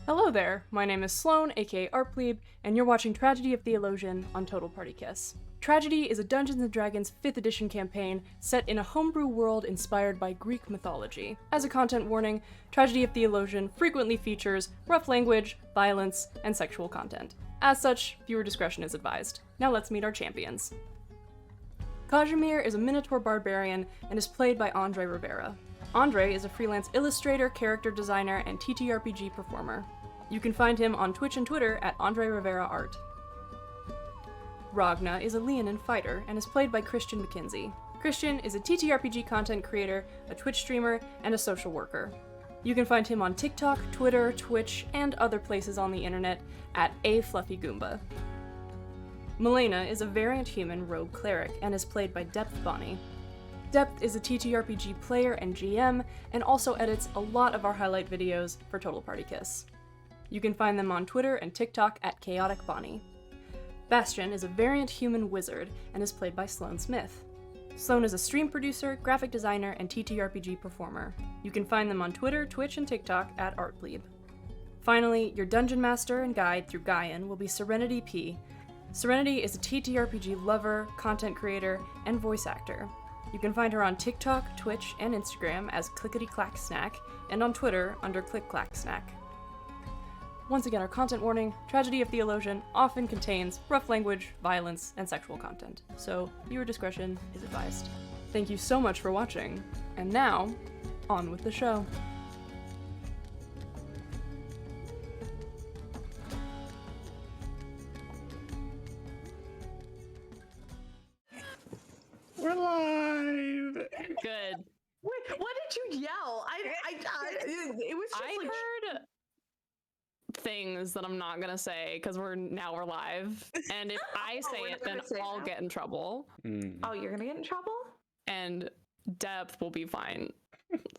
Hello there, my name is Sloan, aka Artplebe, and you're watching Tragedy of Theolosion on TotalPartyKiss. Tragedy is a Dungeons & Dragons 5th edition campaign set in a homebrew world inspired by Greek mythology. As a content warning, Tragedy of Theolosion frequently features rough language, violence, and sexual content. As such, viewer discretion is advised. Now let's meet our champions. Kazimir is a Minotaur Barbarian and is played by Andre Rivera. Andre is a freelance illustrator, character designer, and TTRPG performer. You can find him on Twitch and Twitter at Andre Rivera Art. Ragna is a Leonin fighter and is played by Christian McKinsey. Christian is a TTRPG content creator, a Twitch streamer, and a social worker. You can find him on TikTok, Twitter, Twitch, and other places on the internet at @afluffygoomba. Melaena is a variant human rogue cleric and is played by Depth Bonnie. Depth is a TTRPG player and GM, and also edits a lot of our highlight videos for TotalPartyKiss. You can find them on Twitter and TikTok at ChaoticBonnie. Bastian is a variant human wizard and is played by Sloan Smith. Sloan is a stream producer, graphic designer, and TTRPG performer. You can find them on Twitter, Twitch, and TikTok at Artplebe. Finally, your dungeon master and guide through Gaian will be Serenity P. Serenity is a TTRPG lover, content creator, and voice actor. You can find her on TikTok, Twitch, and Instagram as Clickety-Clack-Snack, and on Twitter under ClickClackSnack. Once again, our content warning, Tragedy of Theolosion often contains rough language, violence, and sexual content, so viewer discretion is advised. Thank you so much for watching, and now, on with the show. We're live! Good. Wait, what did you yell? It was just I heard things that I'm not gonna say because we're live, and if I say we're it, not then gonna say it I'll now? get in trouble, Oh, you're gonna get in trouble? and Depth will be fine.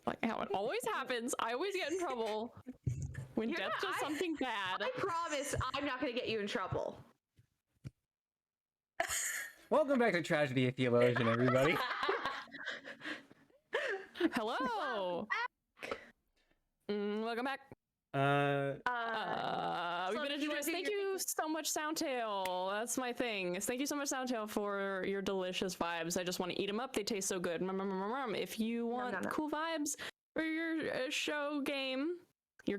Like how it always happens. I always get in trouble when You're Depth not- does something bad. I promise I'm not gonna get you in trouble. Welcome back to Tragedy of Theolosion, everybody. Hello. Welcome back. Uh, We've so been do you wanna introduced. do Thank your you so much, Soundtail. That's my thing. Thank you so much, Soundtail, for your delicious vibes. I just want to eat them up. They taste so good. If you want no. cool vibes for your show game, you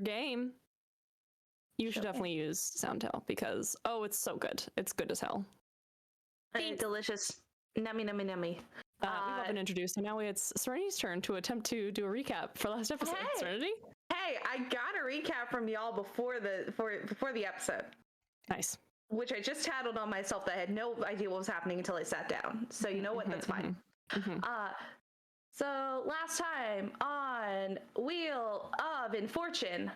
should Show definitely use Soundtail because, it's so good. It's good as hell. Delicious. Nummy, nummy, nummy. We've all been introduced, and now it's Serenity's turn to attempt to do a recap for last episode. Hey. Serenity? Hey, I got a recap from y'all before the episode, Nice. which I just tattled on myself that I had no idea what was happening until I sat down. So you know what? That's fine. So last time on Wheel of Unfortune,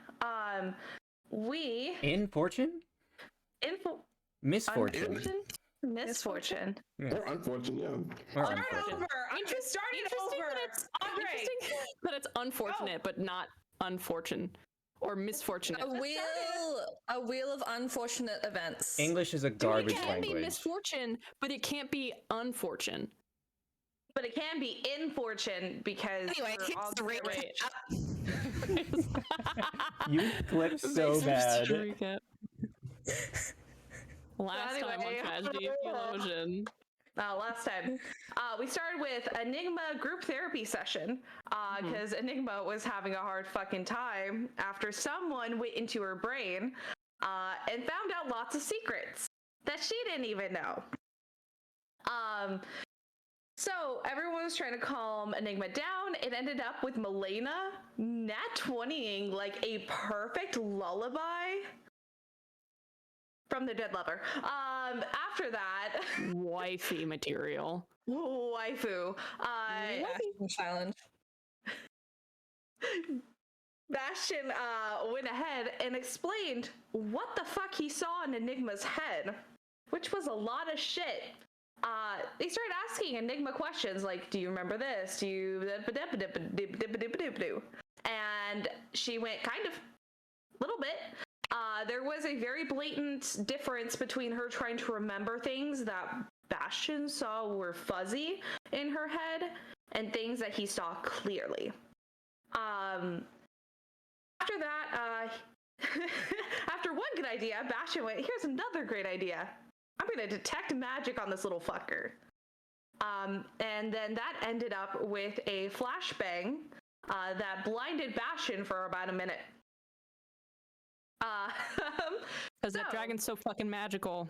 we Infortune? Misfortune. Misfortune. Yeah. Or unfortunate, yeah. Or Start unfortune. over. I'm just starting Interesting over. interesting that it's unfortunate, but not unfortunate or misfortunate. A wheel of unfortunate events. English is a It garbage can be language. misfortune, but it can't be unfortunate. But it can be in fortune because Anyway, we're all here's the rich. recap. You clipped so bad. Last time on Anyway. Tragedy of Theolosion. Last time, we started with Enigma group therapy session because Enigma was having a hard fucking time after someone went into her brain and found out lots of secrets that she didn't even know. So everyone was trying to calm Enigma down. It ended up with Melaena nat 20ing like a perfect lullaby from the dead lover. After that, Wifey material. waifu. Challenge. Bastian went ahead and explained what the fuck he saw in Enigma's head, which was a lot of shit. They started asking Enigma questions like, do you remember this? Do you... And she went kind of, little bit. There was a very blatant difference between her trying to remember things that Bastian saw were fuzzy in her head and things that he saw clearly. After that, After one good idea, Bastian went, here's another great idea. I'm going to detect magic on this little fucker. And then that ended up with a flashbang that blinded Bastian for about a minute. Because that dragon's so fucking magical.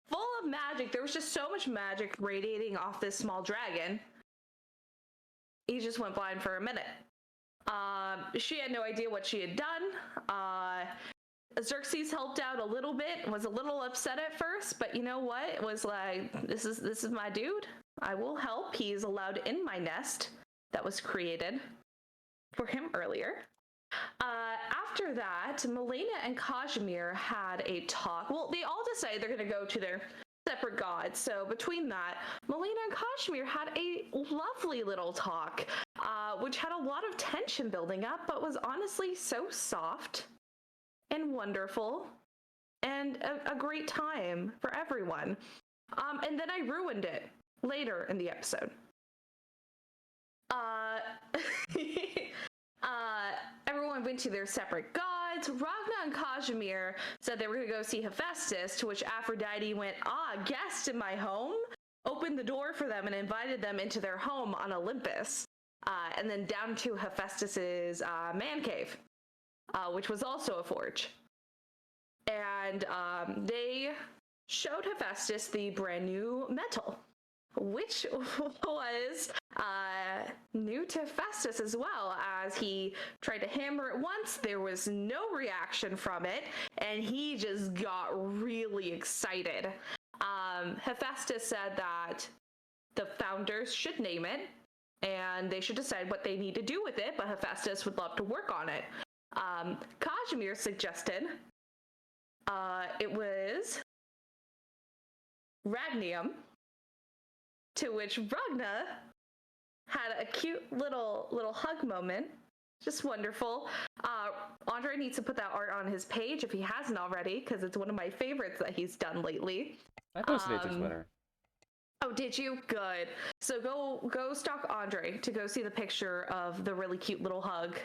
Full of magic. There was just so much magic radiating off this small dragon. He just went blind for a minute. She had no idea what she had done. Xerxes helped out a little bit, was a little upset at first, but you know what? It was like, this is my dude. I will help. He's allowed in my nest that was created for him earlier. After that, Melaena and Kazimir had a talk. Well, they all decided they're going to go to their separate gods. So between that, Melaena and Kazimir had a lovely little talk, which had a lot of tension building up, but was honestly so soft and wonderful and a great time for everyone. And then I ruined it later in the episode. Everyone went to their separate gods. Ragna and Kazimir said they were going to go see Hephaestus, to which Aphrodite went, guest in my home? Opened the door for them and invited them into their home on Olympus. And then down to Hephaestus's man cave, which was also a forge. And they showed Hephaestus the brand new metal, which was new to Hephaestus as well. As he tried to hammer it once, there was no reaction from it, and he just got really excited. Hephaestus said that the founders should name it, and they should decide what they need to do with it, but Hephaestus would love to work on it. Kazimir suggested it was Ragnium, to which Ragna had a cute little hug moment. Just wonderful. Andre needs to put that art on his page if he hasn't already, because it's one of my favorites that he's done lately. I posted it to Twitter. Oh, did you? Good. So go stalk Andre to go see the picture of the really cute little hug.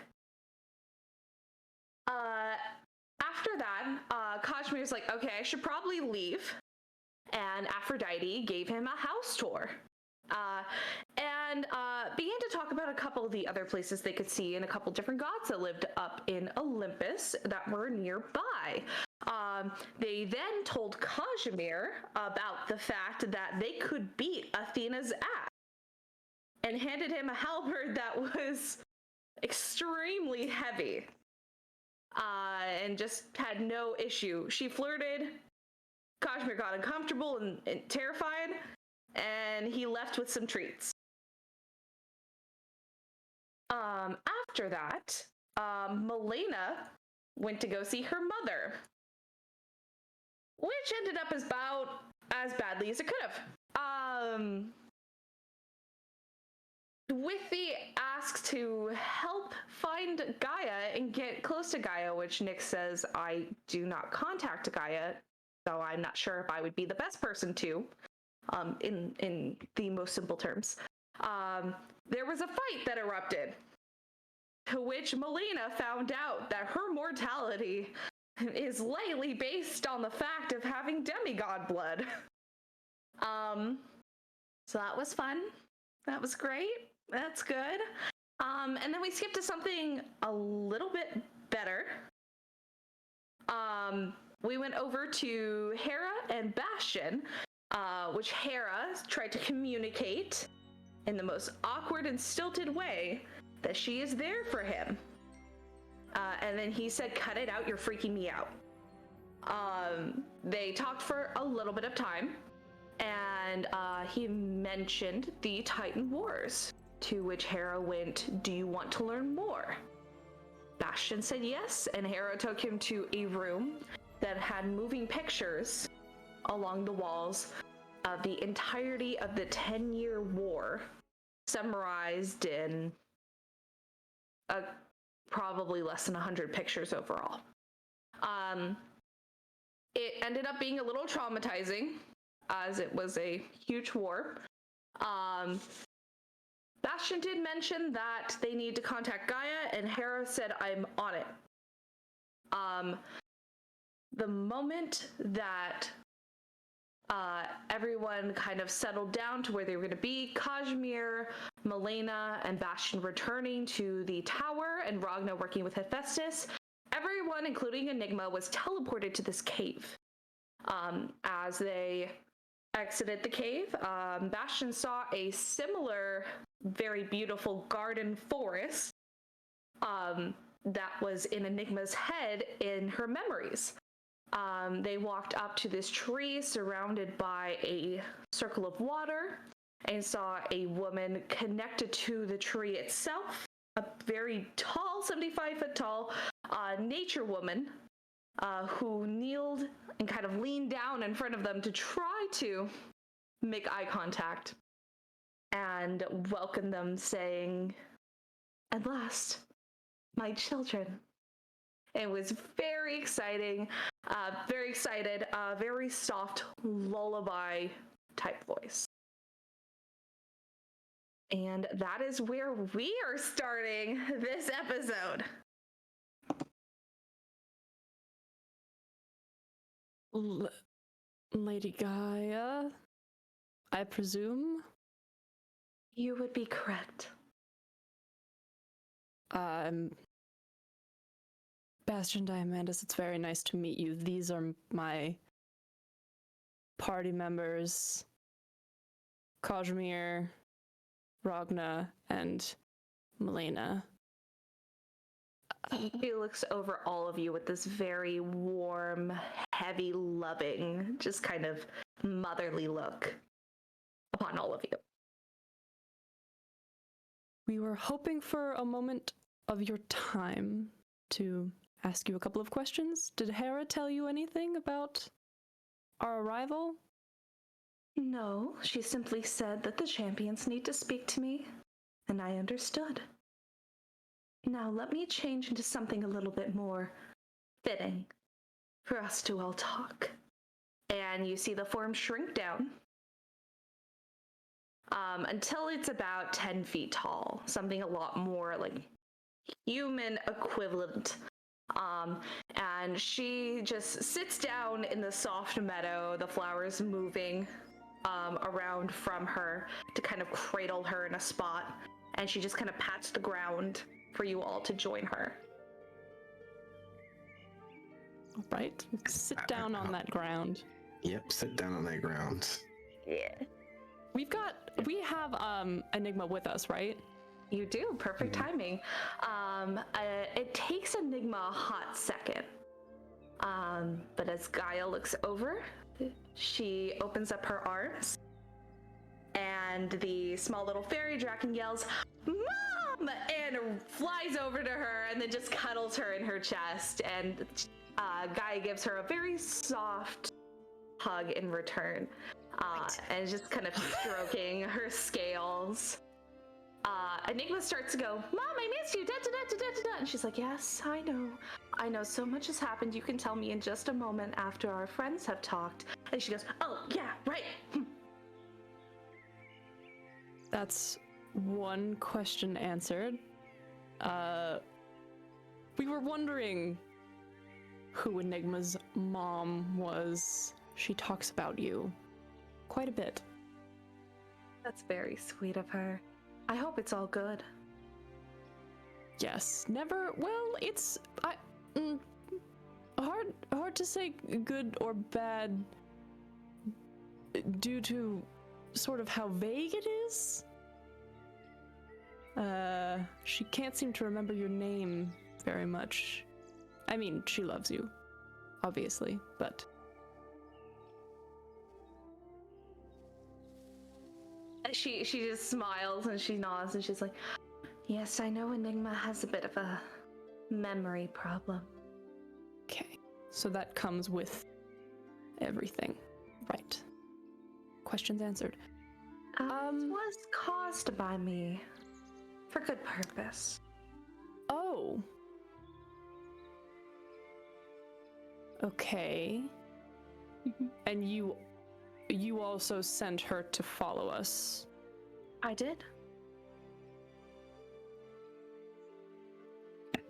After that, Kazimir's like, okay, I should probably leave. And Aphrodite gave him a house tour. And began to talk about a couple of the other places they could see and a couple different gods that lived up in Olympus that were nearby. They then told Kazimir about the fact that they could beat Athena's ass and handed him a halberd that was extremely heavy and just had no issue. She flirted. Kazimir got uncomfortable and terrified, and he left with some treats. After that, Melaena went to go see her mother, which ended up about as badly as it could have. With the ask to help find Gaia and get close to Gaia, which Nick says, I do not contact Gaia, so I'm not sure if I would be the best person to, in the most simple terms. There was a fight that erupted, to which Melaena found out that her mortality is lightly based on the fact of having demigod blood. So that was fun. That was great. That's good. And then we skipped to something a little bit better. We went over to Hera and Bastian, which Hera tried to communicate in the most awkward and stilted way that she is there for him. And then he said, cut it out, you're freaking me out. They talked for a little bit of time, and he mentioned the Titan Wars, to which Hera went, do you want to learn more? Bastian said yes, and Hera took him to a room that had moving pictures along the walls of the entirety of the 10-year war, summarized in probably less than 100 pictures overall. It ended up being a little traumatizing, as it was a huge war. Bastian did mention that they need to contact Gaia, and Hera said, I'm on it. the moment that everyone kind of settled down to where they were going to be, Kazimir, Melaena, and Bastian returning to the tower, and Ragna working with Hephaestus, everyone, including Enigma, was teleported to this cave. As they exited the cave, Bastian saw a similar, very beautiful garden forest that was in Enigma's head in her memories. They walked up to this tree surrounded by a circle of water and saw a woman connected to the tree itself, a very tall, 75-foot tall nature woman who kneeled and kind of leaned down in front of them to try to make eye contact and welcome them, saying, "At last, my children." It was very exciting, very excited, very soft lullaby type voice. And that is where we are starting this episode. Lady Gaia, I presume? You would be correct. Bastian Diamandis, it's very nice to meet you. These are my party members, Kazimir, Ragna, and Melaena. He looks over all of you with this very warm, heavy, loving, just kind of motherly look upon all of you. We were hoping for a moment of your time to ask you a couple of questions. Did Hera tell you anything about our arrival? No, she simply said that the champions need to speak to me, and I understood. Now let me change into something a little bit more fitting for us to all talk. And you see the form shrink down until it's about 10 feet tall, something a lot more like human equivalent. And she just sits down in the soft meadow, the flowers moving around from her to kind of cradle her in a spot. And she just kind of pats the ground for you all to join her. All right, sit down on that ground. Yep, sit down on that ground. Yeah. We have Enigma with us, right? You do. Perfect timing. It takes Enigma a hot second. But as Gaia looks over, she opens up her arms, and the small little fairy dragon yells, "Mom!" and flies over to her and then just cuddles her in her chest. And Gaia gives her a very soft hug in return, and just kind of stroking her scales. Enigma starts to go, "Mom, I miss you, da da da da da da," and she's like, "Yes, I know so much has happened. You can tell me in just a moment after our friends have talked." And she goes, "Oh yeah, right." That's one question answered. We were wondering who Enigma's mom was. She talks about you quite a bit. That's very sweet of her. I hope it's all good. Yes, never. Well, it's hard to say good or bad due to sort of how vague it is. She can't seem to remember your name very much. I mean, she loves you, obviously, but She just smiles and she nods and she's like, "Yes, I know Enigma has a bit of a memory problem." okay. So that comes with everything, right? Questions answered. It was caused by me for good purpose. Oh. Okay. And you also sent her to follow us. I did.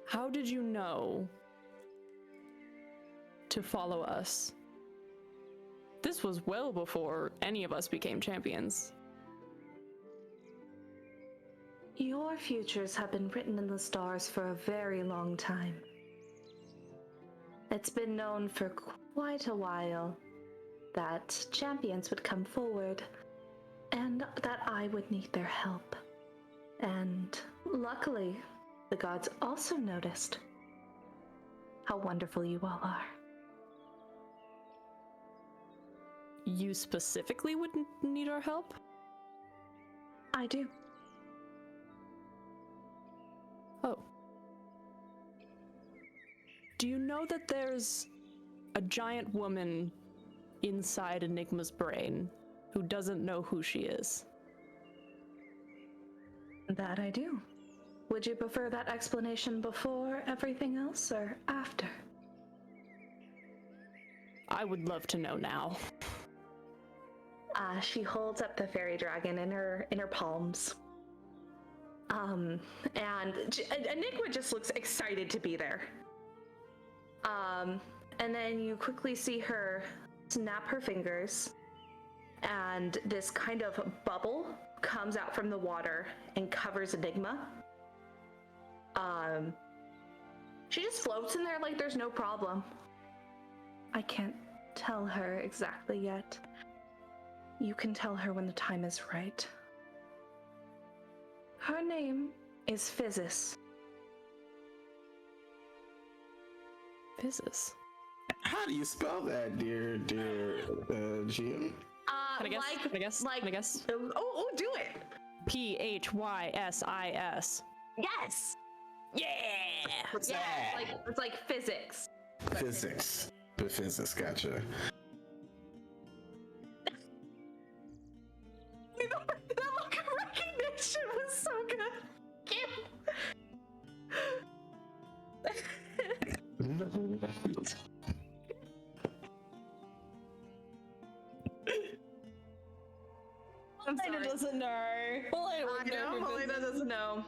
How did you know to follow us. This was well before any of us became champions. Your futures have been written in the stars for a very long time. It's been known for quite a while that champions would come forward and that I would need their help. And luckily, the gods also noticed how wonderful you all are. You specifically would need our help? I do. Oh. Do you know that there's a giant woman inside Enigma's brain who doesn't know who she is? That I do. Would you prefer that explanation before everything else or after? I would love to know now. She holds up the fairy dragon in her palms. And Enigma just looks excited to be there. And then you quickly see her snap her fingers, and this kind of bubble comes out from the water and covers Enigma. She just floats in there like there's no problem. I can't tell her exactly yet. You can tell her when the time is right. Her name is Physis. Physis. How do you spell that, dear GM? Can I guess? Can I guess? Like, Can I guess? Oh, do it. P-H-Y-S-I-S. Yes. Yeah! What's Yeah, that? it's like physics. Physics. The physics, gotcha. That look of recognition was so good. I'm sorry. Melaena doesn't know. Melaena I know, Melaena doesn't know.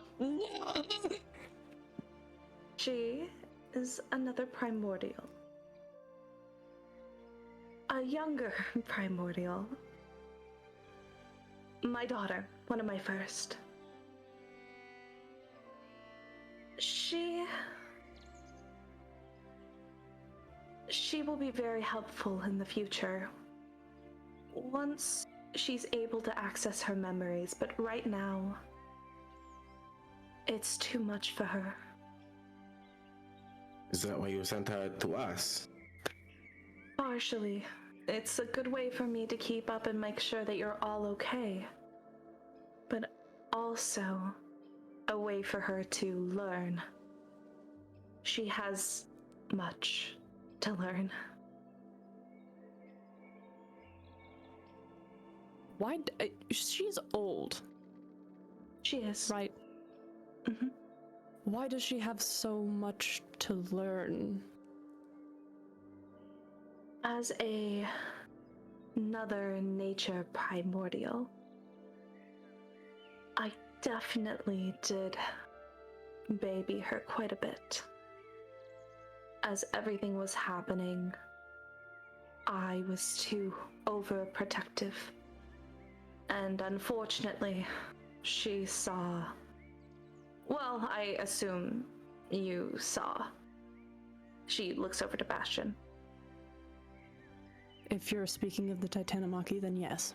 She is another primordial. A younger primordial. My daughter, one of my first. She will be very helpful in the future. Once she's able to access her memories, but right now, it's too much for her. Is that why you sent her to us? Partially. It's a good way for me to keep up and make sure that you're all okay. But also a way for her to learn. She has much to learn. Why? She's old, She is. right? Mhm. Why does she have so much to learn? As another nature primordial, I definitely did baby her quite a bit. As everything was happening, I was too overprotective. And unfortunately, she saw... Well, I assume you saw. She looks over to Bastian. If you're speaking of the Titanomachy, then yes.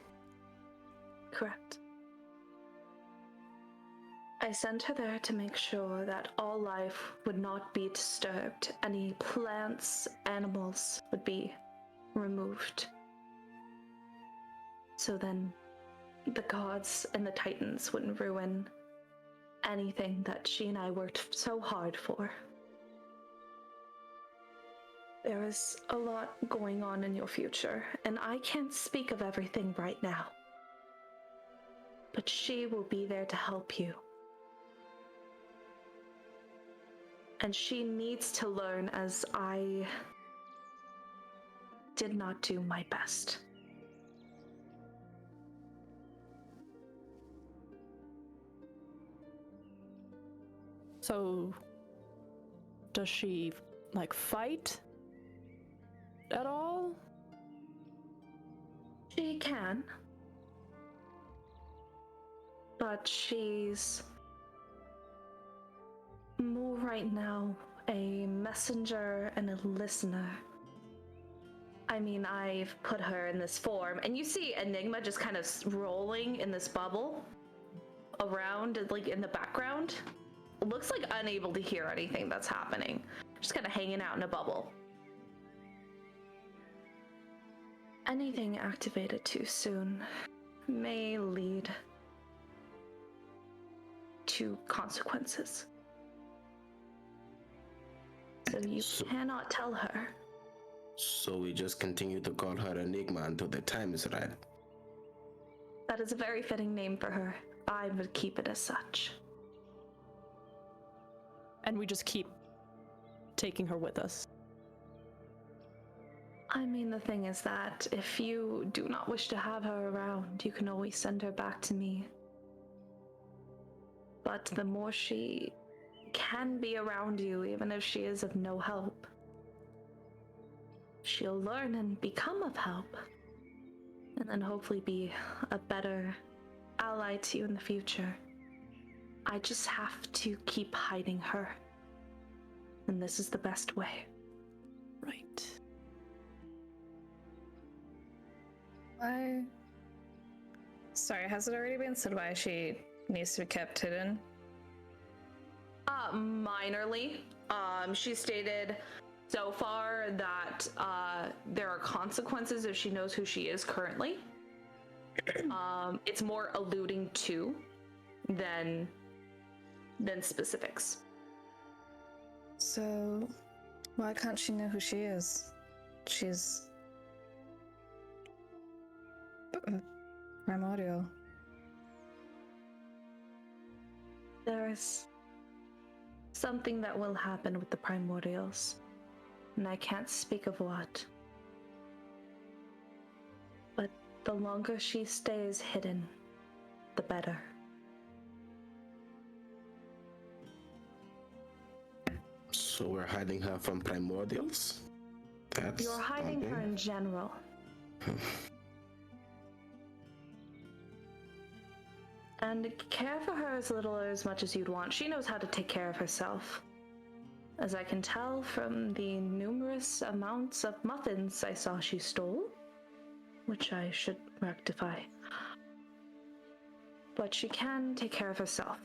Correct. I sent her there to make sure that all life would not be disturbed. Any plants, animals would be removed. So then the gods and the titans wouldn't ruin anything that she and I worked so hard for. There is a lot going on in your future, and I can't speak of everything right now. But she will be there to help you. And she needs to learn, as I did not do my best. So, does she, like, fight? at all? She can. But she's more right now a messenger and a listener. I mean, I've put her in this form, and you see Enigma just kind of rolling in this bubble around, like in the background. Looks like unable to hear anything that's happening. Just kind of hanging out in a bubble. Anything activated too soon may lead to consequences. So you cannot tell her. So we just continue to call her Enigma until the time is right. That is a very fitting name for her. I would keep it as such. And we just keep taking her with us. I mean, the thing is that if you do not wish to have her around, you can always send her back to me. But the more she can be around you, even if she is of no help, she'll learn and become of help. And then hopefully be a better ally to you in the future. I just have to keep hiding her. And this is the best way. Right. Why? Sorry, has it already been said why she needs to be kept hidden? Minorly. She stated so far that there are consequences if she knows who she is currently. It's more alluding to than specifics. So, why can't she know who she is? She's primordial. There's something that will happen with the primordials, and I can't speak of what. But the longer she stays hidden, the better. So we're hiding her from primordials? That's You're hiding her in general. And care for her as little or as much as you'd want. She knows how to take care of herself. As I can tell from the numerous amounts of muffins I saw she stole, which I should rectify. But she can take care of herself.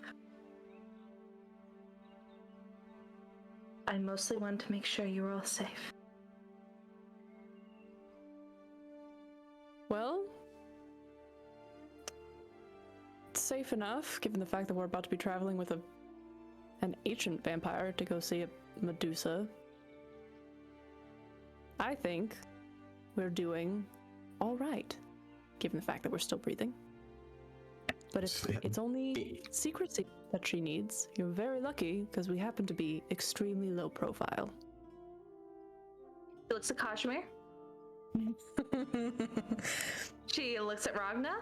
I mostly want to make sure you're all safe. Well, it's safe enough, given the fact that we're about to be traveling with an ancient vampire to go see a Medusa. I think we're doing all right, given the fact that we're still breathing. But if it's only secrecy that she needs, you're very lucky, because we happen to be extremely low profile. She looks at Kazimir. She looks at Ragna.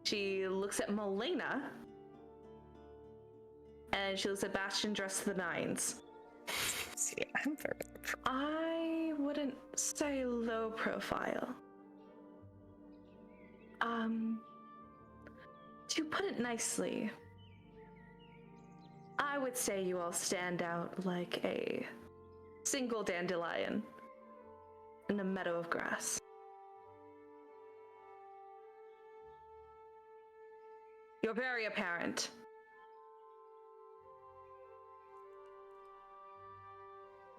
She looks at Melaena. And she looks at Bastian dressed to the nines. See, I'm very... I wouldn't say low profile. To put it nicely, I would say you all stand out like a single dandelion in a meadow of grass. You're very apparent.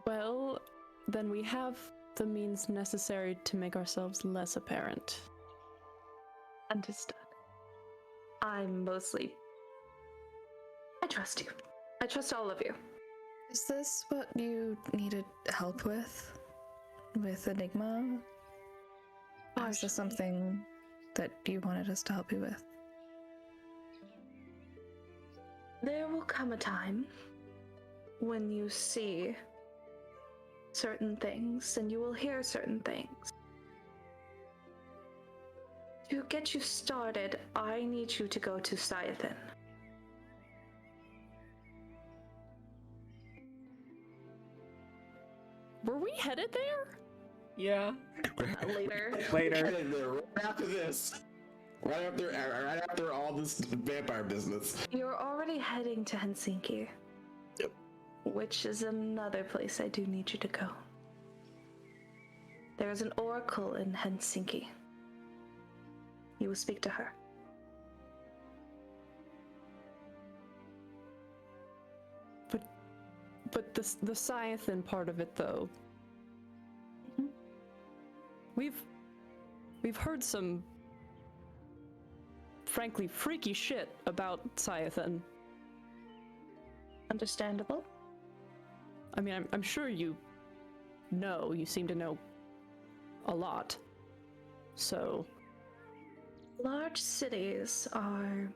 Well, then we have the means necessary to make ourselves less apparent. Understood. I trust you. I trust all of you. Is this what you needed help with? With Enigma? Or is this something that you wanted us to help you with? There will come a time when you see certain things and you will hear certain things. To get you started, I need you to go to Scythen. Were we headed there? Yeah. Later. Later. Right after this. Right after all this vampire business. You're already heading to Helsinki. Yep. Which is another place I do need you to go. There is an oracle in Helsinki. You will speak to her. But the Scythian part of it, though. We've heard some, frankly, freaky shit about Scythian. Understandable. I mean, I'm sure you seem to know a lot. So. Large cities are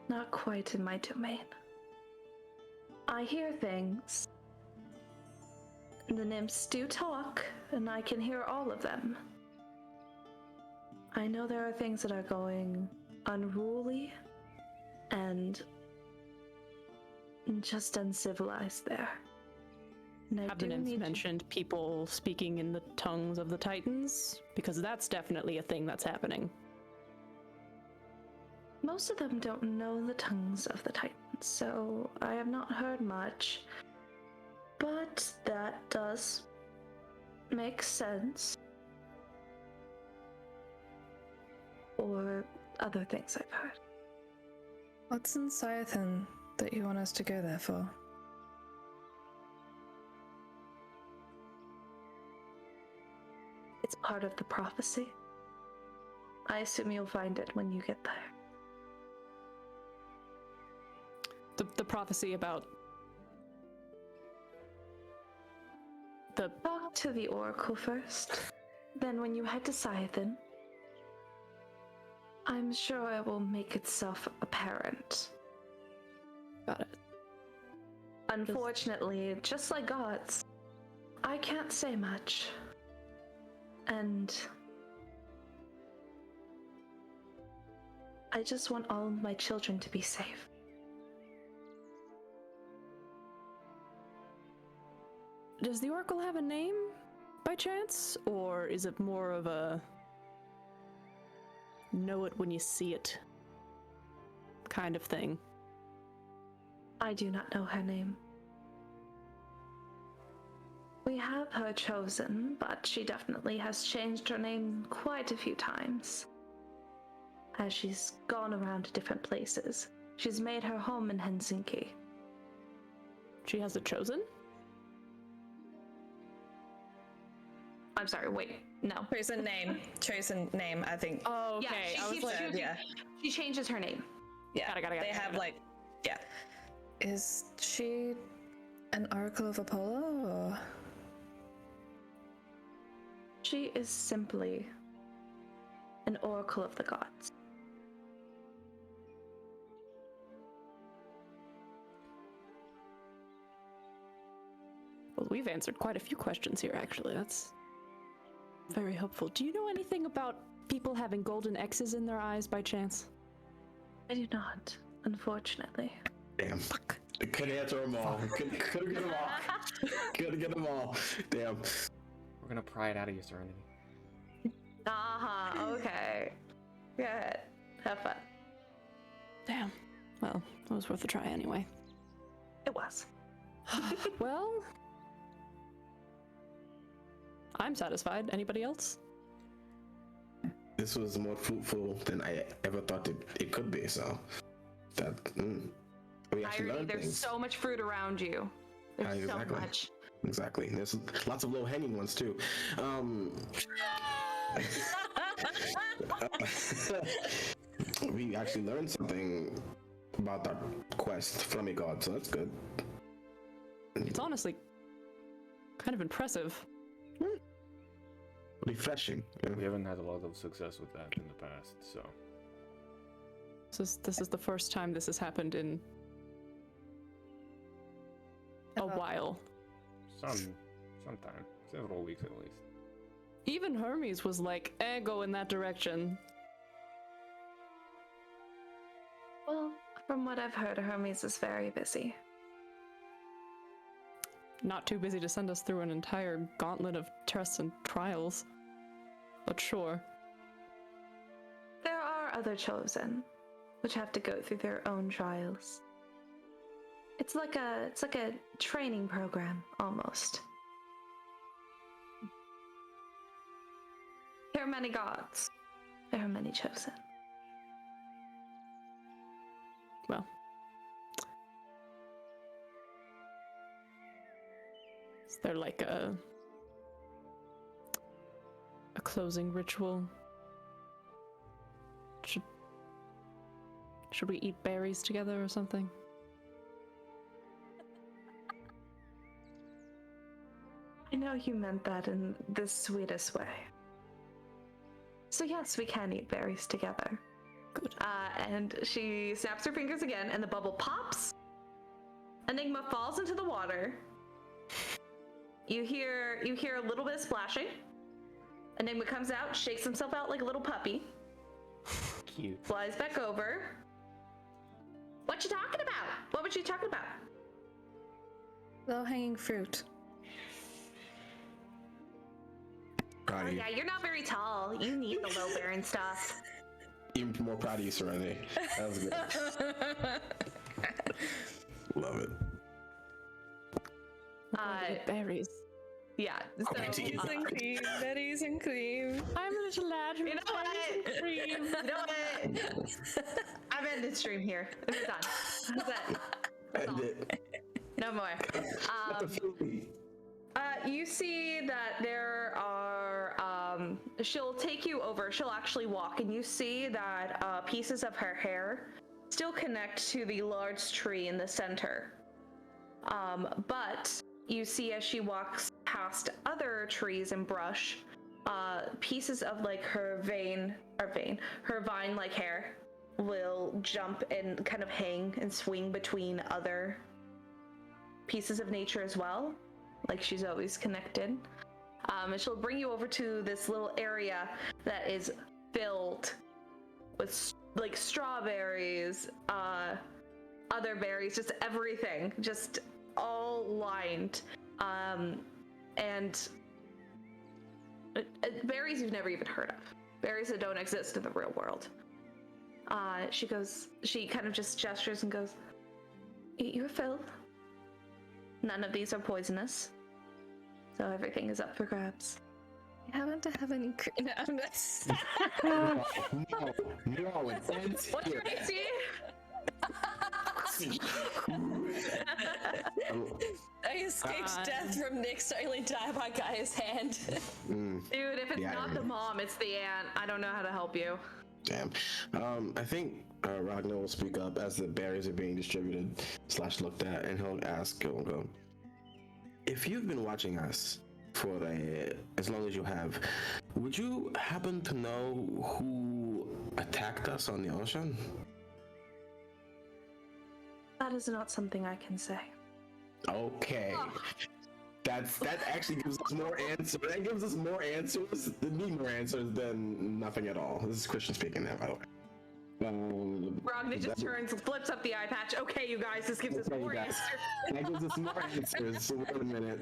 not quite in my domain. I hear things. The nymphs do talk, and I can hear all of them. I know there are things that are going unruly and just uncivilized there. And Have the nymphs mentioned people speaking in the tongues of the Titans? Because that's definitely a thing that's happening. Most of them don't know the tongues of the Titans, so I have not heard much. But that does make sense. Or other things I've heard. What's in Scythian that you want us to go there for? It's part of the prophecy. I assume you'll find it when you get there. The prophecy about the... Talk to the oracle first. Then when you head to Scythian, I'm sure it will make itself apparent. Got it. Unfortunately, just like gods, I can't say much. And I just want all of my children to be safe. Does the Oracle have a name, by chance? Or is it more of a know it when you see it kind of thing? I do not know her name. We have her chosen, but she definitely has changed her name quite a few times. As she's gone around to different places. She's made her home in Helsinki. She has a chosen? I'm sorry, wait, no. Chosen name, I think. Oh, okay. Yeah, I was like, she changes her name. Yeah, Got it. they have like, yeah. Is she an Oracle of Apollo, or? She is simply an oracle of the gods. well, we've answered quite a few questions here, actually. That's very helpful. Do you know anything about people having golden X's in their eyes, by chance? I do not, unfortunately. Damn. Couldn't answer them all. Couldn't get them all. Couldn't get them all. Damn. We're gonna pry it out of you, Serenity. Okay. Good. Have fun. Damn. Well, it was worth a try anyway. It was. Well, I'm satisfied. Anybody else? This was more fruitful than I ever thought it could be, so that we actually learned There's things. so much fruit around you. There's Exactly. so much. Exactly. There's lots of low-hanging ones too. We actually learned something about that quest from a god, so that's good. It's honestly kind of impressive. Refreshing. Yeah. We haven't had a lot of success with that in the past, so. This is the first time this has happened in a while. Sometime. Several weeks at least. Even Hermes was like, go in that direction. Well, from what I've heard, Hermes is very busy. not too busy to send us through an entire gauntlet of tests and trials. But sure. There are other chosen, which have to go through their own trials. It's like a training program, almost. There are many gods. There are many chosen. Well. Is there like a closing ritual? Should we eat berries together or something? I know you meant that in the sweetest way. So yes, we can eat berries together. Good. And she snaps her fingers again, and the bubble pops. Enigma falls into the water. You hear a little bit of splashing. Enigma comes out, shakes himself out like a little puppy. Cute. Flies back over. What you talking about? What was you talking about? Low-hanging fruit. Proud Oh of you. yeah, you're not very tall. You need the low bear and stuff. Even more proud of you, Serenity. That was good. Love it. Berries. Yeah. So, Berries and cream, berries and cream. I'm a little lad who you know what? You know what? I'm ending stream here. It's done. That's it. That's all. No more. You see that there are, she'll take you over, she'll actually walk, and you see that pieces of her hair still connect to the large tree in the center. But you see as she walks past other trees and brush, pieces of like her vine-like hair will jump and kind of hang and swing between other pieces of nature as well. Like she's always connected. And she'll bring you over to this little area that is filled with like strawberries, other berries, just everything, just all lined. And berries you've never even heard of. Berries that don't exist in the real world. She kind of just gestures and goes, "Eat your fill. None of these are poisonous, so everything is up for grabs." I happen to have any. No, I'm just. No, it ends What's your here. AC? I escaped death from Nick starting to die by Gaia's hand. Dude, if it's not the mom, it's the aunt. I don't know how to help you. Damn. I think Ragna will speak up as the berries are being distributed / looked at, and he'll ask, he'll go, if you've been watching us for as long as you have, would you happen to know who attacked us on the ocean? That is not something I can say. Okay. That actually gives us more answers. That gives us more answers. More answers than nothing at all. This is Christian speaking now, by the way. Ragna just turns, flips up the eye patch. Okay, you guys, this gives us more answers. That gives us more answers. So wait a minute.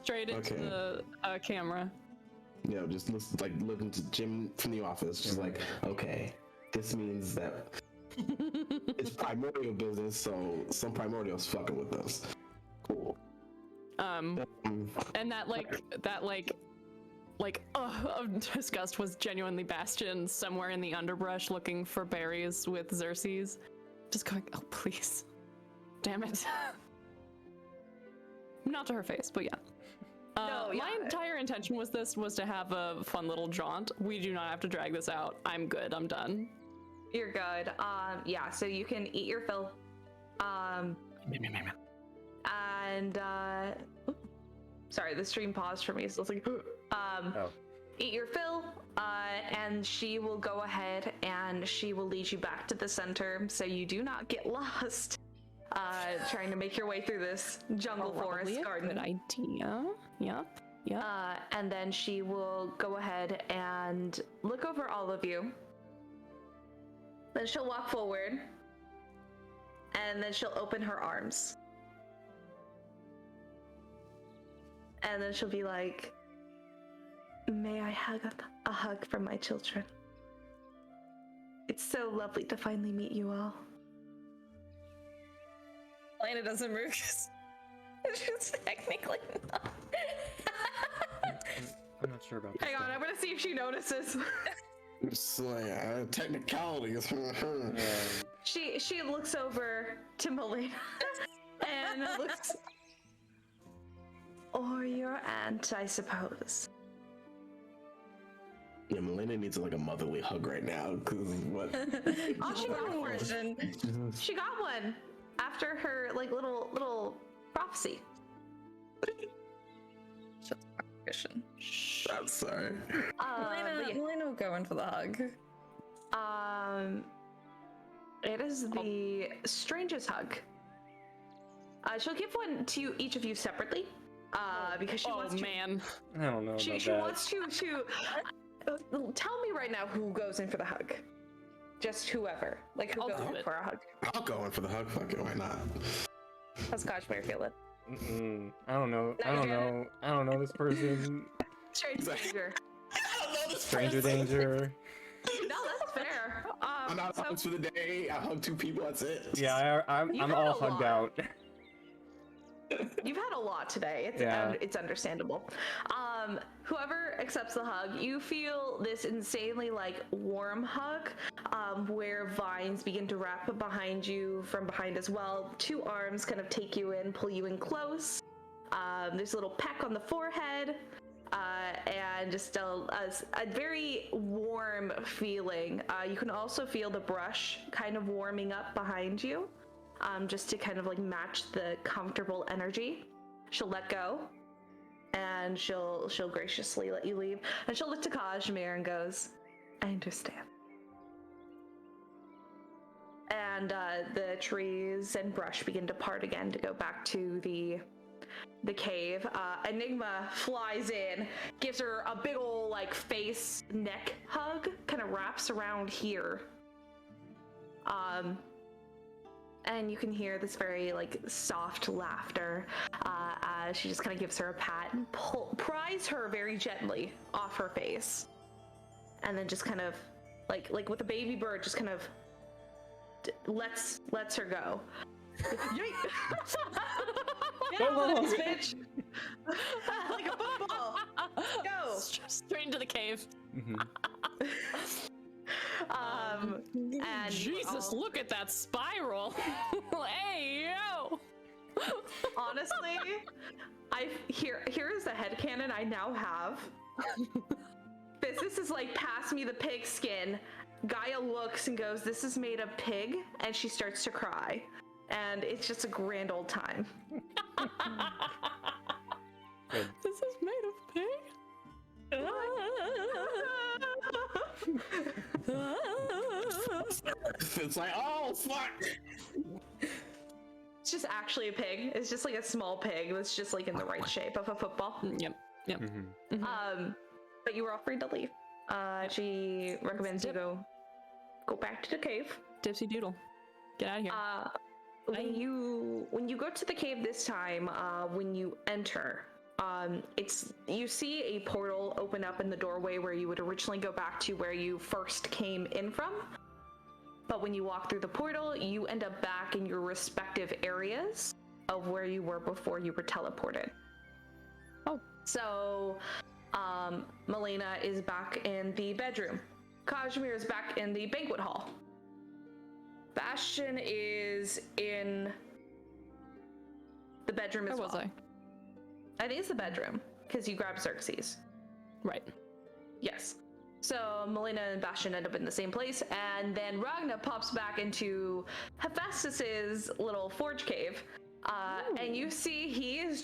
Straight into the camera. Yeah, just looking to Jim from the office, just like, okay, this means that it's primordial business, so some primordial's fucking with us. Cool. And that of disgust was genuinely Bastian somewhere in the underbrush looking for berries with Xerxes. Just going, oh please. Damn it. Not to her face, but yeah. My entire intention was to have a fun little jaunt. We do not have to drag this out. I'm good, I'm done. You're good. Yeah, so you can eat your fill. Sorry, the stream paused for me, so it's like, eat your fill, and she will go ahead and she will lead you back to the center so you do not get lost trying to make your way through this jungle forest garden. Good idea. Yep. And then she will go ahead and look over all of you. Then she'll walk forward, and then she'll open her arms. And then she'll be like, may I have a hug from my children? It's so lovely to finally meet you all. Melaena doesn't move because she's technically not. I'm not sure about this. Hang on, one. I'm gonna see if she notices. It's like technicalities. She looks over to Melaena and looks. Or your aunt, I suppose. Yeah, Melaena needs like a motherly hug right now. Cause what? Oh, she got one. She got one after her like little prophecy. Christian. I'm sorry. Melaena will go in for the hug. It is the strangest hug. She'll give one to each of you separately. Because she wants to. Man. I don't know She about that. wants to tell me right now who goes in for the hug. Just whoever. Like who I'll goes do in it. for a hug. I'll go in for the hug. Fuck it, why not? How's Kazimir feeling? I don't know. I don't know this person. Stranger danger. I don't know this Stranger person. danger. No, that's fair. I'm not so- hugs for the day. I hug 2 people. That's it. Yeah, I'm You've had all a hugged lot. out. You've had a lot today. It's understandable. Whoever accepts the hug, you feel this insanely like warm hug, where vines begin to wrap behind you from behind as well. 2 arms kind of take you in, pull you in close. There's a little peck on the forehead, and just a very warm feeling. You can also feel the brush kind of warming up behind you. Just to kind of like match the comfortable energy. She'll let go, and she'll graciously let you leave. And she'll look to Kazimir and goes, "I understand." And the trees and brush begin to part again to go back to the cave. Enigma flies in, gives her a big ol' like face neck hug, kind of wraps around here. And you can hear this very like soft laughter as she just kind of gives her a pat and pries her very gently off her face, and then just kind of like with a baby bird, just kind of lets her go. Go, This bitch, like a football. Go. Straight into the cave. And Jesus, look at that spiral. Hey, yo. honestly, here is the headcanon I now have. This is like pass me the pig skin. Gaia looks and goes, "This is made of pig," and she starts to cry. And it's just a grand old time. This is made of pig? It's like, oh fuck. It's just actually a pig. It's just like a small pig that's just like in the right shape of a football. Yep. But you were all free to leave. She recommends you go back to the cave. Dipsy doodle. Get out of here. When you go to the cave this time, when you enter, you see a portal open up in the doorway where you would originally go back to where you first came in from. But when you walk through the portal, you end up back in your respective areas of where you were before you were teleported. Oh. So, Melaena is back in the bedroom. Kazimir is back in the banquet hall. Bastian is in the bedroom as Where well. was I? I think it's the bedroom, because you grabbed Xerxes. Right. Yes. So Melaena and Bastian end up in the same place, and then Ragna pops back into Hephaestus's little forge cave. And you see he's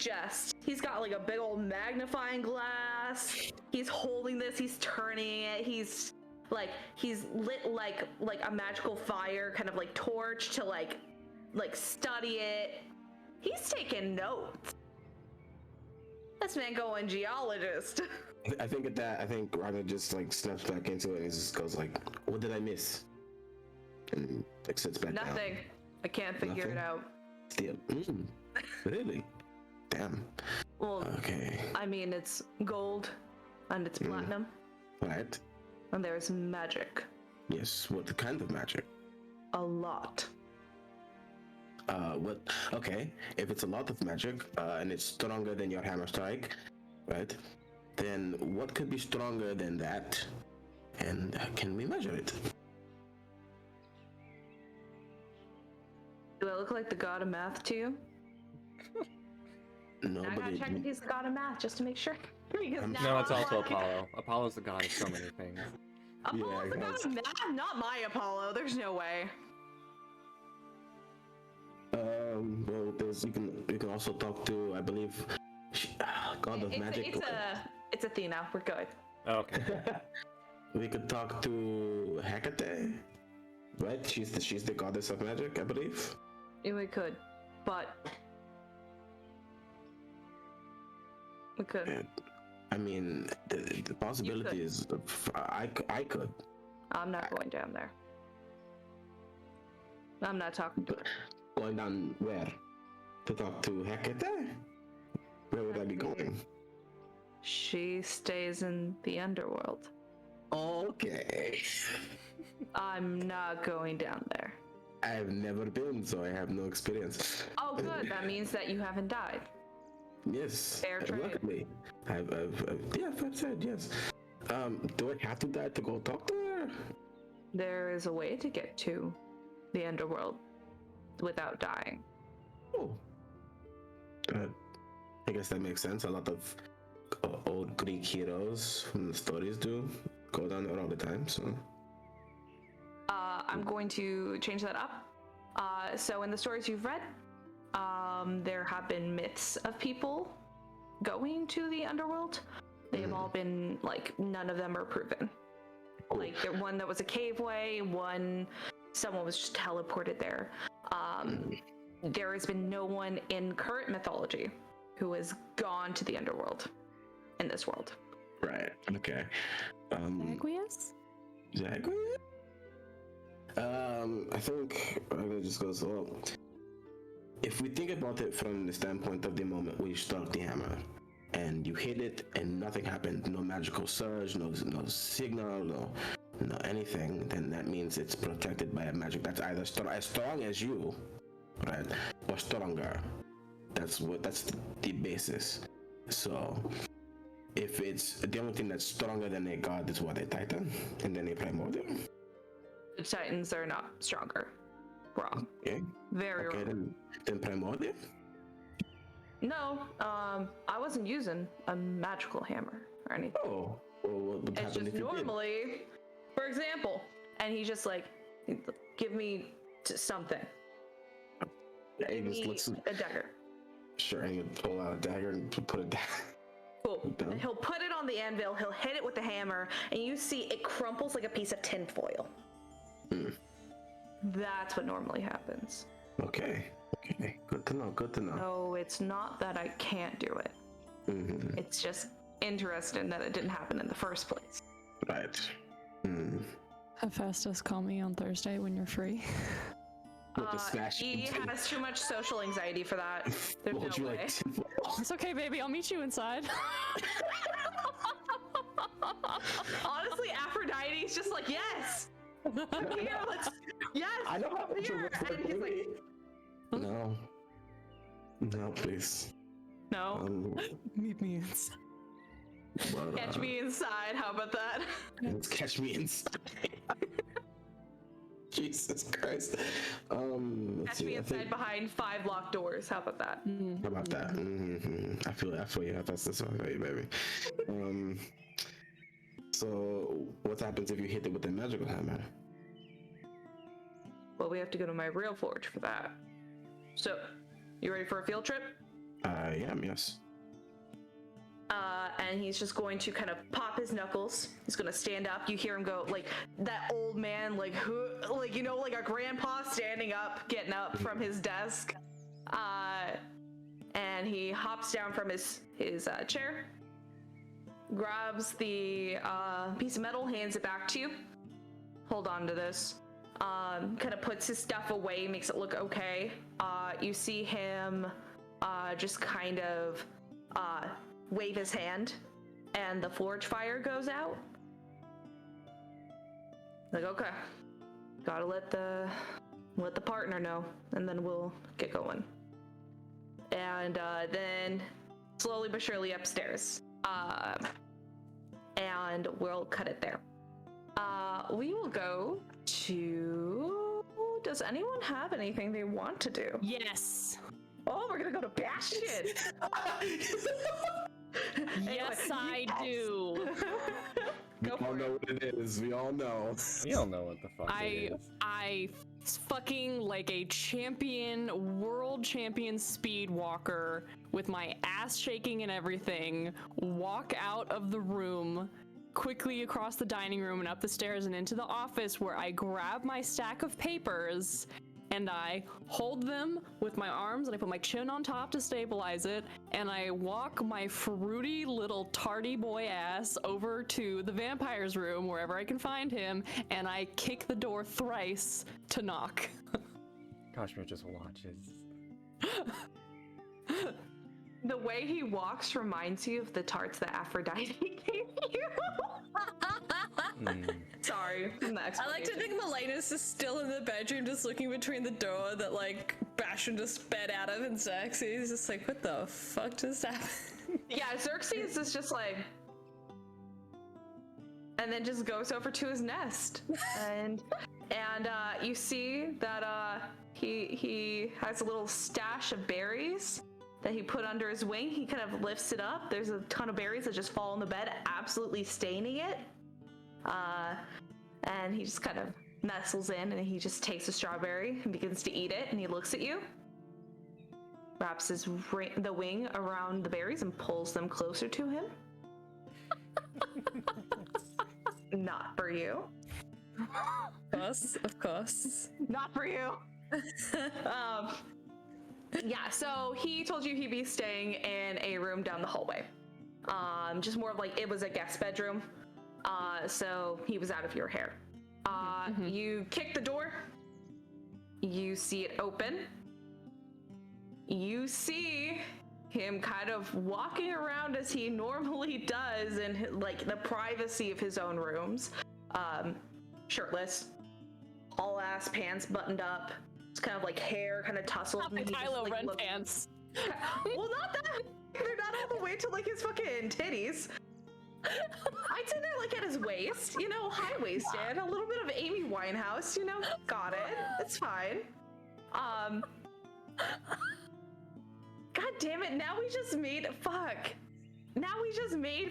got like a big old magnifying glass. He's holding this, he's turning it, he's lit like a magical fire, kind of like torch to like study it. He's taking notes. This man going geologist. I think Ragna just like snaps back into it and just goes like, "What did I miss?" And like sits back down. Nothing. I can't figure it Nothing? out. Still, really? Damn. Well, Okay. I mean, it's gold and it's platinum, Right. and there's magic. Yes. What kind of magic? A lot. What? Okay. If it's a lot of magic, and it's stronger than your hammer strike, right? Then what could be stronger than that? And can we measure it? Do I look like the god of math to you? No, I but gotta check if he's the god of math just to make sure. Because now No, it's I'm also like, Apollo. Apollo's the god of so many things. Apollo's the Yeah, god of math? Not my Apollo. There's no way. well, you can also talk to, I believe, god of magic. It's Athena. We're good. Oh, okay. We could talk to Hecate, right? She's the goddess of magic, I believe. Yeah, we could, but we could. And, I mean, the possibility is I could. I'm not going down there. I'm not talking to her. Going down where? To talk to Hecate? Where would I be going? She stays in the underworld. Okay. I'm not going down there. I've never been, so I have no experience. Oh, good. That means that you haven't died. Yes. Fair trade. Look at me. I've said yes. Do I have to die to go talk to her? There is a way to get to the underworld without dying. Oh. I guess that makes sense. A lot of old Greek heroes from the stories do go down there all the time, so. I'm going to change that up. So in the stories you've read, there have been myths of people going to the underworld. They have all been, like, none of them are proven. Like, there one that was a caveway, someone was just teleported there. There has been no one in current mythology who has gone to the underworld in this world. Right, okay. Aqueous? Exactly. I think it just goes, well, if we think about it from the standpoint of the moment we struck the hammer and you hit it and nothing happened, no magical surge, no signal, no anything, then that means it's protected by a magic that's either as strong as you, right, or stronger. That's the basis. So if it's the only thing that's stronger than a god is what, a titan and then a primordial. The Titans are not stronger. Wrong. Okay. Very Okay, wrong. then primordial. No, I wasn't using a magical hammer or anything. Oh, well, what would It's happen just if you normally, for example, and he just like, give me something. did? Give me a dagger. Sure, and you pull out a dagger and put it down. Cool. Down. And he'll put it on the anvil, he'll hit it with the hammer, and you see it crumples like a piece of tin foil. That's what normally happens. Okay, good to know. No, it's not that I can't do it. It's just interesting that it didn't happen in the first place. Right. Hephaestus, call me on Thursday when you're free. With the smash. He has too much social anxiety for that. There's Hold no you way. like tinfoil. It's okay, baby. I'll meet you inside. Honestly, Aphrodite's just like, yes! Come here, yes! I know how come to here! And he's like, No, please. no. Meet me inside. But, Catch me inside, how about that? Let's catch me inside. Jesus Christ. Let's Catch see, me I inside think- behind 5 locked doors, how about that? How about that? I feel you. That's the song for you, baby. So what happens if you hit it with a magical hammer? Well, we have to go to my real forge for that. So, you ready for a field trip? I am, yes. And he's just going to kind of pop his knuckles. He's gonna stand up. You hear him go like that old man, like who, like, you know, like a grandpa standing up, getting up from his desk. And he hops down from his chair, grabs the piece of metal, hands it back to you. Hold on to this. Kind of puts his stuff away, makes it look okay. You see him just kind of wave his hand, and the forge fire goes out. Like, okay, gotta let the partner know, and then we'll get going. And then slowly but surely upstairs. And we'll cut it there. We will go to... Does anyone have anything they want to do? Yes. Oh, we're gonna go to Bastian. Yes, I do. We all know what it is. We all know. We all know what the fuck it is. I fucking like a world champion speed walker with my ass shaking and everything, walk out of the room, quickly across the dining room and up the stairs and into the office, where I grab my stack of papers and I hold them with my arms and I put my chin on top to stabilize it, and I walk my fruity little tardy boy ass over to the vampire's room, wherever I can find him, and I kick the door thrice to knock. Kashmir just watches. The way he walks reminds you of the tarts that Aphrodite gave you. Sorry, I like to think Melena's just still in the bedroom, just looking between the door that like Bastian just sped out of, and Xerxes just like, what the fuck just happened? Yeah, Xerxes is just like, and then just goes over to his nest, and you see that he has a little stash of berries that he put under his wing. He kind of lifts it up. There's a ton of berries that just fall on the bed, absolutely staining it. And he just kind of nestles in, and he just takes a strawberry and begins to eat it, and he looks at you, wraps the wing around the berries and pulls them closer to him. Not for you. Of course. Not for you. Yeah, so he told you he'd be staying in a room down the hallway. Just more of like, it was a guest bedroom. So he was out of your hair. You kick the door. You see it open. You see him kind of walking around as he normally does in like the privacy of his own rooms. Shirtless, all ass pants buttoned up. It's kind of like hair kind of tousled. Not the Kylo Ren pants. Well, not that. They're not all the way to like his fucking titties. I'd say they're like at his waist, you know, high-waisted, a little bit of Amy Winehouse, you know, got it. It's fine. God damn it, now we just made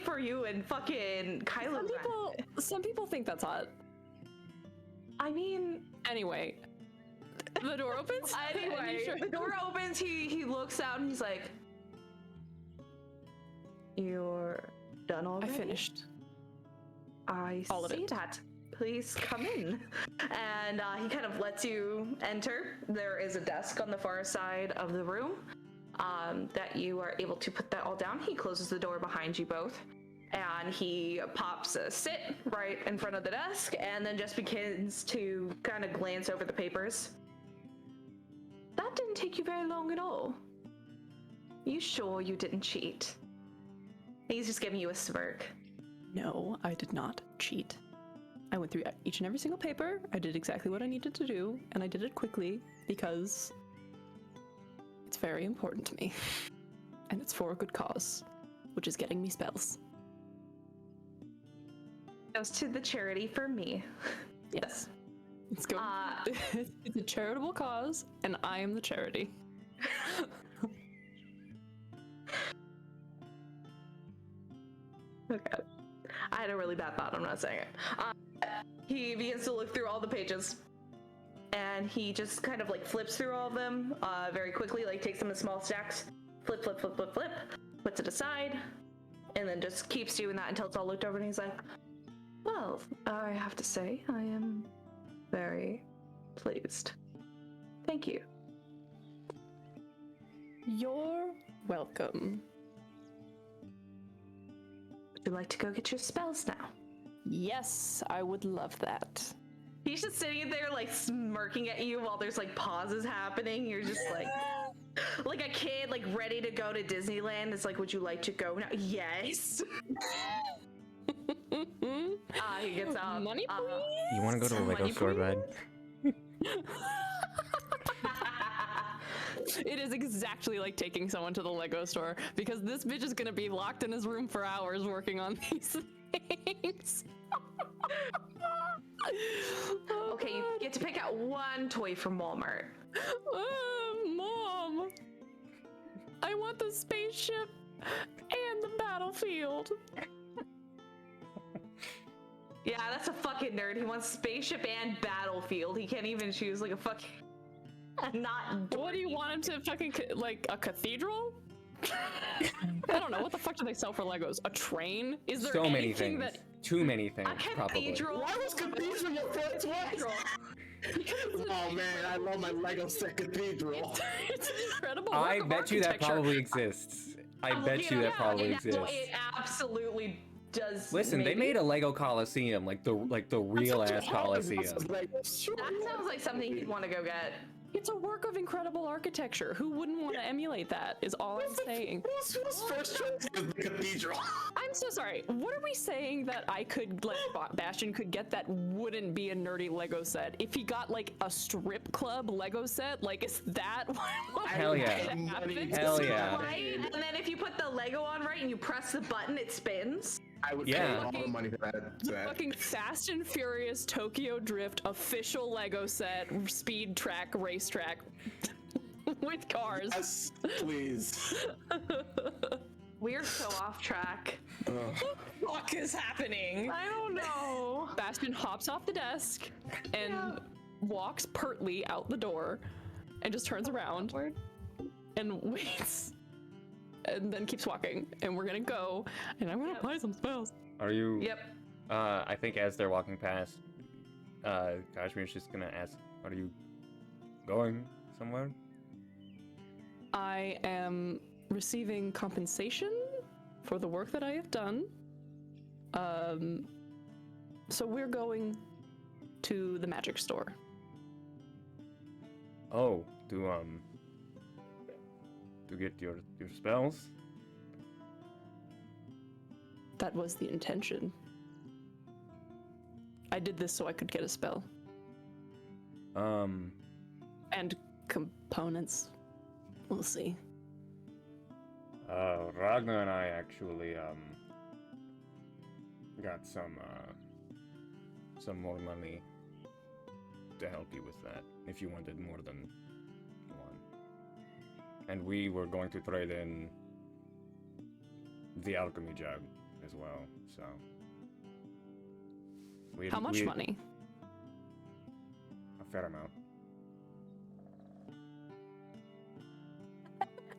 for you and fucking Kylo Ren. Some people think that's hot. I mean, anyway, the door opens. The door opens. He looks out and he's like, "You're done already?" I finished. I see that. Please come in. And he kind of lets you enter. There is a desk on the far side of the room that you are able to put that all down. He closes the door behind you both, and he pops a sit right in front of the desk, and then just begins to kind of glance over the papers. That didn't take you very long at all. You sure you didn't cheat? He's just giving you a smirk. No, I did not cheat. I went through each and every single paper. I did exactly what I needed to do, and I did it quickly because it's very important to me. And it's for a good cause, which is getting me spells. Goes to the charity for me. Yes. It's going. It's a charitable cause, and I am the charity. Okay. I had a really bad thought, I'm not saying it. He begins to look through all the pages, and he just kind of like flips through all of them very quickly, like takes them in small stacks, flip, puts it aside, and then just keeps doing that until it's all looked over, and he's like, well, I have to say, I am very pleased. Thank you. You're welcome. Would you like to go get your spells now? Yes, I would love that. He's just sitting there like smirking at you while there's like pauses happening. You're just like, Like a kid, like ready to go to Disneyland. It's like, would you like to go now? Yes. He gets up. Money, please? You want to go to the Lego store, bud? It is exactly like taking someone to the Lego store because this bitch is gonna be locked in his room for hours working on these things. Okay, you get to pick out one toy from Walmart. Mom, I want the spaceship and the battlefield. Yeah, that's a fucking nerd. He wants spaceship and battlefield. He can't even choose like a fucking not. What do you want him to fucking like a cathedral? I don't know. What the fuck do they sell for Legos? A train? Is there So many anything things. that Too many things, A probably. cathedral. Why was Cathedral your first one? Oh man, I love my Lego set Cathedral. it's an incredible I work of bet you that architecture. probably exists. I bet you that probably exists. It absolutely does. Listen, they made a Lego Coliseum, like the real ass Coliseum. That sounds like something you'd want to go get. It's a work of incredible architecture. Who wouldn't want to emulate that? Is all I'm saying. Whose first choice is the Cathedral? I'm so sorry. What are we saying that I could, like, Bastian could get that wouldn't be a nerdy Lego set? If he got, like, a strip club Lego set, like, is that what Hell yeah. Hell yeah. Right? And then if you put the Lego on right and you press the button, it spins. I would Yeah. pay all the money for that. Fucking Fast and Furious Tokyo Drift official Lego set, speed track, racetrack with cars. Yes, please. We're so off track. What is happening? I don't know. Bastian hops off the desk and walks pertly out the door and just turns around and waits and then keeps walking. And we're gonna go and I'm gonna apply some spells. Are you? Yep. I think as they're walking past, Kazimir's just gonna ask, "Are you going somewhere?" I am receiving compensation for the work that I have done. So we're going to the magic store. Oh, to get your spells. That was the intention. I did this so I could get a spell. And components. We'll see. Ragna and I actually got some more money to help you with that if you wanted more than one. And we were going to trade in the alchemy jug as well, so How much money? A fair amount.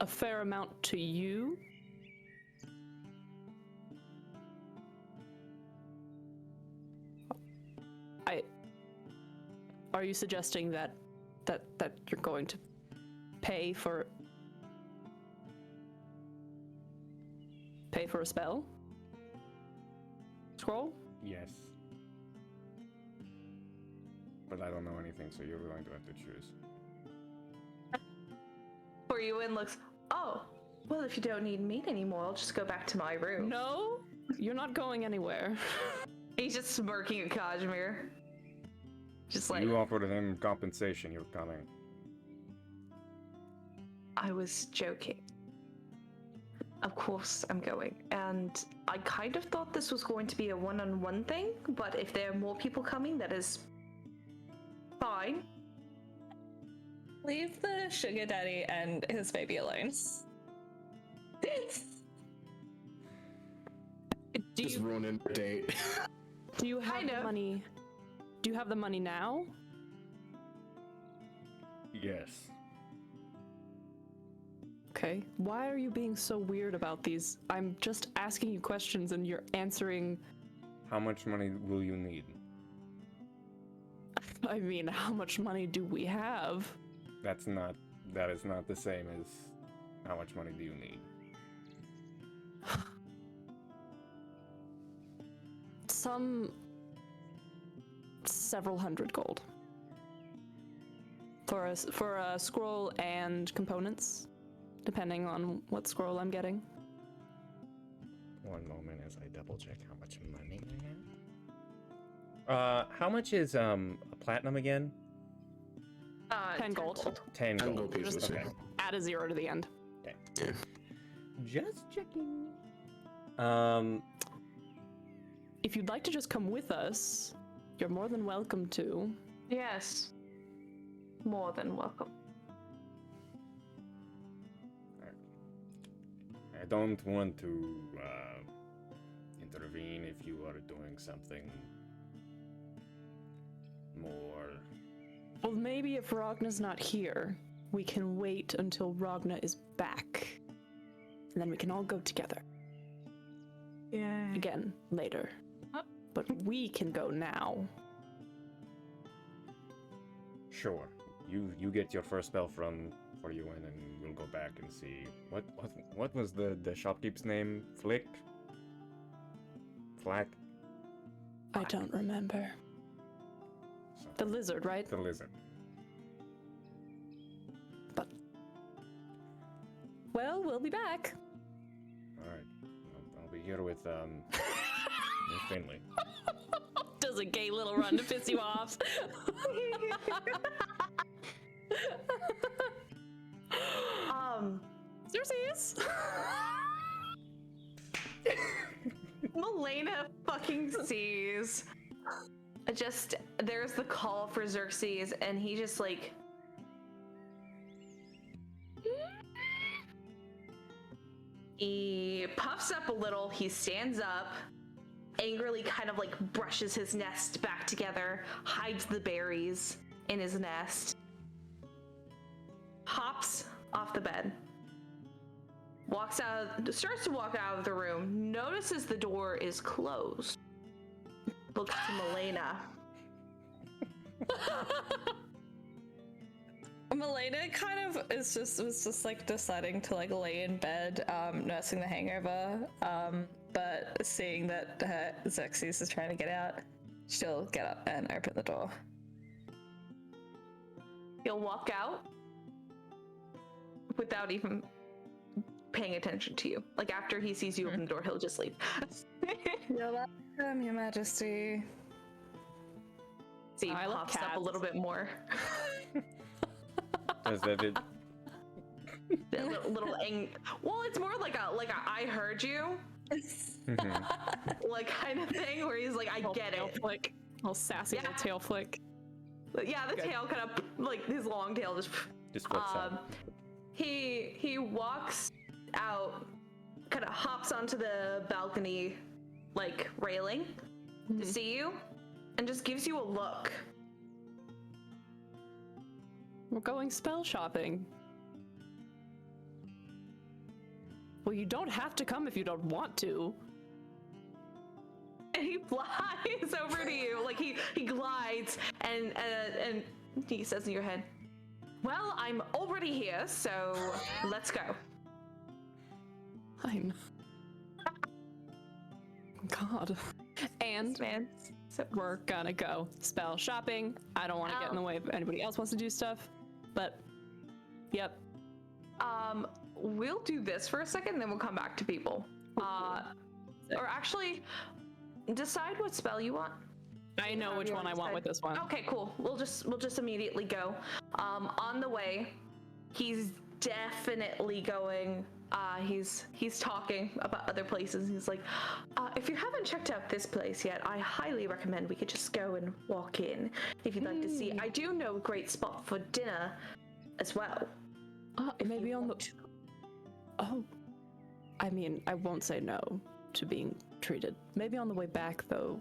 A fair amount to you? Are you suggesting that you're going to pay for a spell? Scroll? Yes. But I don't know anything, so you're going to have to choose. For you and looks, oh, well, if you don't need meat anymore, I'll just go back to my room. No, you're not going anywhere. He's just smirking at Kazimir. Just like, You offered him compensation, you're coming. I was joking. Of course I'm going. And I kind of thought this was going to be a one-on-one thing, but if there are more people coming, that is fine. Leave the sugar daddy and his baby alone. Just ruining the date. Do you have the money? Do you have the money now? Yes. Okay. Why are you being so weird about these? I'm just asking you questions and you're answering. How much money will you need? I mean, how much money do we have? That is not the same as how much money do you need? Several hundred gold. For a scroll and components, depending on what scroll I'm getting. One moment as I double check how much money I have. How much is a platinum again? 10 gold. 10 10 gold. gold pieces. Okay. Add a 0 to the end. Okay. Yeah. Just checking. If you'd like to just come with us, you're more than welcome to. Yes. More than welcome. I don't want to intervene if you are doing something more. Well, maybe if Ragna's not here, we can wait until Ragna is back. And then we can all go together. Yeah. Again, later. But we can go now. Sure. You get your first spell for you, and then we'll go back and see what was the shopkeep's name? Flack. I don't remember. The lizard, right? The lizard. But well, we'll be back. All right. I'll be here with with Finley. Does a gay little run to piss you off. Xerxes! Melaena fucking sees. There's the call for Xerxes, and he just like. He puffs up a little, he stands up, angrily kind of like brushes his nest back together, hides the berries in his nest, hops off the bed, starts to walk out of the room, notices the door is closed, looks to Melaena. Melaena kind of was just like deciding to like lay in bed, nursing the hangover, but seeing that Xerxes is trying to get out, she'll get up and open the door. He'll walk out without even paying attention to you. Like after he sees you open the door, he'll just leave. You're welcome, Your Majesty. See, he pops up a little bit more. Does that it? Well, it's more like a I heard you, like kind of thing where he's like, I get tail it. Flick. Little sassy little tail flick. Yeah, the tail kind of like his long tail just flips out. He walks out, kind of hops onto the balcony, like railing to see you, and just gives you a look. We're going spell shopping. Well, you don't have to come if you don't want to. And he flies over to you, like he glides, and he says in your head, "Well, I'm already here, so let's go." Fine. God. And Man, so we're gonna go spell shopping. I don't want to get in the way if anybody else wants to do stuff, but yep. We'll do this for a second, then we'll come back to people. Or actually, decide what spell you want. I know which one I want with this one. Okay, cool. We'll just immediately go. On the way, he's definitely going. He's talking about other places. He's like, if you haven't checked out this place yet, I highly recommend we could just go and walk in if you'd like to see. I do know a great spot for dinner as well. Maybe on the. Oh, I mean, I won't say no to being treated. Maybe on the way back, though.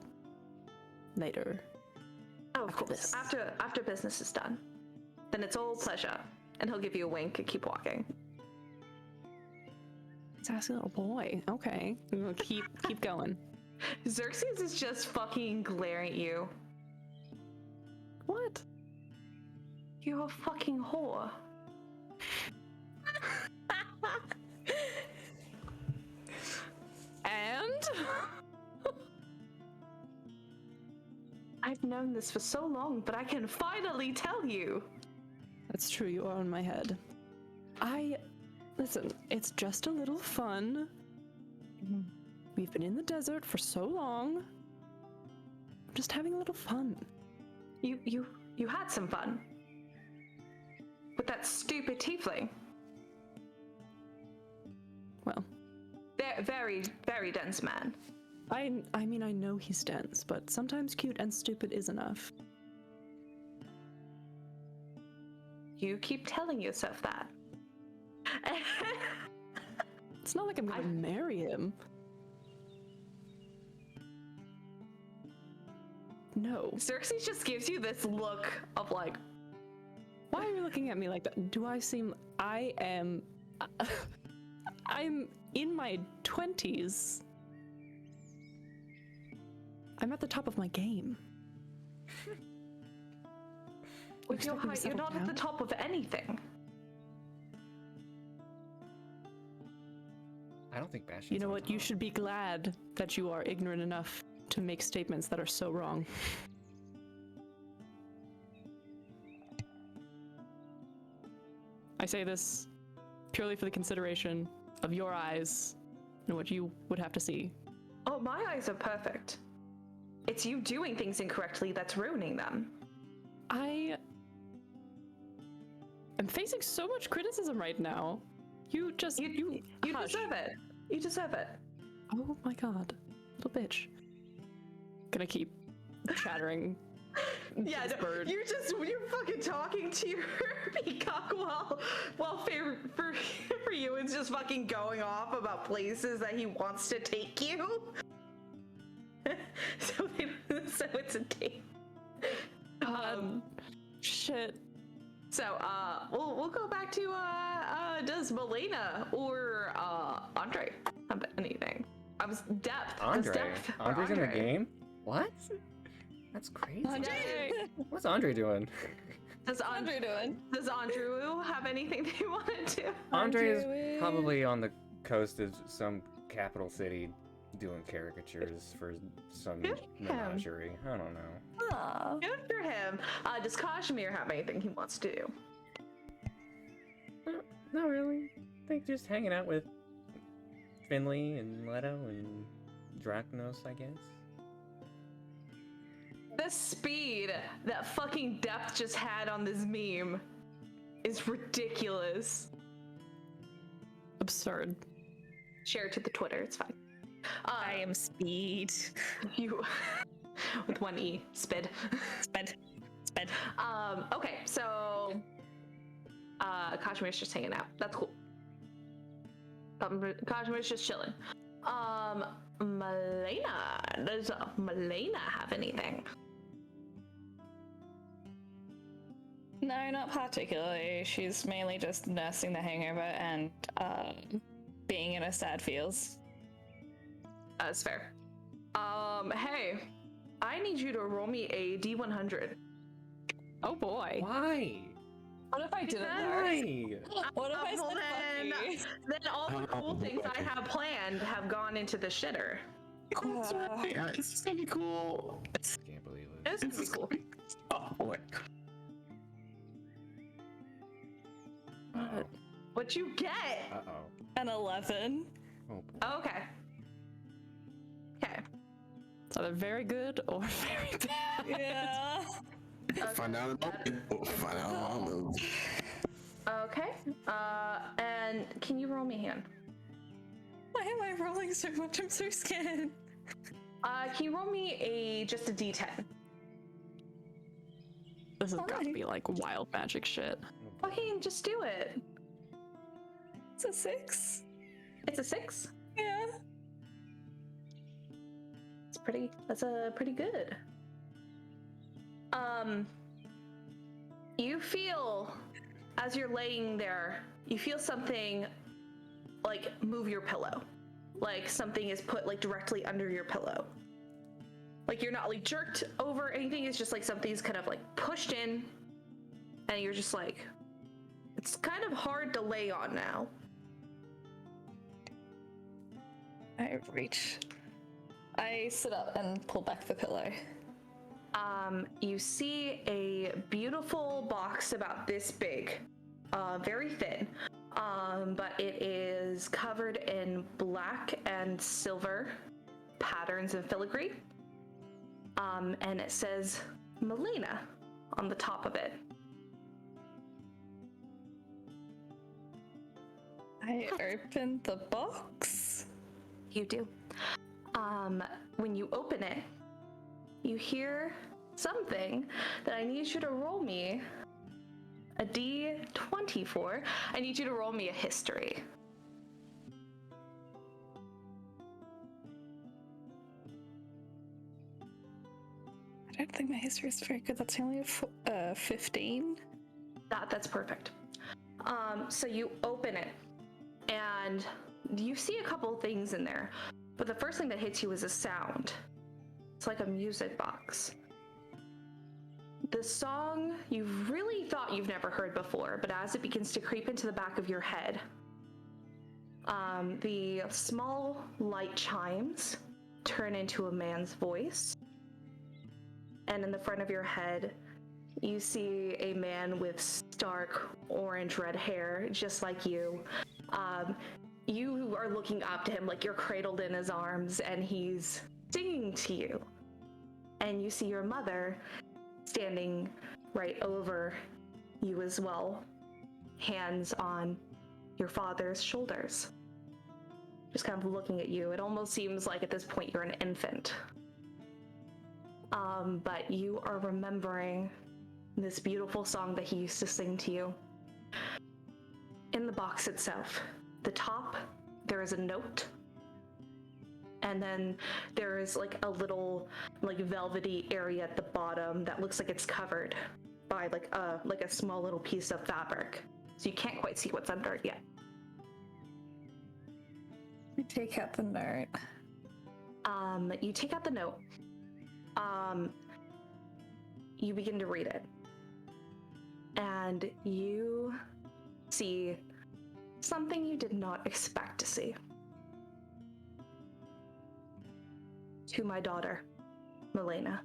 Later. Oh, of course. After business is done, then it's all pleasure. And he'll give you a wink and keep walking. Sassy little boy. Okay, we'll keep going. Xerxes is just fucking glaring at you. What? You're a fucking whore. And? I've known this for so long, but I can finally tell you. It's true, you are in my head. Listen, it's just a little fun. We've been in the desert for so long. I'm just having a little fun. You had some fun. With that stupid tiefling. Well, Very, very dense man. I mean, I know he's dense, but sometimes cute and stupid is enough. You keep telling yourself that. It's not like I'm gonna marry him. No. Xerxes just gives you this look of like, Why are you looking at me like that? Do I seem... I'm in my 20s. I'm at the top of my game. With your height, you're not at the top of anything. I don't think Bastian's You know on what? You top. should be glad that you are ignorant enough to make statements that are so wrong. I say this purely for the consideration of your eyes and what you would have to see. Oh, my eyes are perfect. It's you doing things incorrectly that's ruining them. I am facing so much criticism right now. You just... You hush. deserve it. You deserve it. Oh my god. Little bitch. Gonna keep chattering. yeah, this no, bird. you're fucking talking to your peacock while for you it's just fucking going off about places that he wants to take you. so it's a date. Shit. So we'll go back to does Melaena or Andre have anything? I was depth. Andre. Depth for Andre's in the game? What? That's crazy. Yay. What's Andre doing? Does Andre doing? Does Andrew have anything they want to do? Andre is probably on the coast of some capital city doing caricatures for some menagerie. I don't know. Aw. Good for him. Does Kazimir have anything he wants to do? Not really. I think just hanging out with Finley and Leto and Drachnos, I guess. The speed that fucking Depth just had on this meme is ridiculous. Absurd. Share it to the Twitter, it's fine. I am speed. You with one E, spid. Sped. Okay, so Kazimir's just hanging out. That's cool. Kazimir's just chilling. Melaena, does Melaena have anything? No, not particularly. She's mainly just nursing the hangover and being in her sad feels. That's fair. Hey, I need you to roll me a D100. Oh boy. Why? What if I didn't know? Why? What if I Well, said fuck me? then all the cool things I have planned have gone into the shitter. Yeah, it's gonna be cool. Can't believe it. It's gonna be cool. Oh boy. Uh-oh. What you get? Uh-oh. An 11. Oh, boy. Okay. Okay. It's either very good or very bad. Yeah. Find out about it. Find out about it. Okay. And can you roll me a hand? Why am I rolling so much? I'm so scared. Can you roll me just a D10? This has got to be like wild magic shit. Fucking just do it. It's a 6. It's a 6. Yeah. That's a pretty good. You feel, as you're laying there, you feel something like move your pillow. Like something is put like directly under your pillow. Like you're not like jerked over or anything, it's just like something's kind of like pushed in and you're just like, it's kind of hard to lay on now. I reach. I sit up and pull back the pillow. you see a beautiful box about this big, very thin, but it is covered in black and silver patterns and filigree. And it says Melaena on the top of it. I opened the box. You do. When you open it, you hear something that I need you to roll me a D20 for. I need you to roll me a history. I don't think my history is very good. That's only a 15. That's perfect. So you open it, and you see a couple things in there, but the first thing that hits you is a sound. It's like a music box. The song you really thought you've never heard before, but as it begins to creep into the back of your head, the small light chimes turn into a man's voice, and in the front of your head, you see a man with stark orange-red hair, just like you. You are looking up to him like you're cradled in his arms, and he's singing to you. And you see your mother standing right over you as well, hands on your father's shoulders, just kind of looking at you. It almost seems like at this point you're an infant. But you are remembering this beautiful song that he used to sing to you. In the box itself, the top, there is a note. And then there is like a little like velvety area at the bottom that looks like it's covered by like a small little piece of fabric. So you can't quite see what's under it yet. We take out the note. You take out the note. You begin to read it. And you see something you did not expect to see. To my daughter, Melaena.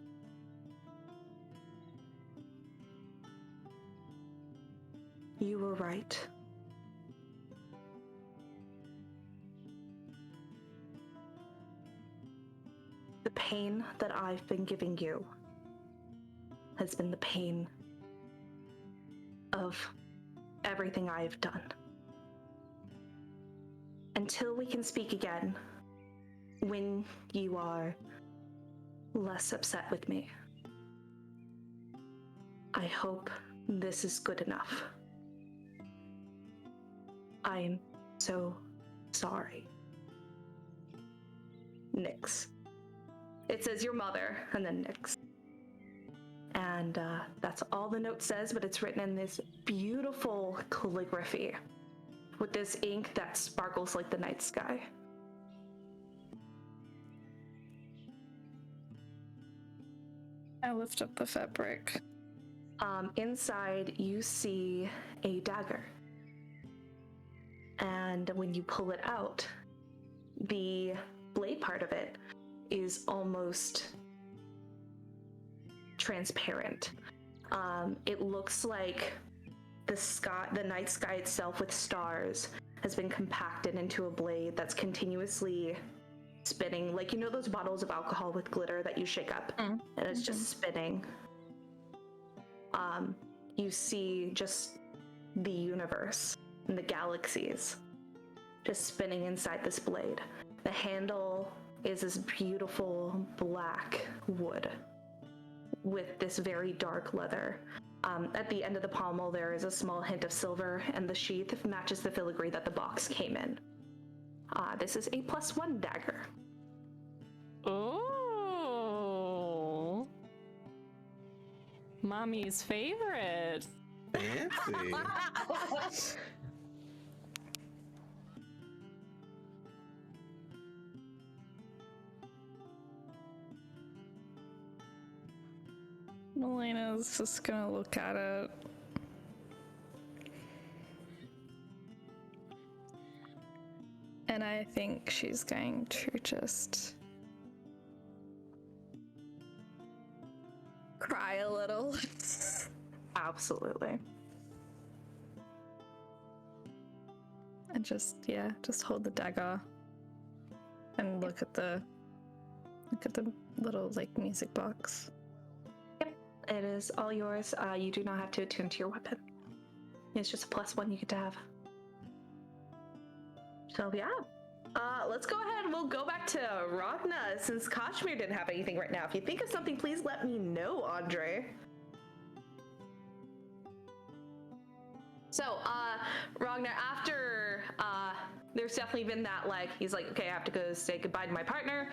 You were right. The pain that I've been giving you has been the pain of everything I have done. Until we can speak again, when you are less upset with me, I hope this is good enough. I am so sorry. Nyx. It says your mother, and then Nyx. And that's all the note says, but it's written in this beautiful calligraphy with this ink that sparkles like the night sky. I lift up the fabric. Inside, you see a dagger. And when you pull it out, the blade part of it is almost transparent. It looks like the night sky itself with stars has been compacted into a blade that's continuously spinning, like, you know those bottles of alcohol with glitter that you shake up and it's just spinning. You see just the universe and the galaxies just spinning inside this blade. The handle is this beautiful black wood with this very dark leather. At the end of the pommel, there is a small hint of silver, and the sheath matches the filigree that the box came in. This is a +1 dagger. Oh, mommy's favorite. Fancy. Melena's just gonna look at it. And I think she's going to just Absolutely. And just hold the dagger and look at the little like music box. Yep, it is all yours. You do not have to attune to your weapon. It's just a +1 you get to have. So yeah. Let's go ahead and we'll go back to Ragna since Kazimir didn't have anything right now. If you think of something, please let me know, Andre. So, Ragnar, after, there's definitely been that, like, he's like, okay, I have to go say goodbye to my partner.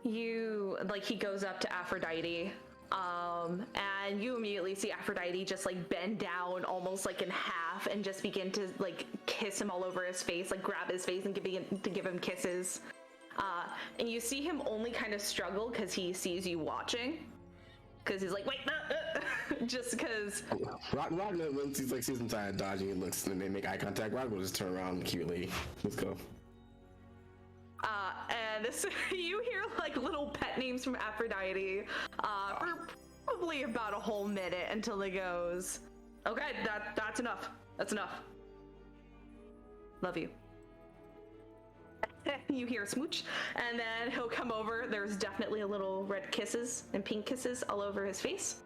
He goes up to Aphrodite, and you immediately see Aphrodite just, like, bend down almost, like, in half and just begin to, like, kiss him all over his face, like, grab his face and give him kisses. And you see him only kind of struggle because he sees you watching. Because he's like, wait, just because. Ragna, once he's like, sees him trying to dodge, and he looks, and they make eye contact. Ragna will just turn around cutely. Let's go. And this, you hear like little pet names from Aphrodite for probably about a whole minute until it goes, okay, that's enough. That's enough. Love you. You hear a smooch, and then he'll come over. There's definitely a little red kisses and pink kisses all over his face.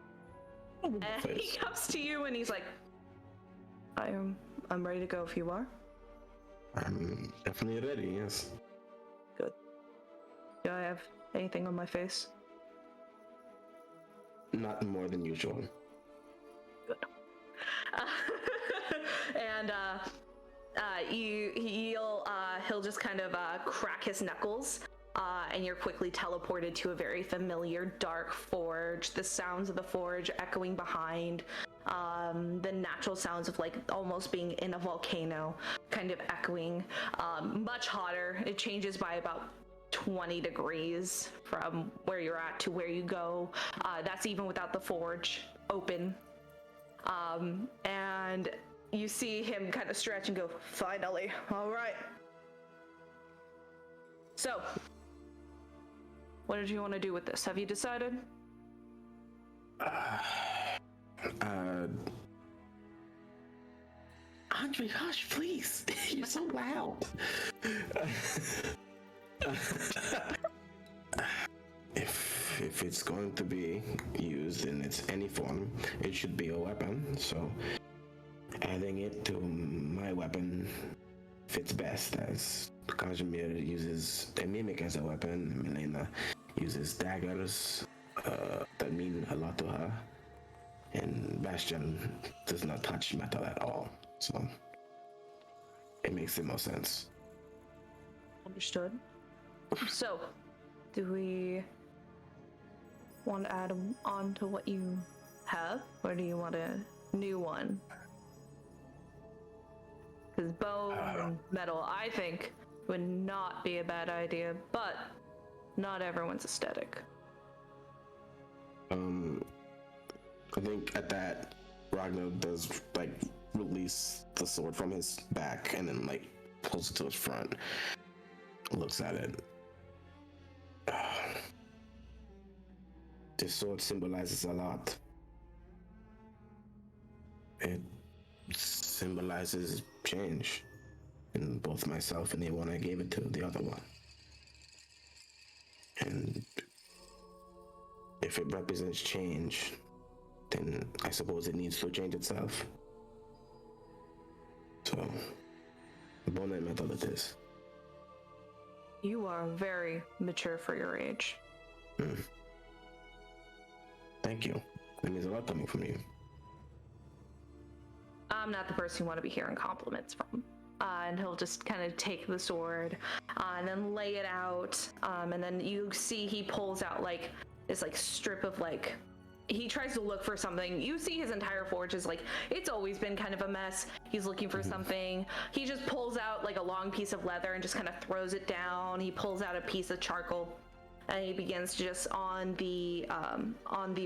And he comes to you and he's like, I'm ready to go if you are. I'm definitely ready, yes. Good. Do I have anything on my face? Not more than usual. Good. And he'll just kind of crack his knuckles, and you're quickly teleported to a very familiar dark forge. The sounds of the forge echoing behind, the natural sounds of like almost being in a volcano, kind of echoing. Much hotter. It changes by about 20 degrees from where you're at to where you go. That's even without the forge open. And you see him kind of stretch and go, finally, all right. So, what did you want to do with this? Have you decided? Andre, hush, please. You're so loud. If it's going to be used in its any form, it should be a weapon, so adding it to my weapon fits best, as Kazimir uses a mimic as a weapon, Melaena uses daggers that mean a lot to her, and Bastian does not touch metal at all, so it makes the most sense. Understood. So, do we want to add on to what you have, or do you want a new one? Because bone and metal, I think, would not be a bad idea, but not everyone's aesthetic. I think at that, Ragna does like release the sword from his back and then like pulls it to his front, looks at it. This sword symbolizes a lot. It symbolizes change in both myself and the one I gave it to, the other one. And if it represents change, then I suppose it needs to change itself. So, bone and metal it is. You are very mature for your age. Thank you. That means a lot coming from you. I'm not the person you want to be hearing compliments from. And he'll just kind of take the sword and then lay it out. And then you see he pulls out like this like strip of like, he tries to look for something. You see his entire forge is like, it's always been kind of a mess. He's looking for something. He just pulls out like a long piece of leather and just kind of throws it down. He pulls out a piece of charcoal and he begins just on the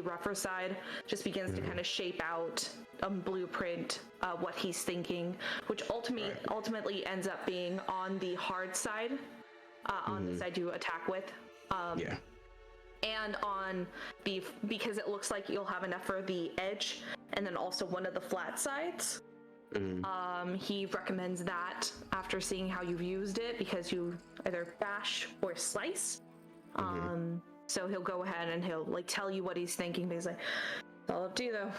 rougher side, just begins to kind of shape out a blueprint of what he's thinking, which ultimately ends up being on the hard side, on the side you attack with. and on because it looks like you'll have enough for the edge and then also one of the flat sides. He recommends that after seeing how you've used it, because you either bash or slice. So he'll go ahead and he'll like tell you what he's thinking, but he's like, it's all up to you though.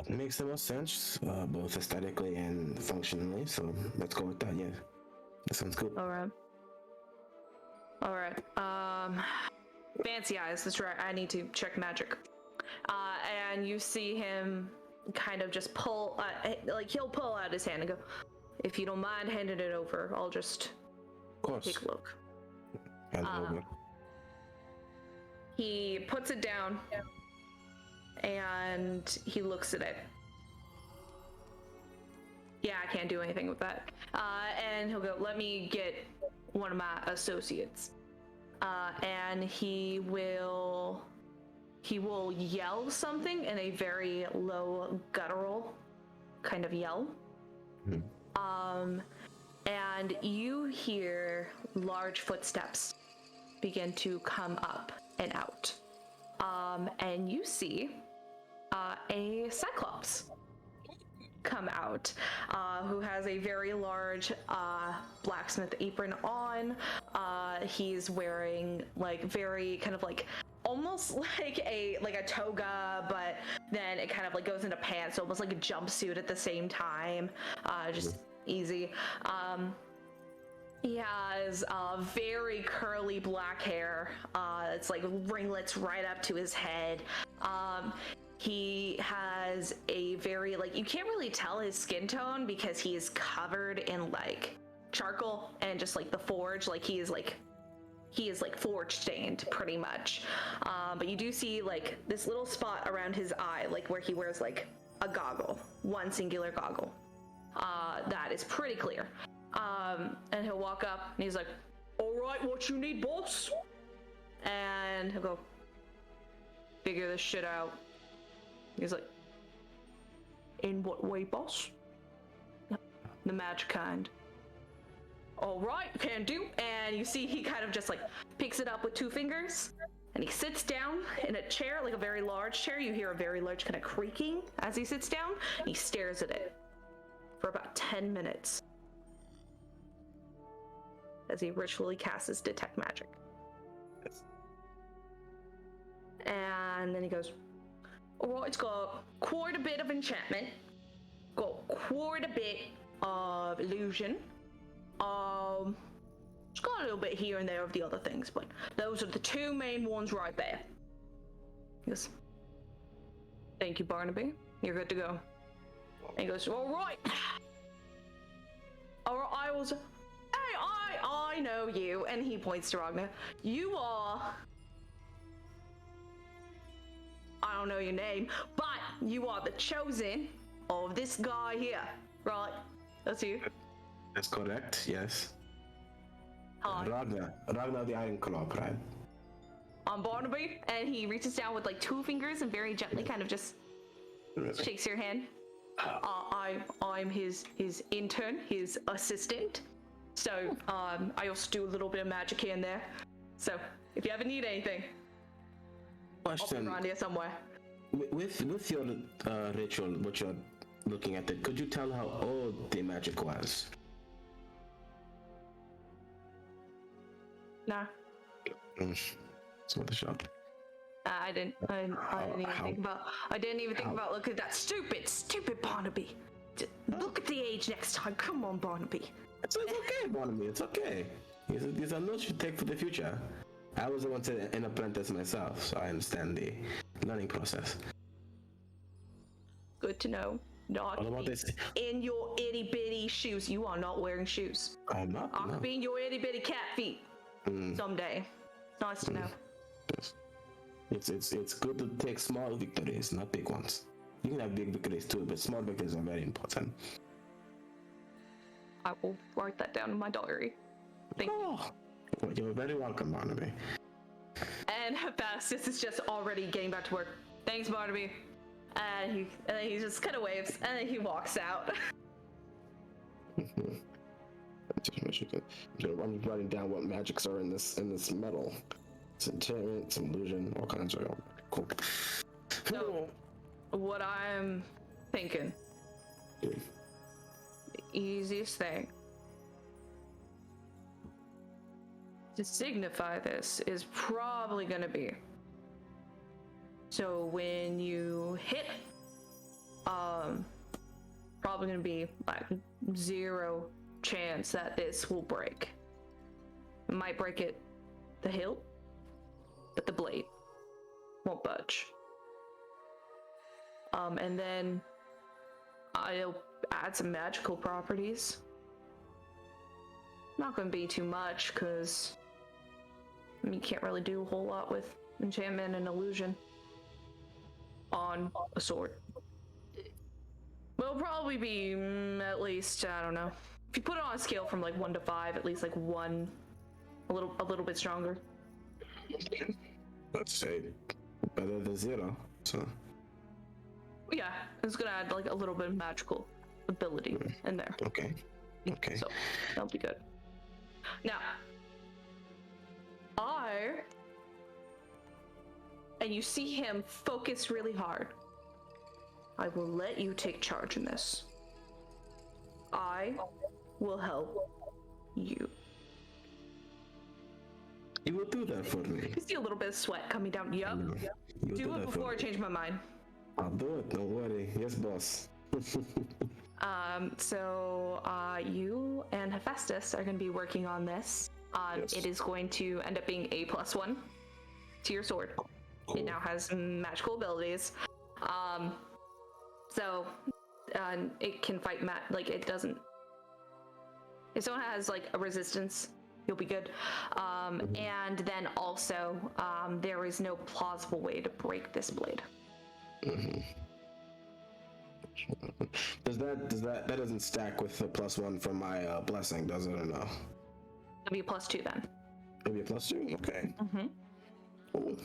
It makes the most sense, both aesthetically and functionally, so let's go with that. Yeah, that sounds good. All right. Fancy eyes, that's right, I need to check magic. And you see him kind of just pull, like he'll pull out his hand and go, if you don't mind handing it over, I'll just take a look. He puts it down and he looks at it. Yeah, I can't do anything with that. And he'll go, let me get one of my associates. And he will yell something in a very low guttural kind of yell. And you hear large footsteps begin to come up and out. And you see a Cyclops come out, who has a very large blacksmith apron on. He's wearing like very kind of like almost like a toga, but then it kind of like goes into pants, almost like a jumpsuit at the same time. Just easy. He has very curly black hair. It's like ringlets right up to his head. He has a very, like, you can't really tell his skin tone because he is covered in like charcoal and just like the forge. Like he is like forge stained pretty much. But you do see like this little spot around his eye, like where he wears like a goggle, one singular goggle. That is pretty clear. And he'll walk up and he's like, all right, what you need, boss? And he'll go, figure this shit out. He's like, in what way, boss? The magic kind. All right, can do. And you see he kind of just like picks it up with 2 fingers and he sits down in a chair, like a very large chair. You hear a very large kind of creaking as he sits down. And he stares at it for about 10 minutes as he ritually casts his detect magic. And then he goes, all right, it's got quite a bit of enchantment, got quite a bit of illusion, it's got a little bit here and there of the other things, but those are the 2 main ones right there. He goes, thank you, Barnaby, you're good to go. And he goes, all right, I was, hey, I know you, and he points to Ragna. You are, I don't know your name, but you are the chosen of this guy here, right? That's you. That's correct, yes. Hi. Ragna the Iron Claw, right? I'm Barnaby, and he reaches down with like 2 fingers and very gently kind of just shakes your hand. I'm his intern, his assistant. So I also do a little bit of magic here and there. So if you ever need anything, I'll be around here somewhere. With your ritual, what you're looking at, could you tell how old the magic was? Nah. It's worth a shot. I didn't even think about look at that stupid Barnaby. Look at the age next time. Come on, Barnaby. It's okay, Barnaby. It's okay. These are notes you take for the future. I was once an apprentice myself, so I understand the learning process. Good to know. Not in your itty bitty shoes. You are not wearing shoes. I'm not. I could be in your itty bitty cat feet someday. Nice to know. It's good to take small victories, not big ones. You can have big victories too, but small victories are very important. I will write that down in my diary. Thank you. Well, you're very welcome, Barnaby. And Bastian is just already getting back to work. Thanks, Barnaby. And then he just kind of waves, and then he walks out. I'm writing down what magics are in this metal. Some enchantment, some illusion, all kinds of cool. So, what I'm thinking, Dude. the easiest thing to signify this is probably gonna be, so when you hit, probably gonna be like 0 chance that this will break. It might break it, the hilt, but the blade won't budge. And then I'll add some magical properties. Not gonna be too much, because you can't really do a whole lot with enchantment and illusion on a sword. Will probably be at least, I don't know. If you put it on a scale from like 1 to 5, at least like 1, a little bit stronger. Let's say better than 0. So Yeah, it's gonna add like a little bit of magical ability in there. okay. So that'll be good. Now, and you see him focus really hard. I will let you take charge in this. I will help you. You will do that for me. You see a little bit of sweat coming down. Yup. Do it before I change my mind. I'll do it. Don't worry. Yes, boss. So you and Hephaestus are going to be working on this. Yes. It is going to end up being a +1 to your sword. Cool. It now has magical abilities. So it can fight like it doesn't. If someone has like a resistance, you'll be good. And then also, there is no plausible way to break this blade. Does that doesn't stack with the +1 from my blessing, does it, or no? It'll be a +2 then. It'll be a +2. Okay. Cool.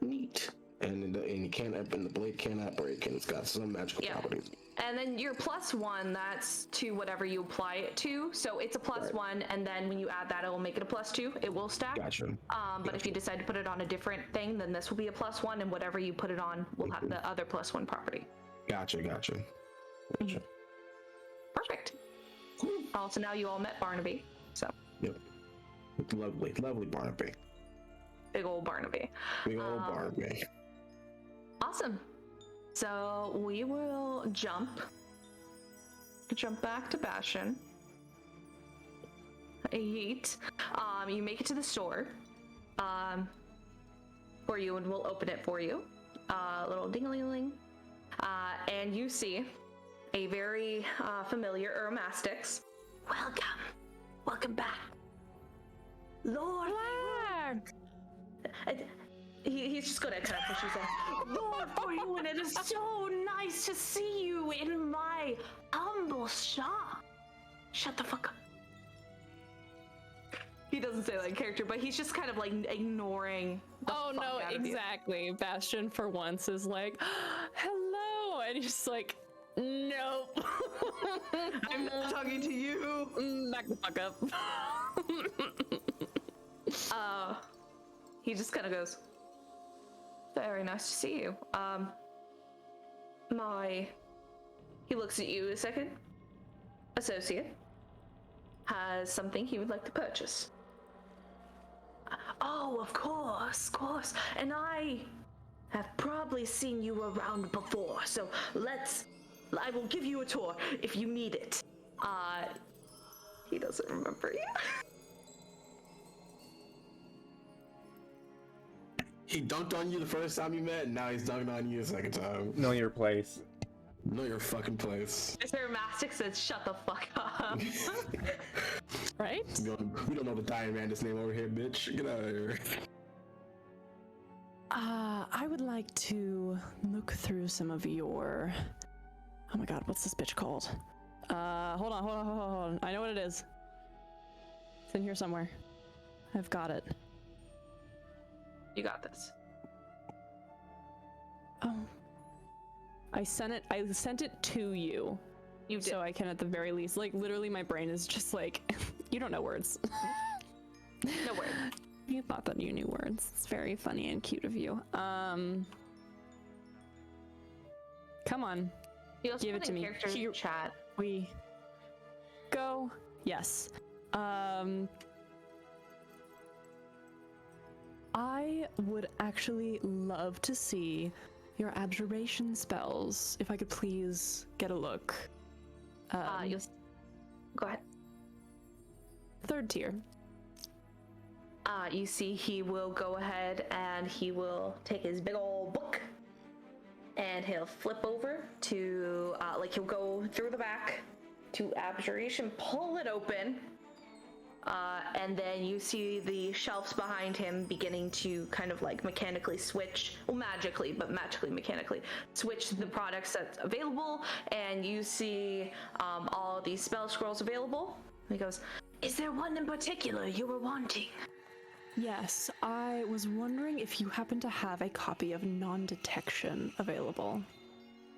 Neat. And the blade cannot break, and it's got some magical properties. And then your +1, that's to whatever you apply it to. So it's a +1, and then when you add that, it will make it a +2. It will stack. Gotcha. But if you decide to put it on a different thing, then this will be a +1, and whatever you put it on will have the other +1 property. Gotcha. Perfect. Cool. So now you all met Barnaby. So. Yep. Lovely Barnaby. Big old Barnaby. Big old Barnaby. Awesome. So we will jump back to Bastian. Yeet. You make it to the store for you, and we'll open it for you. Little ding-a-ling-ling. And you see a very familiar Eromastix. Welcome back, Lord. He's just gonna kind of push his head. Lord, for you, and it is so nice to see you in my humble shop. Shut the fuck up. He doesn't say that in character, but he's just kind of like ignoring the fuck out of you. Exactly. Bastion for once is like, hello, and he's just like, nope. I'm not talking to you. Back the fuck up. He just kind of goes, very nice to see you. He looks at you a second. Associate has something he would like to purchase. Oh, of course. And I have probably seen you around before, so I will give you a tour if you need it. He doesn't remember you. He dunked on you the first time you met, and now he's dunking on you the second time. Know your place. Know your fucking place. Mr. Mastic says, shut the fuck up. Right? We don't know the dying man, this name over here, bitch. Get out of here. I would like to look through some of your... Oh my god, what's this bitch called? Hold on. I know what it is. It's in here somewhere. I've got it. You got this. Oh. I sent it to you. You did. So I can at the very least, like, literally my brain is just like, you don't know words. No words. You thought that you knew words. It's very funny and cute of you. Come on. You also Give it put to in me. characters Here- chat. We go. Yes. I would actually love to see your abjuration spells. If I could please get a look. You'll go ahead. 3rd tier. You see he will go ahead and he will take his big old book and he'll flip over to, he'll go through the back to abjuration, pull it open, and then you see the shelves behind him beginning to kind of like mechanically switch, well, magically mechanically switch the products that's available, and you see all these spell scrolls available. He goes, "Is there one in particular you were wanting?" Yes, I was wondering if you happen to have a copy of non-detection available.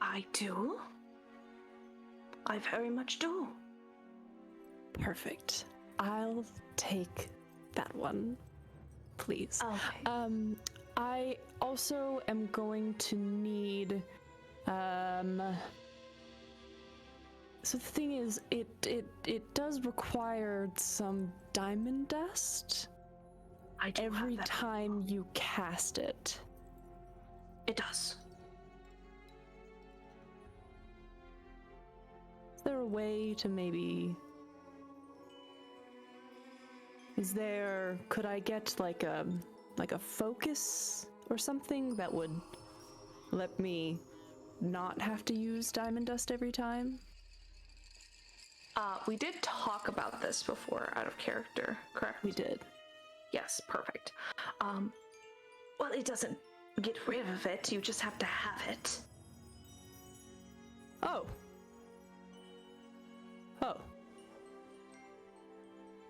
I do. I very much do. Perfect. I'll take that one, please. Okay. I also am going to need, so the thing is, it does require some diamond dust I do every have that. time you cast it. It does. Is there a way to maybe... could I get like a focus or something that would let me not have to use diamond dust every time? We did talk about this before out of character, correct? We did. Yes, perfect. Well, it doesn't get rid of it. You just have to have it. Oh.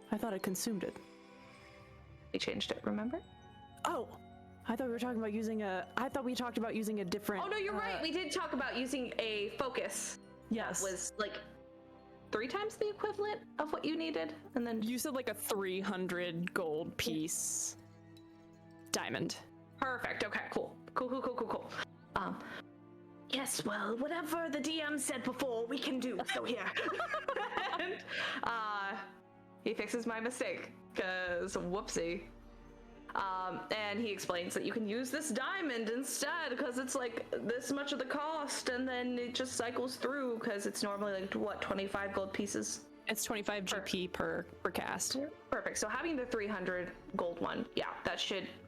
I thought I consumed it. We changed it, remember? Oh! I thought we were talking about using I thought we talked about using a different... Oh no, you're right. We did talk about using a focus. Yes. That was like 3 times the equivalent of what you needed, and then You said like a 300 gold piece diamond. perfect. Okay, cool. Yes, well, whatever the DM said before, we can do. So here. And he fixes my mistake, cause whoopsie. And he explains that you can use this diamond instead because it's like this much of the cost, and then it just cycles through because it's normally like what, 25 gold pieces. It's 25 GP per cast. Perfect. So having the 300 gold one, yeah,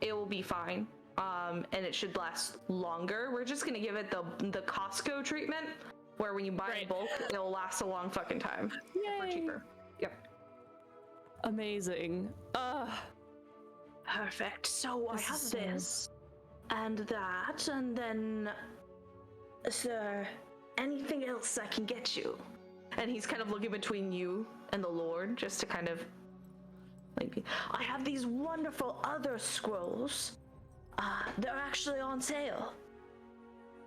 it will be fine. And it should last longer. We're just gonna give it the Costco treatment, where when you buy in bulk, it'll last a long fucking time. For Yay. cheaper. Yep. Amazing. Perfect. So I This have is this and that, and then, sir, anything else I can get you? And he's kind of looking between you and the Lord, just to kind of like. I have these wonderful other scrolls. They're actually on sale.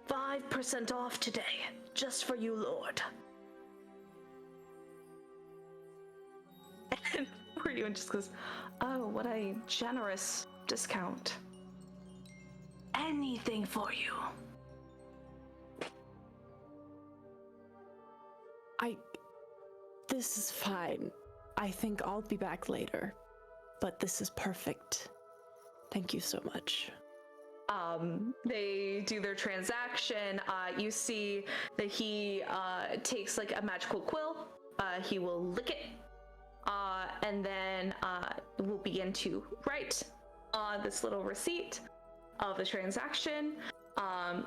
5% off today, just for you, Lord. And Ryu just goes, "Oh, what a generous discount." Anything for you. This is fine. I think I'll be back later. But this is perfect. Thank you so much. They do their transaction. You see that he takes like a magical quill. He will lick it, and then will begin to write this little receipt of the transaction.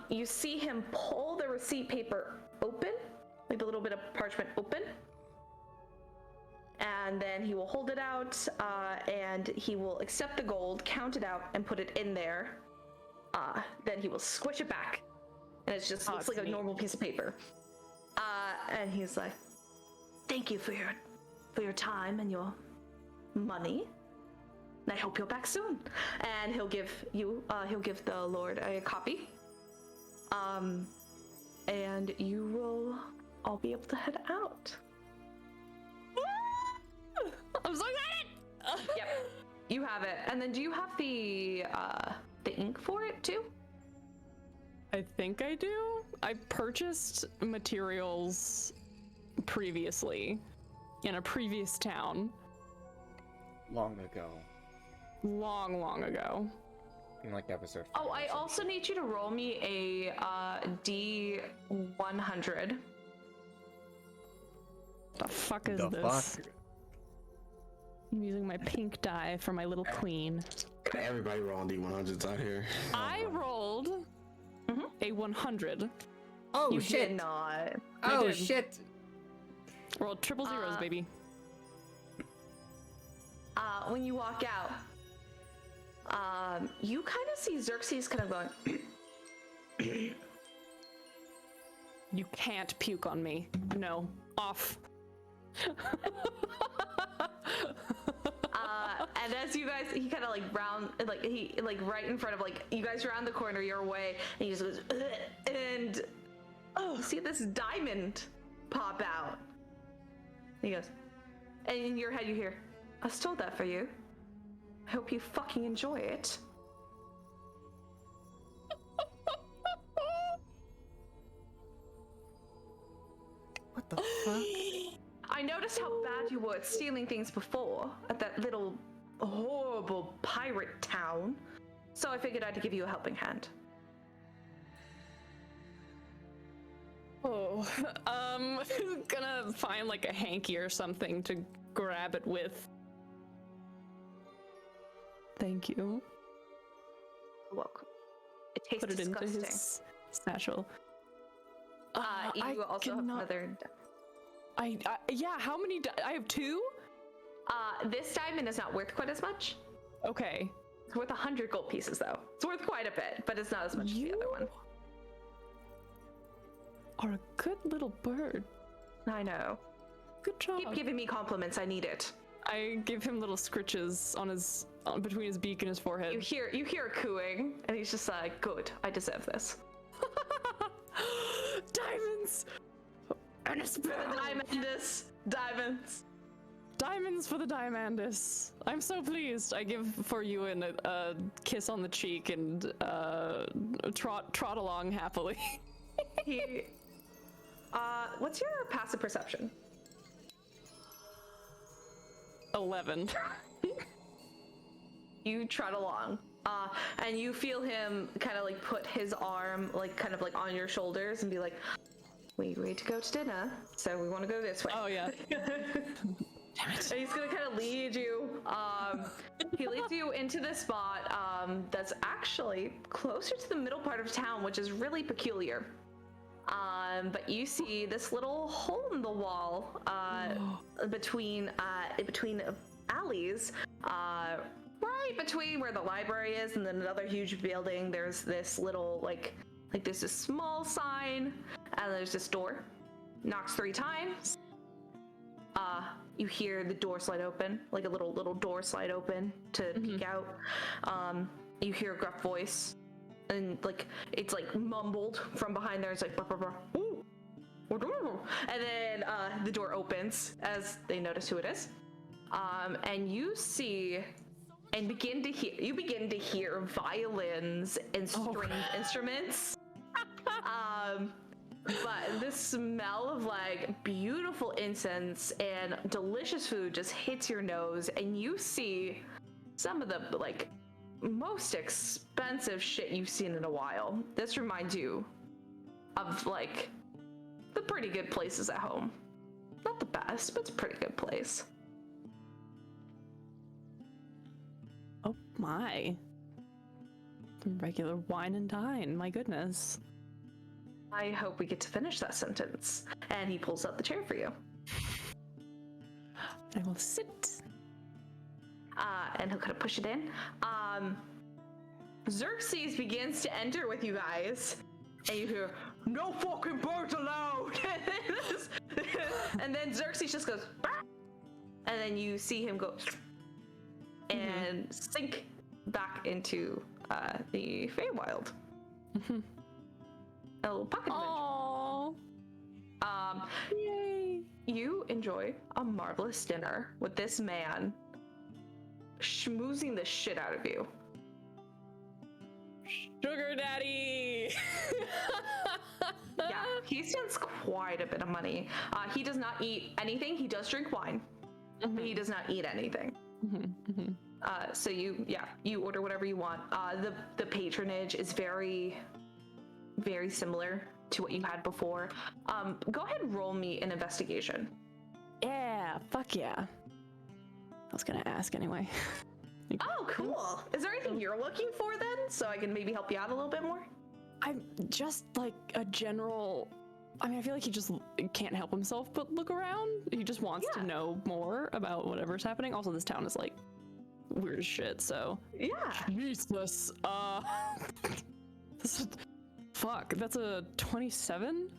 You see him pull the receipt paper open, like the little bit of parchment open, and then he will hold it out, and he will accept the gold, count it out, and put it in there. Then he will squish it back, and it just looks like a normal piece of paper. And he's like, Thank you for your time and your money. And I hope you're back soon. and he'll give the Lord a copy. And you will all be able to head out. I'm so excited! Yep. You have it. And then do you have the ink for it too? I think I do. I purchased materials previously in a previous town. Long ago. Long ago. In like episode 5 Oh, or I some also shit. need you to roll me a D100. The fuck is The this? fuck? I'm using my pink die for my little queen. Everybody rolling D100s out here. I rolled a 100. Oh You shit! did not. Oh did. shit! Rolled triple zeros, baby. When you walk out, you kind of see Xerxes kind of going, You can't puke on me. No. Off. and as you guys, he kind of like right in front of you guys round the corner your way, and he just goes, "Ugh," and you see this diamond pop out. He goes, and in your head you hear, I stole that for you. I hope you fucking enjoy it. What the fuck? I noticed how bad you were at stealing things before at that little horrible pirate town, so I figured I'd give you a helping hand. Oh, gonna find like a hanky or something to grab it with. Thank you. You're welcome. It tastes Put it disgusting. into his satchel. You I also have cannot- another. Yeah, how many? I have 2? This diamond is not worth quite as much. Okay. It's worth 100 gold pieces, though. It's worth quite a bit, but it's not as much as the other one. Are a good little bird. I know. Good job. Keep giving me compliments. I need it. I give him little scritches on between his beak and his forehead. You hear a cooing, and he's just like, "Good, I deserve this." Diamonds! And a spill! Diamonds. Diamonds for the Diamandus. I'm so pleased. I give for you a kiss on the cheek and trot along happily. What's your passive perception? 11. You trot along, and you feel him kind of like put his arm kind of on your shoulders and be like, "We agreed to go to dinner, so we want to go this way." Oh yeah. And he's gonna kind of lead you. He leads you into this spot that's actually closer to the middle part of town, which is really peculiar. But you see this little hole in the wall between alleys, right between where the library is and then another huge building. There's this little there's this small sign, and there's this door. Knocks 3 times. You hear the door slide open, like a little door slide open to peek out. You hear a gruff voice, and it's mumbled from behind there. It's like, "Brr, brr, brr. Ooh. And then the door opens as they notice who it is, and you see and begin to hear violins and stringed instruments. But the smell of beautiful incense and delicious food just hits your nose, and you see some of the most expensive shit you've seen in a while. This reminds you of the pretty good places at home. Not the best, but it's a pretty good place. Oh my. Some regular wine and dine, my goodness. I hope we get to finish that sentence. And he pulls out the chair for you. I will sit. And he'll kind of push it in. Xerxes begins to enter with you guys. And you hear, "No fucking birds allowed!" And then Xerxes just goes, "Bah!" And then you see him go and sink back into the Feywild. A little pocket dimension. Yay! You enjoy a marvelous dinner with this man schmoozing the shit out of you. Sugar daddy! Yeah, he spends quite a bit of money. He does not eat anything. He does drink wine, but he does not eat anything. So you order whatever you want. The patronage is very, very similar to what you had before. Go ahead and roll me an investigation. Yeah, fuck yeah. I was gonna ask anyway. Oh, cool. Is there anything you're looking for then, so I can maybe help you out a little bit more? I'm just like a general. I mean, I feel like he just can't help himself but look around. He just wants to know more about whatever's happening. Also, this town is like weird as shit, so. Yeah. Jesus. Fuck, that's a 27?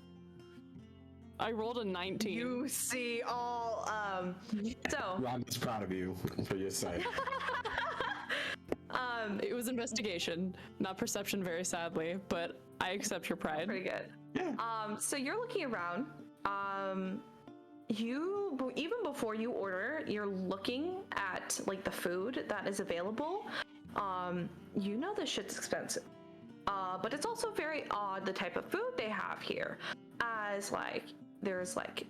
I rolled a 19. You see all, so. Ragna's proud of you for your sight. It was investigation, not perception, very sadly, but I accept your pride. Pretty good. Yeah. So you're looking around. Even before you order, you're looking at like the food that is available. You know this shit's expensive. But it's also very odd the type of food they have here. As like, there's like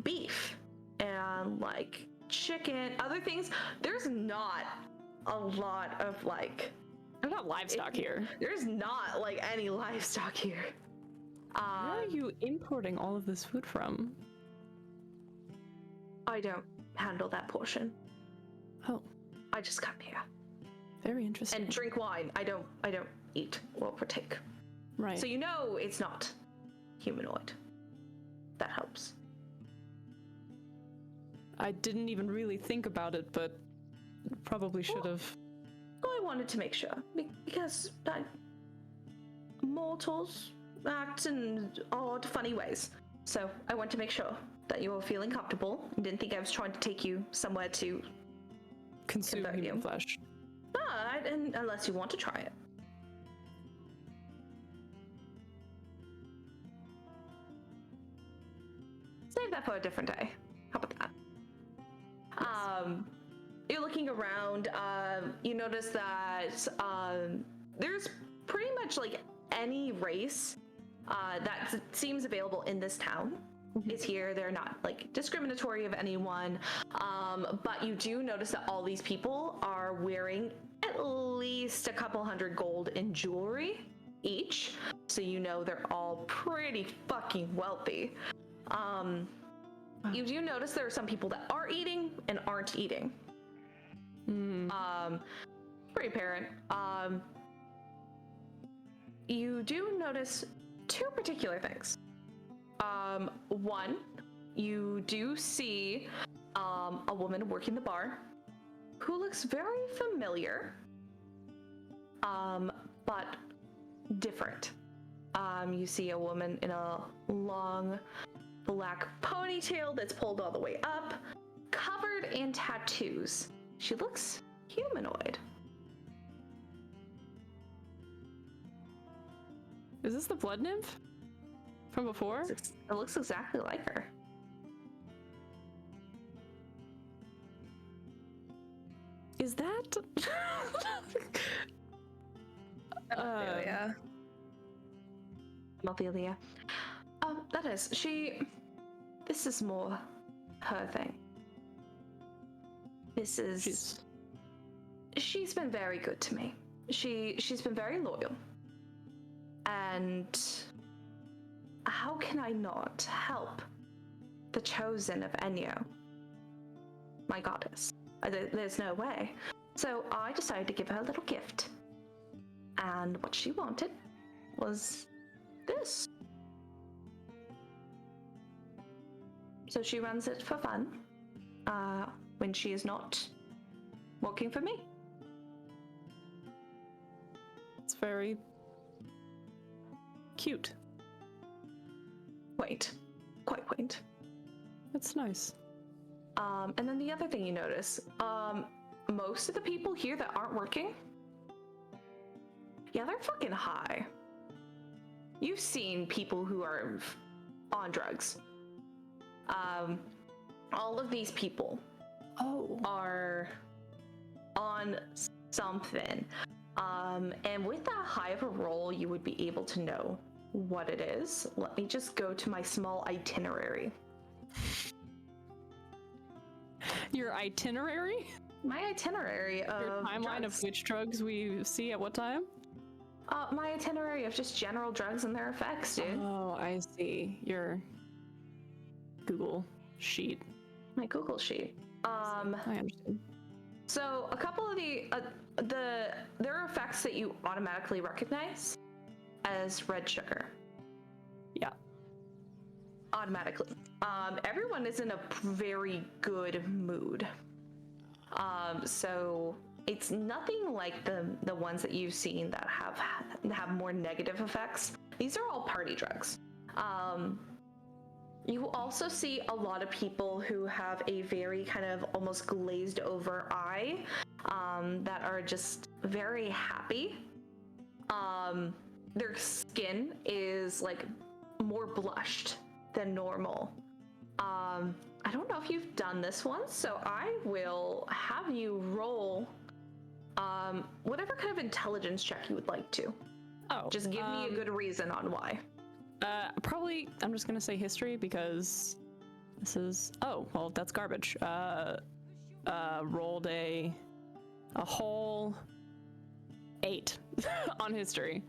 beef and like chicken, other things. There's not a lot of like. There's not livestock here. There's not like any livestock here. Where are you importing all of this food from? I don't handle that portion. Oh, I just come here very interesting. and drink wine. I don't eat or partake. Right. So you know it's not humanoid. That helps. I didn't even really think about it, but probably should have. Well, I wanted to make sure because mortals act in odd, funny ways. So I want to make sure that you were feeling comfortable and didn't think I was trying to take you somewhere to Consume convert human you. flesh. And unless you want to try it. Save that for a different day. How about that? You're looking around. You notice that there's pretty much like any race that seems available in this town is here. They're not like discriminatory of anyone, but you do notice that all these people are wearing at least a couple hundred gold in jewelry each, so you know they're all pretty fucking wealthy. You do notice there are some people that are eating and aren't eating. Pretty apparent. You do notice two particular things. One, you do see a woman working the bar who looks very familiar, but different. You see a woman in a long black ponytail that's pulled all the way up, covered in tattoos. She looks humanoid. Is this the blood nymph from before? It looks exactly like her. Is that? Yeah. Ophelia. That is, this is more her thing. She's been very good to me. She's been very loyal. And how can I not help the chosen of Enyo? My goddess. There's no way. So I decided to give her a little gift. And what she wanted was this. So she runs it for fun when she is not working for me. It's very cute. Quaint. Quite quaint. It's nice. And then the other thing you notice, most of the people here that aren't working, yeah, they're fucking high. You've seen people who are on drugs. All of these people are on something. And with that high of a roll, you would be able to know what it is. Let me just go to my small itinerary. Your itinerary? My itinerary of Your timeline drugs. of which drugs we see at what time? My itinerary of just general drugs and their effects, dude. Oh, I see. Your Google sheet. My Google sheet. I understand. So a couple of there are effects that you automatically recognize as red sugar. Yeah. Automatically. Everyone is in a very good mood. So it's nothing like the ones that you've seen that have more negative effects. These are all party drugs. You also see a lot of people who have a very kind of almost glazed over eye, that are just very happy. Their skin is like more blushed than normal. I don't know if you've done this one, so I will have you roll whatever kind of intelligence check you would like to. Oh. Just give me a good reason on why. Probably, I'm just gonna say history because this is, oh, well, that's garbage. Rolled a whole 8 on history.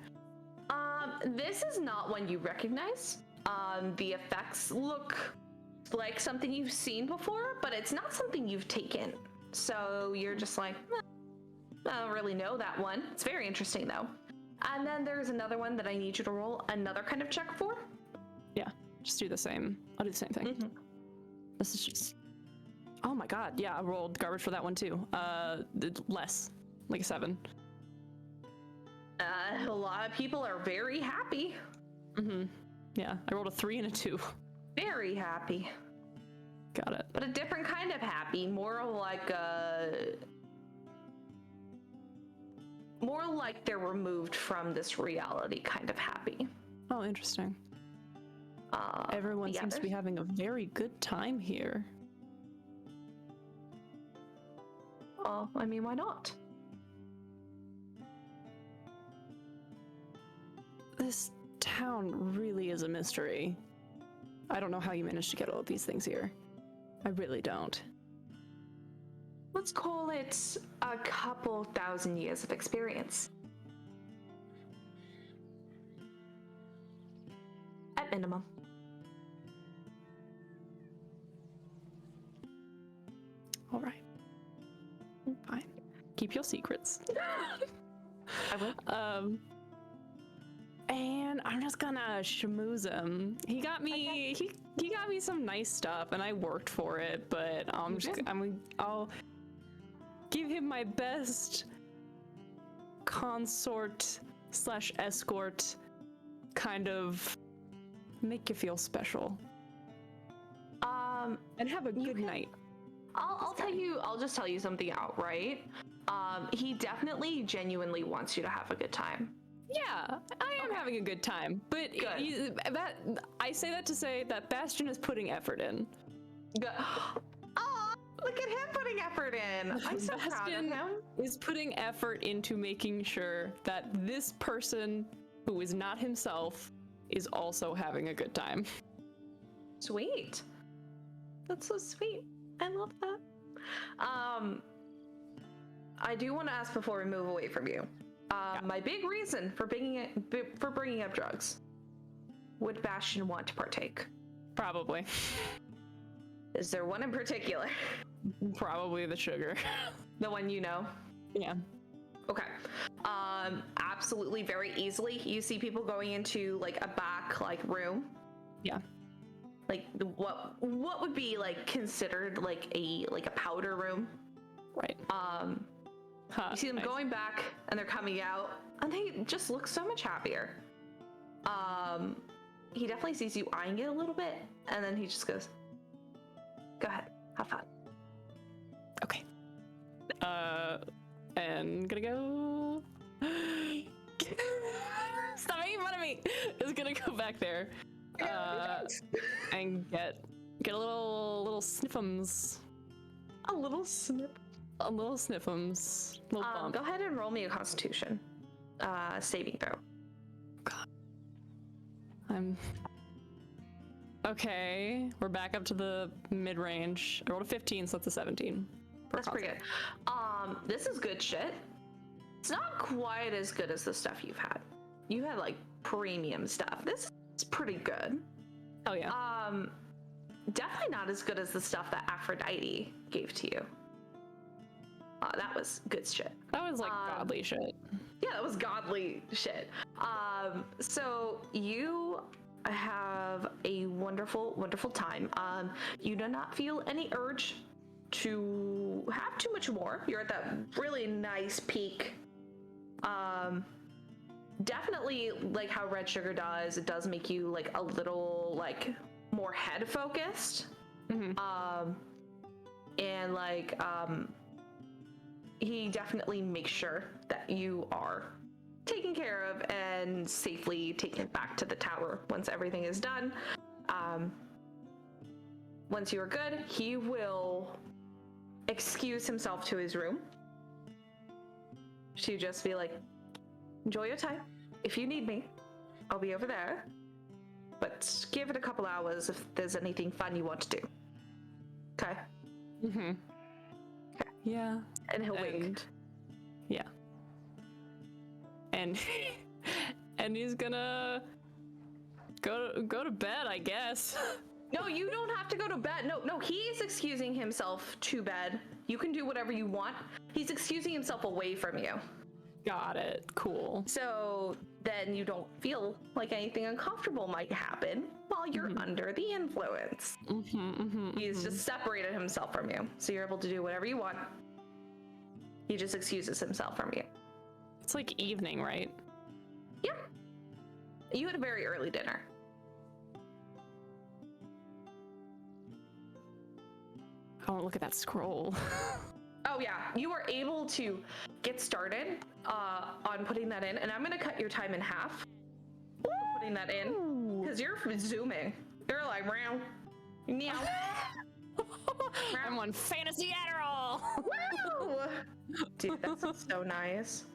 This is not one you recognize. The effects look like something you've seen before, but it's not something you've taken. So you're just like, I don't really know that one. It's very interesting though. And then there's another one that I need you to roll another kind of check for. Yeah, just do the same. I'll do the same thing. Mm-hmm. This is just, oh my god, yeah, I rolled garbage for that one too. Less, like a 7. A lot of people are very happy. Mm-hmm. Yeah, I rolled a 3 and a 2. Very happy. Got it. But a different kind of happy, more like they're removed from this reality kind of happy. Oh, interesting. Everyone seems to be having a very good time here. Oh, I mean, why not? This town really is a mystery. I don't know how you managed to get all of these things here. I really don't. Let's call it a couple thousand years of experience. At minimum. All right. Fine. Keep your secrets. I will. And I'm just gonna schmooze him. He got me. Okay. He got me some nice stuff, and I worked for it. But I'll give him my best consort / escort, kind of make you feel special. And have a good night. I'll just tell you something outright. He definitely genuinely wants you to have a good time. Yeah, I am having a good time, but I say that to say that Bastian is putting effort in. Oh, look at him putting effort in. I'm so proud of him. Is putting effort into making sure that this person who is not himself is also having a good time. Sweet. That's so sweet. I love that. I do want to ask before we move away from you. My big reason for bringing up drugs. Would Bastian want to partake? Probably. Is there one in particular? Probably the sugar. The one you know? Yeah. Okay. Absolutely, very easily. You see people going into like a back room. Yeah. Like what would be like considered like a powder room? Right. You see them going back and they're coming out and they just look so much happier. He definitely sees you eyeing it a little bit and then he just goes, go ahead, have fun. Okay. And gonna go. Stop making fun of me. Is gonna go back there. And get a little sniffums. A little snip. A little sniffums. Little bump. Go ahead and roll me a Constitution saving throw. I'm okay. We're back up to the mid-range. I rolled a 15, so that's a 17. That's pretty good. This is good shit. It's not quite as good as the stuff you've had. You had like premium stuff. This is pretty good. Oh yeah. Definitely not as good as the stuff that Aphrodite gave to you. That was good shit. That was like godly shit. Yeah, that was godly shit. So you have a wonderful, wonderful time. You do not feel any urge to have too much more. You're at that really nice peak. Definitely like how red sugar does. It does make you like a little like more head focused. And like he definitely makes sure that you are taken care of and safely taken back to the tower once everything is done. Once you are good, he will excuse himself to his room. To just be like, enjoy your time. If you need me, I'll be over there. But give it a couple hours if there's anything fun you want to do. Okay? Okay. Yeah. And he'll wait. Yeah. And and he's gonna go to bed, I guess. No, you don't have to go to bed. No, he's excusing himself to bed. You can do whatever you want. He's excusing himself away from you. Got it. Cool. So then you don't feel like anything uncomfortable might happen while you're under the influence. He's just separated himself from you. So you're able to do whatever you want. He just excuses himself from you. It's like evening, right? Yeah. You had a very early dinner. I want to look at that scroll. Oh yeah, you were able to get started on putting that in, and I'm gonna cut your time in half for putting that in because you're zooming. You're like meow, meow. I'm on fantasy Adderall. Woo! Dude, that sounds so nice.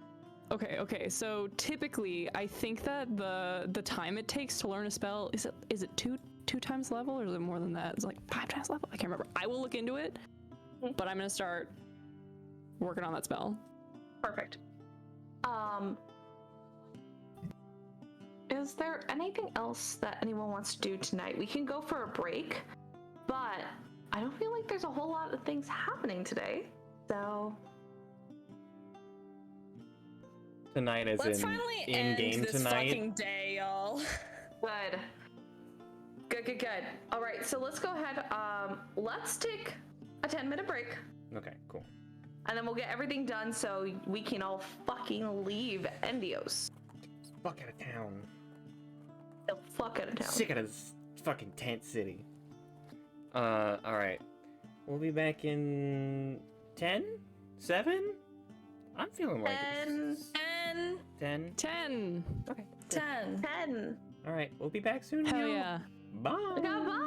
Okay. So typically, I think that the time it takes to learn a spell is it two times level, or is it more than that? It's like 5 times level. I can't remember. I will look into it, but I'm gonna start working on that spell. Perfect. Is there anything else that anyone wants to do tonight? We can go for a break, but I don't feel like there's a whole lot of things happening today. So Tonight is Let's in finally in-game end this tonight. fucking day, y'all. Good. All right, so let's go ahead. Let's take a 10-minute break. Okay, cool. And then we'll get everything done so we can all fucking leave Endios. Fuck out of town. The fuck out of town. Sick of this fucking tent city. Alright. We'll be back in 10? 7? I'm feeling like 10. 10. Okay. 10. Alright, we'll be back soon. Hell yo. yeah. Bye. Goodbye.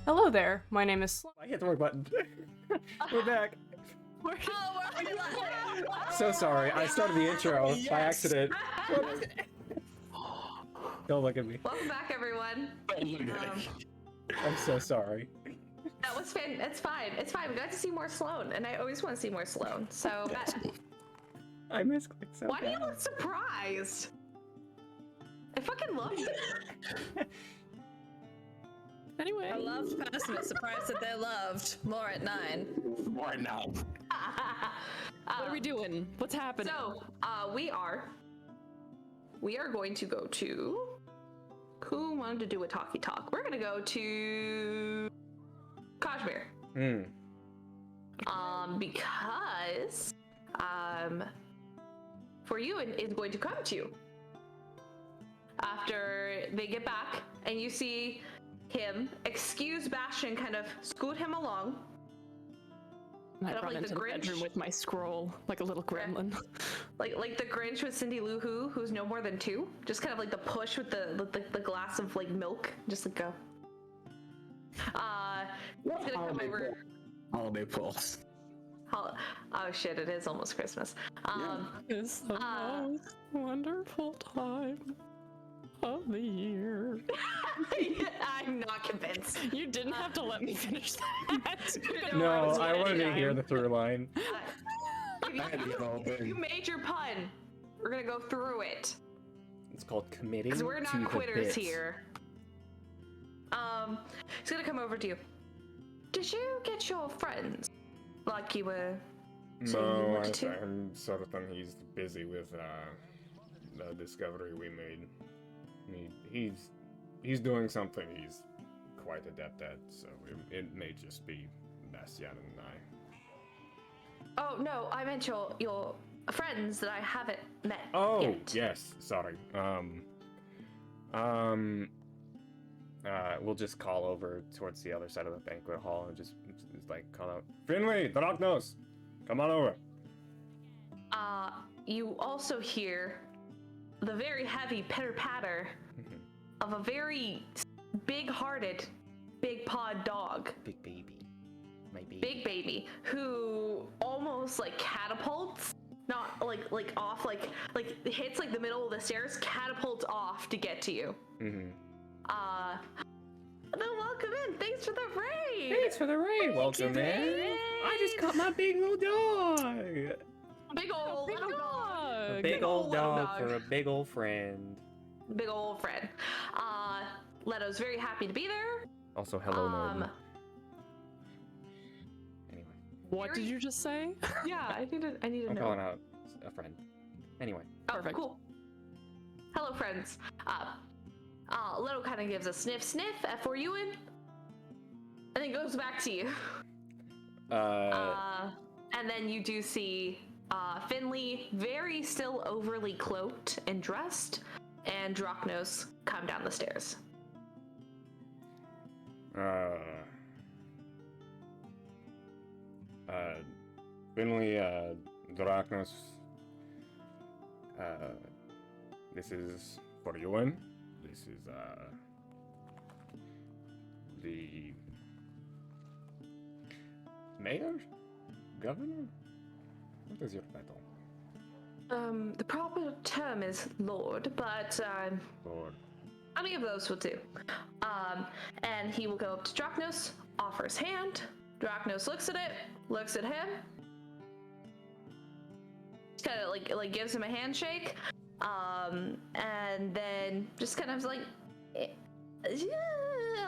Hello there, my name is I hit the wrong button. We're back. So sorry, I started the intro by accident. Don't look at me. Welcome back, everyone. I'm so sorry. That was fun. It's fine. It's fine. We got to see more Sloan, and I always want to see more Sloan. So, I miss Click so why do you bad. look surprised? I fucking loved it. Anyway, I loved passing it. Surprised that they're loved. More at 9. More now. what are we doing? What's happening? So, we are going to go to. Who wanted to do a talkie talk? We're gonna go to Kazimir. Because for you is going to come to you after they get back, and you see him excuse Bastian, kind of scoot him along. I kind of run like into the the bedroom Grinch. with my scroll, like a little gremlin. Like the Grinch with Cindy Lou Who, who's no more than 2. Just kind of like the push with the glass of like milk. Just like go. He's gonna come over. Holiday pull. Oh shit! It is almost Christmas. It's the most wonderful time of the year. I'm not convinced. You didn't have to let me finish that. No, I wanted to hear the through line. You made your pun. We're gonna go through it. It's called committing Because we're to not the quitters bit. here. He's gonna come over to you. Did you get your friends? Like you were saying you No, wanted to? I'm certain he's busy with the discovery we made. He's doing something he's quite adept at, so it may just be Bastian and I. Oh no, I meant your friends that I haven't met Oh, yet. yes, sorry. We'll just call over towards the other side of the banquet hall and just like call out, Finley, the Ragnos, come on over. You also hear the very heavy pitter-patter of a very big-hearted, big-pawed dog. Big baby. My baby. Big baby, who almost like catapults, not like off, like hits like the middle of the stairs, catapults off to get to you. Mm-hmm. Then welcome in. Thanks for the raid. Thanks for the raid. Welcome in. I just caught my big little dog. Big old little dog. A big old dog for a big old friend. Big old friend. Leto's very happy to be there. Also, hello, Norton. Anyway. What did you just say? Yeah, I need to I'm know. calling out a friend. Anyway. Oh, Perfect. cool. Hello, friends. Leto kind of gives a sniff for you and then goes back to you. And then you do see Finley, very still overly cloaked and dressed, and Drachnos come down the stairs. Finley, Drachnos, this is for Ewan. This is, the mayor? Governor? What is your title? The proper term is Lord, but Lord. any of those will do. And he will go up to Drachnos, offers hand. Drachnos looks at it, looks at him, kind of like gives him a handshake, and then just kind of like a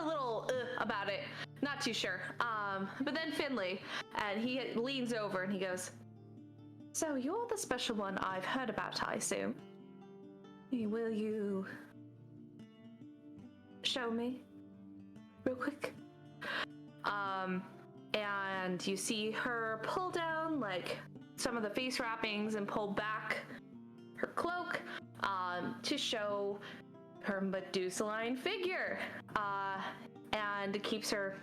little about it, not too sure. But then Finley, and he leans over and he goes, "So you're the special one I've heard about, I assume. Will you show me real quick?" And you see her pull down like some of the face wrappings and pull back her cloak to show her Medusa-line figure, and keeps her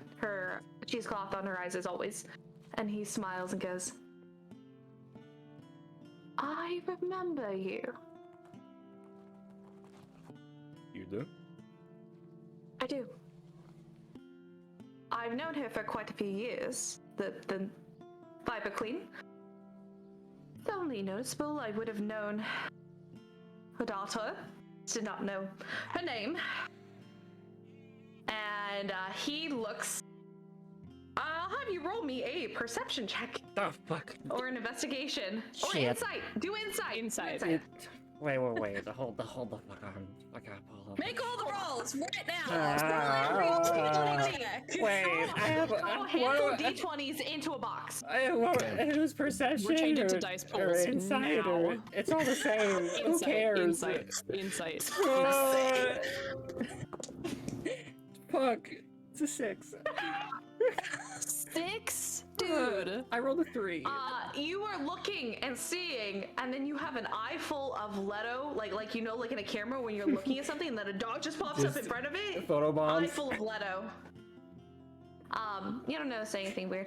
cheesecloth on her eyes as always. And he smiles and goes, "I remember you." You do? I do. I've known her for quite a few years. The Viper Queen. It's only noticeable I would have known her daughter. Did not know her name. And he looks. I'll have you roll me a perception check. The fuck? Or an investigation. Or Shit. insight. Do insight. Insight. Wait. Hold the fuck on. I gotta pull up. Make all the rolls right now. Wait, I have Throw a handful of d20s into a box. It was perception. We're changing to or- dice or pools insight, now. or it's all the same. Who cares? Insight. Fuck. It's a 6. 6? Dude. I rolled a 3. You are looking and seeing, and then you have an eye full of Leto, like you know, like in a camera when you're looking at something, and then a dog just pops up in front of it. Photo bombs. Eye full of Leto. You don't notice anything weird.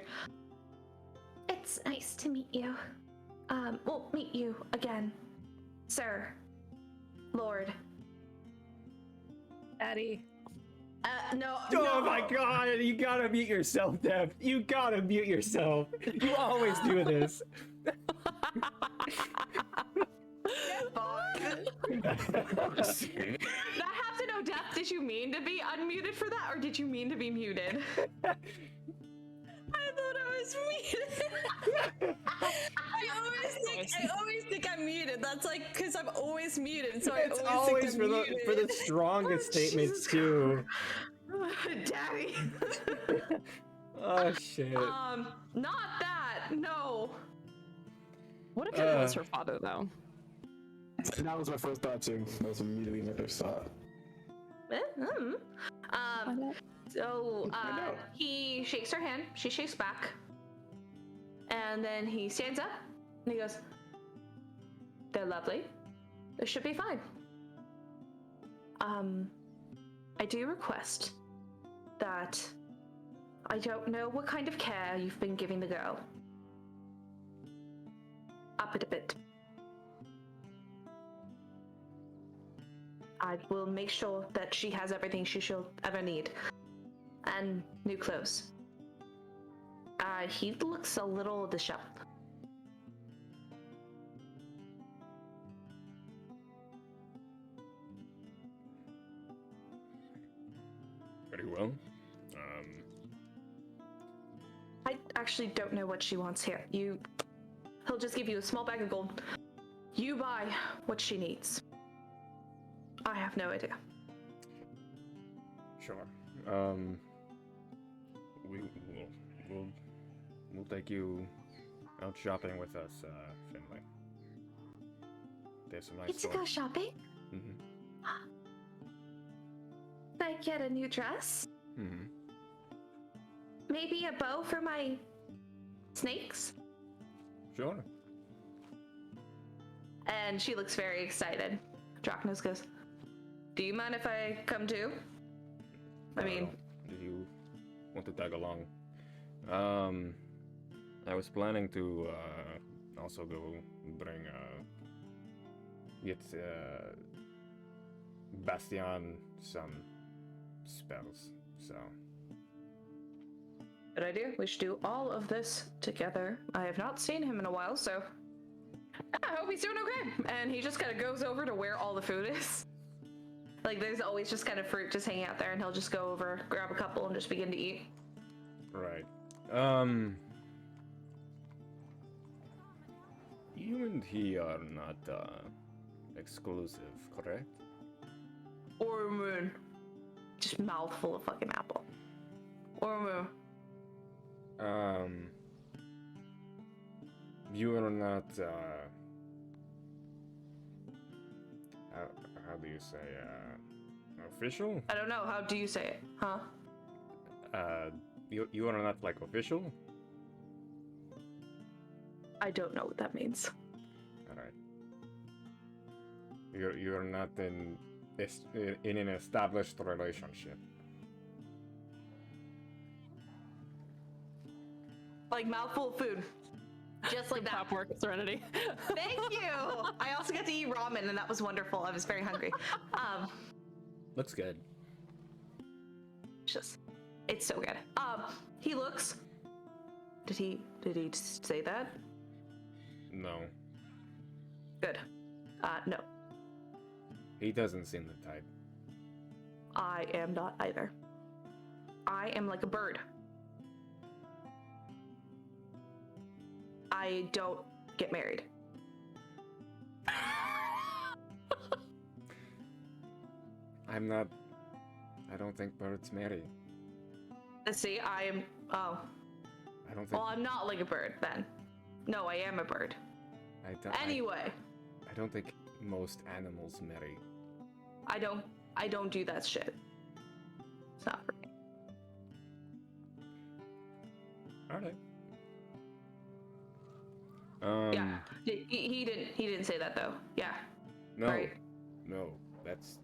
It's nice to meet you. Well, meet you again, sir, Lord. Daddy. No. Oh my god, you gotta mute yourself, Deb. You gotta mute yourself. You always do this. That have to know depth. Did you mean to be unmuted for that, or did you mean to be muted? I thought I was muted. I always think I'm muted. That's like because I'm always muted, so It's I always think I'm for the muted. strongest statements too. Daddy. Oh shit. Not that. No. What if it was her father, though? That was my first thought too. That was immediately my first thought. So I know. he shakes her hand. She shakes back, and then he stands up and he goes, "They're lovely. This should be fine. I do request that I don't know what kind of care you've been giving the girl. Up it a bit. I will make sure that she has everything she'll ever need. And new clothes." He looks a little disheveled. Very well. I actually don't know what she wants here. He'll just give you a small bag of gold. You buy what she needs. I have no idea. Sure. We'll take you out shopping with us, Finley. There's some nice Get to go stores. shopping? Mm-hmm. Can I get a new dress? Mm-hmm. Maybe a bow for my snakes? Sure. And she looks very excited. Drachnos goes, "Do you mind if I come too?" I mean, do you want to tag along? I was planning to also go bring get Bastian some spells. So good idea. We should do all of this together. I have not seen him in a while, so I hope he's doing okay. And he just kind of goes over to where all the food is. Like, there's always just kind of fruit just hanging out there, and he'll just go over, grab a couple, and just begin to eat. right. You and he are not exclusive, correct? Or moon. Just mouthful of fucking apple. Or moon. You are not how do you say official? I don't know. How do you say it? Huh? You are not like official? I don't know what that means. Alright. You're not in an established relationship. Like mouthful of food. Just like that. Top work, Serenity. Thank you! I also got to eat ramen, and that was wonderful. I was very hungry. Looks good. Just It's so good. He looks. Did he say that? No, Good. No. he doesn't seem the type. I am not either. I am like a bird. I don't get married. I don't think birds marry. See, I am. Oh. I don't think. Well, I'm not like a bird then. No, I am a bird. Anyway. I don't think most animals marry. I don't do that shit. It's not for me. Alright. Yeah. He didn't say that though. Yeah. No. Right. No, that's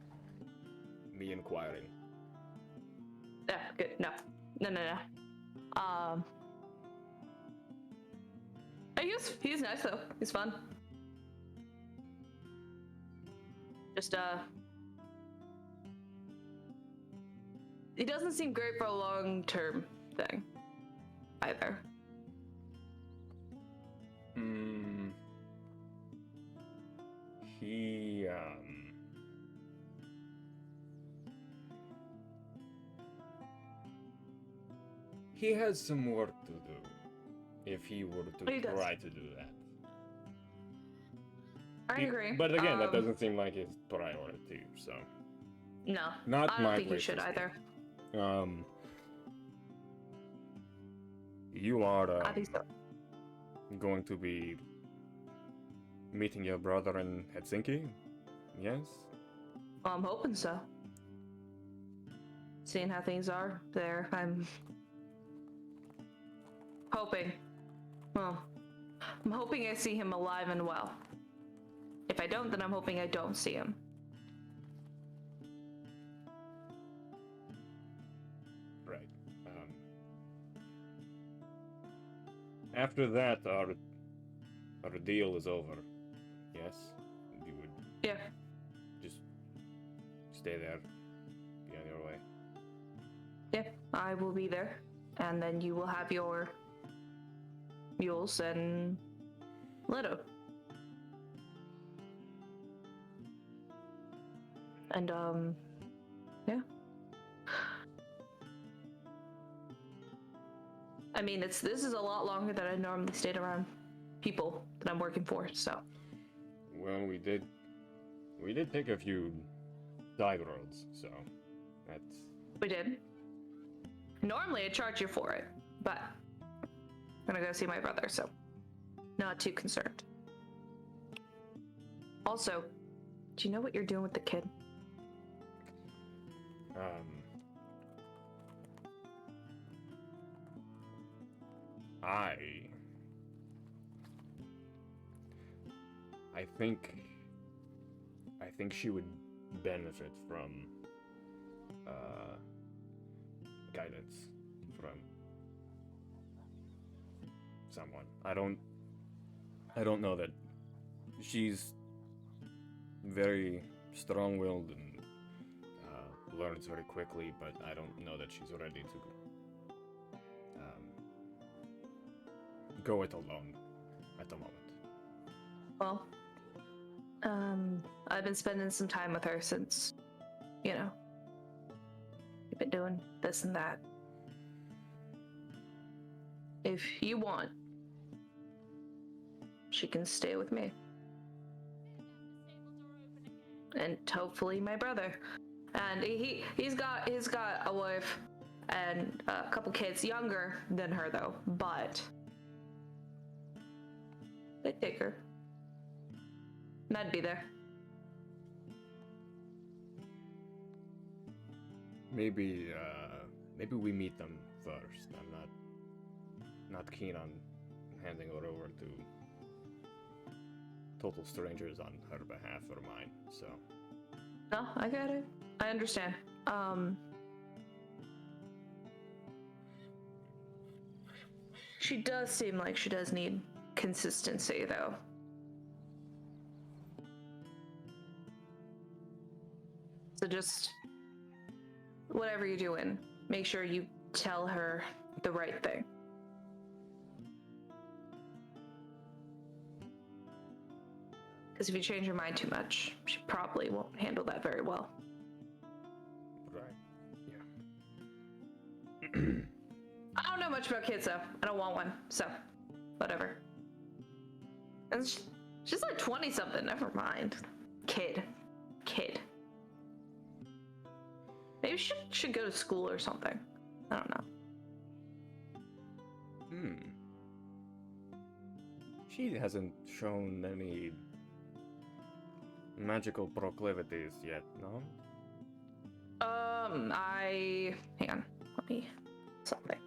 me inquiring. Yeah, good. No. He's nice though. He's fun. Just he doesn't seem great for a long-term thing either. He has some work to do if he were He to does. try to do that. I agree. But again, that doesn't seem like his priority, so. No. Not I my don't think you place should to either. You are I think so. going to be meeting your brother in Helsinki? Yes? Well, I'm hoping so. Seeing how things are there, I'm hoping. Well, I'm hoping I see him alive and well. If I don't, then I'm hoping I don't see him. Right. After that, our deal is over. Yes? You would Yeah. just stay there, be on your way. Yeah, I will be there. And then you will have your mules and Leto. And, yeah. I mean, this is a lot longer than I normally stayed around people that I'm working for, so. Well, we did take a few side roads, so that's. We did. Normally I'd charge you for it, but I'm gonna go see my brother, so not too concerned. Also, do you know what you're doing with the kid? I think she would benefit from guidance from someone. I don't know that she's very strong-willed and learns very quickly, but I don't know that she's ready to go it alone at the moment. Well, I've been spending some time with her since, you know, we've been doing this and that. If you want, she can stay with me. And hopefully my brother. And he's got a wife and a couple kids, younger than her though, but they'd take her. And I'd be there. Maybe we meet them first. I'm not keen on handing her over to total strangers on her behalf or mine, so. No, I get it. I understand. She does seem like she does need consistency, though. So just whatever you're doing, make sure you tell her the right thing. Because if you change your mind too much, she probably won't handle that very well. Right. Yeah. I don't know much about kids, though. I don't want one, so whatever. And she's like 20-something. Never mind. Kid. Maybe she should go to school or something. I don't know. She hasn't shown any magical proclivities yet, no? Hang on. Let me... something.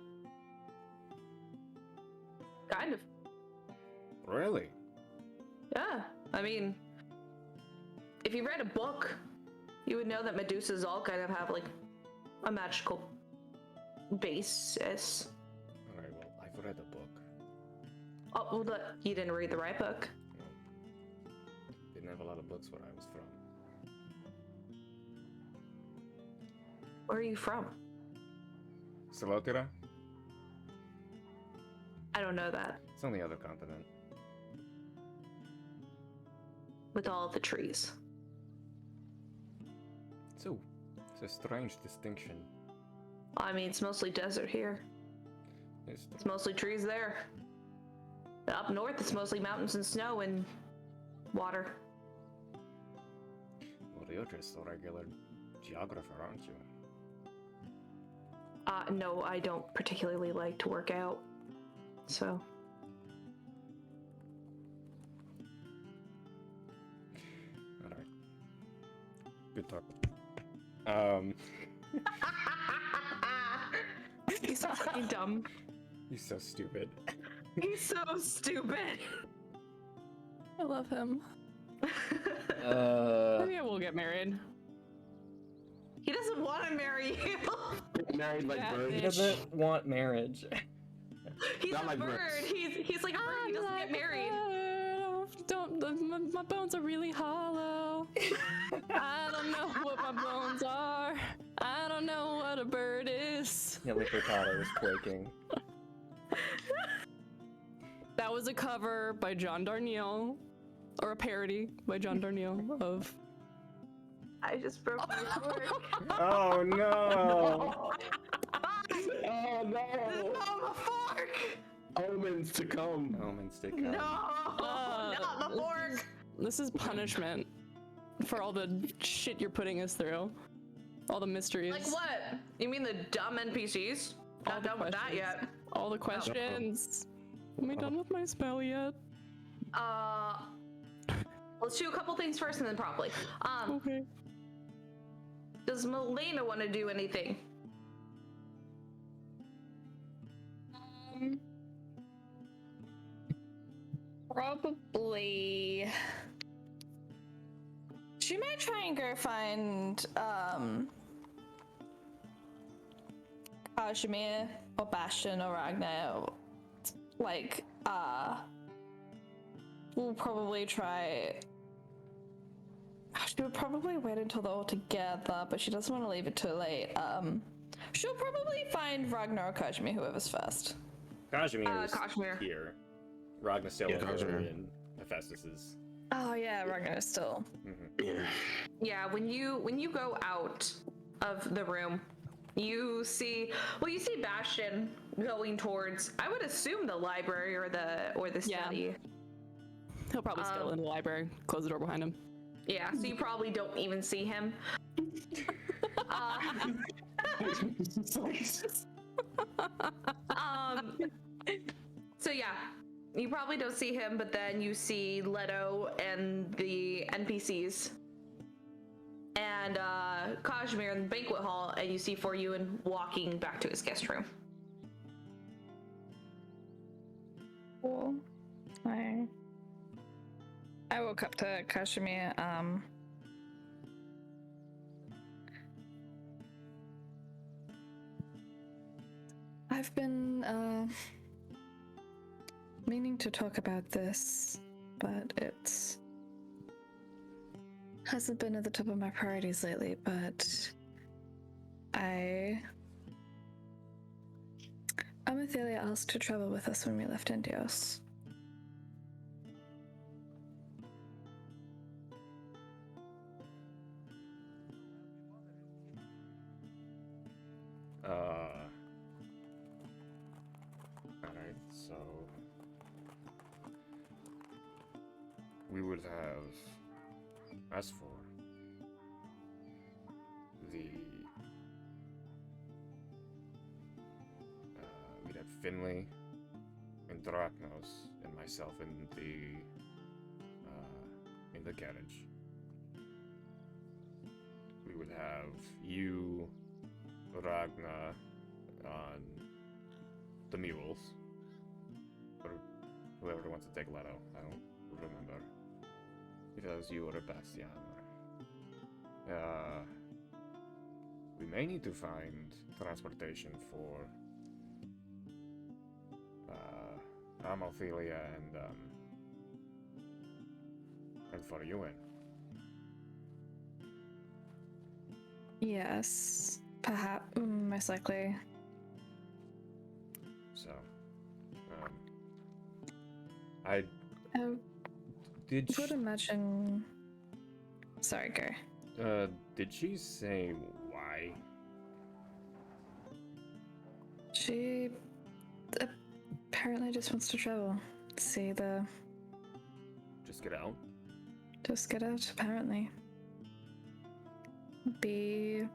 Kind of. Really? Yeah. I mean, if you read a book, you would know that Medusas all kind of have, like, a magical basis. Alright, well, I've read a book. Oh, well, you didn't read the right book. Didn't have a lot of books where I was from. Where are you from? Selotira? I don't know that. It's on the other continent. With all the trees. So, it's a strange distinction. I mean, it's mostly desert here. It's mostly trees there. Up north, it's mostly mountains and snow and water. Well, you're just a regular geographer, aren't you? No, I don't particularly like to work out. So. Alright. Good talk. He's so fucking dumb. He's so stupid. He's so stupid. I love him. Maybe I will get married. He doesn't want to marry you. Married like Yeah, bird. He doesn't want marriage. He's Not a like bird. Brooks. He's like a bird. He doesn't get married. My bones are really hollow. I don't know what my bones are. I don't know what a bird is. Nelly Furtado is quaking. That was a cover by John Darnielle, or a parody by John Darnielle of. I just broke my fork. Oh no! Oh no! Not the fork! Omens to come. Omens to come. No! Not the fork! This is punishment for all the shit you're putting us through. All the mysteries. Like what? You mean the dumb NPCs? Not done with that yet. All the questions. Am I done with my spell yet? Let's do a couple things first and then promptly. Okay. Does Melaena want to do anything? Probably. She might try and go find Kazimir or Bastian or Ragna. Like, we'll probably try. She would probably wait until they're all together, but she doesn't want to leave it too late. She'll probably find Ragna or Kazimir, whoever's first. Kazimir is Kazimir. here. Ragna's still Yeah, over Kazimir. in Hephaestus is. Oh yeah, Ragna is still. Yeah. Yeah, when you go out of the room, you see Bastian going towards, I would assume, the library or the study. He'll probably still in the library. Close the door behind him. Yeah, so you probably don't even see him. So yeah, you probably don't see him, but then you see Leto and the NPCs and Kazimir in the banquet hall, and you see Foryuan walking back to his guest room. Cool. I woke up to Kazimir. I've been meaning to talk about this, but it's hasn't been at the top of my priorities lately, but I Amethelia asked to travel with us when we left Endios. Alright, so we would have, as for the we'd have Finley and Drachnos and myself in the carriage. We would have you, Ragna, on the mules, or whoever wants to take Leto. I don't remember if that was you or Bastian. We may need to find transportation for Amethelia and for Ewan. Yes, perhaps, most likely. So, I did. Would imagine. Sorry, go. Did she say why? She apparently just wants to travel. See the. Just get out. Just get out, apparently. Be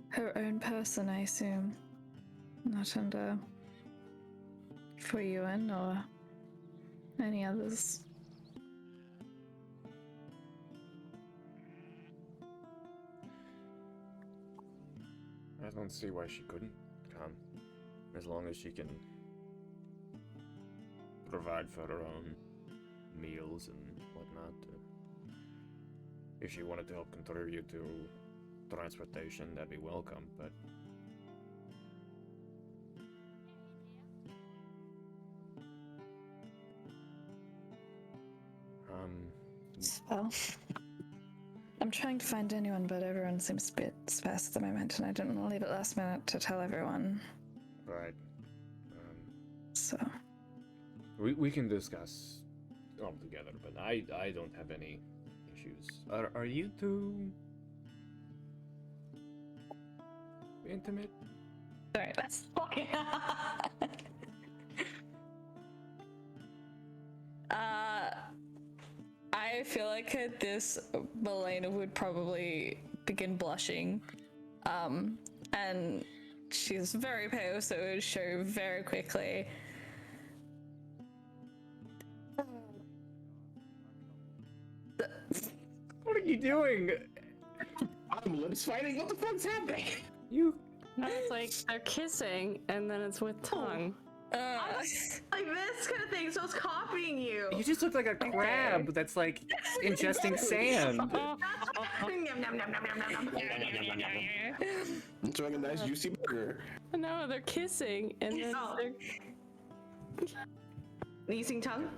her own person, I assume. Not under for Ewan or any others. I don't see why she couldn't come, as long as she can provide for her own meals and whatnot. If she wanted to help contribute to transportation, that'd be welcome, but... Well, I'm trying to find anyone, but everyone seems a bit sparse at the moment, and I didn't want to leave it last minute to tell everyone. Right. So... We can discuss all together, but I don't have any issues. Are you two intimate? Sorry, that's fucking. I feel like at this, Melaena would probably begin blushing, and she's very pale, so it would show very quickly. What are you doing? I'm lips fighting. What the fuck's happening? You. No, it's like they're kissing and then it's with tongue. Like this kind of thing, so it's copying you. You just look like a crab that's like ingesting sand. Enjoying a nice juicy burger. No, they're kissing and then they're Using tongue?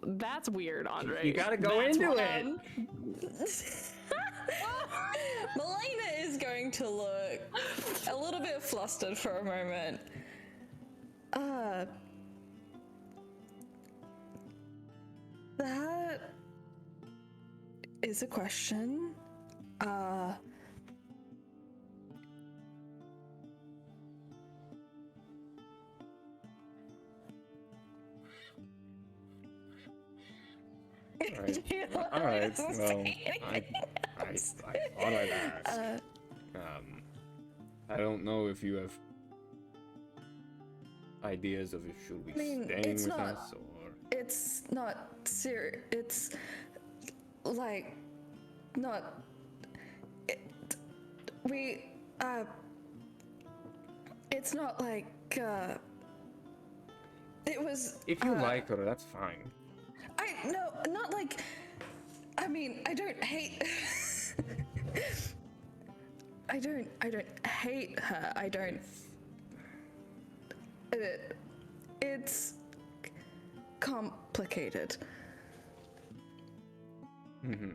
That's weird, Andre. You gotta go into it. Melaena is going to look a little bit flustered for a moment. That is a question. Alright, well, I thought I'd ask. I don't know if you have ideas of if should we staying with us or... It's not serious. It's like not. It's not like. It was. If you like her, that's fine. No, not like. I mean, I don't hate. I don't hate her. I don't. It's complicated. Mm-hmm.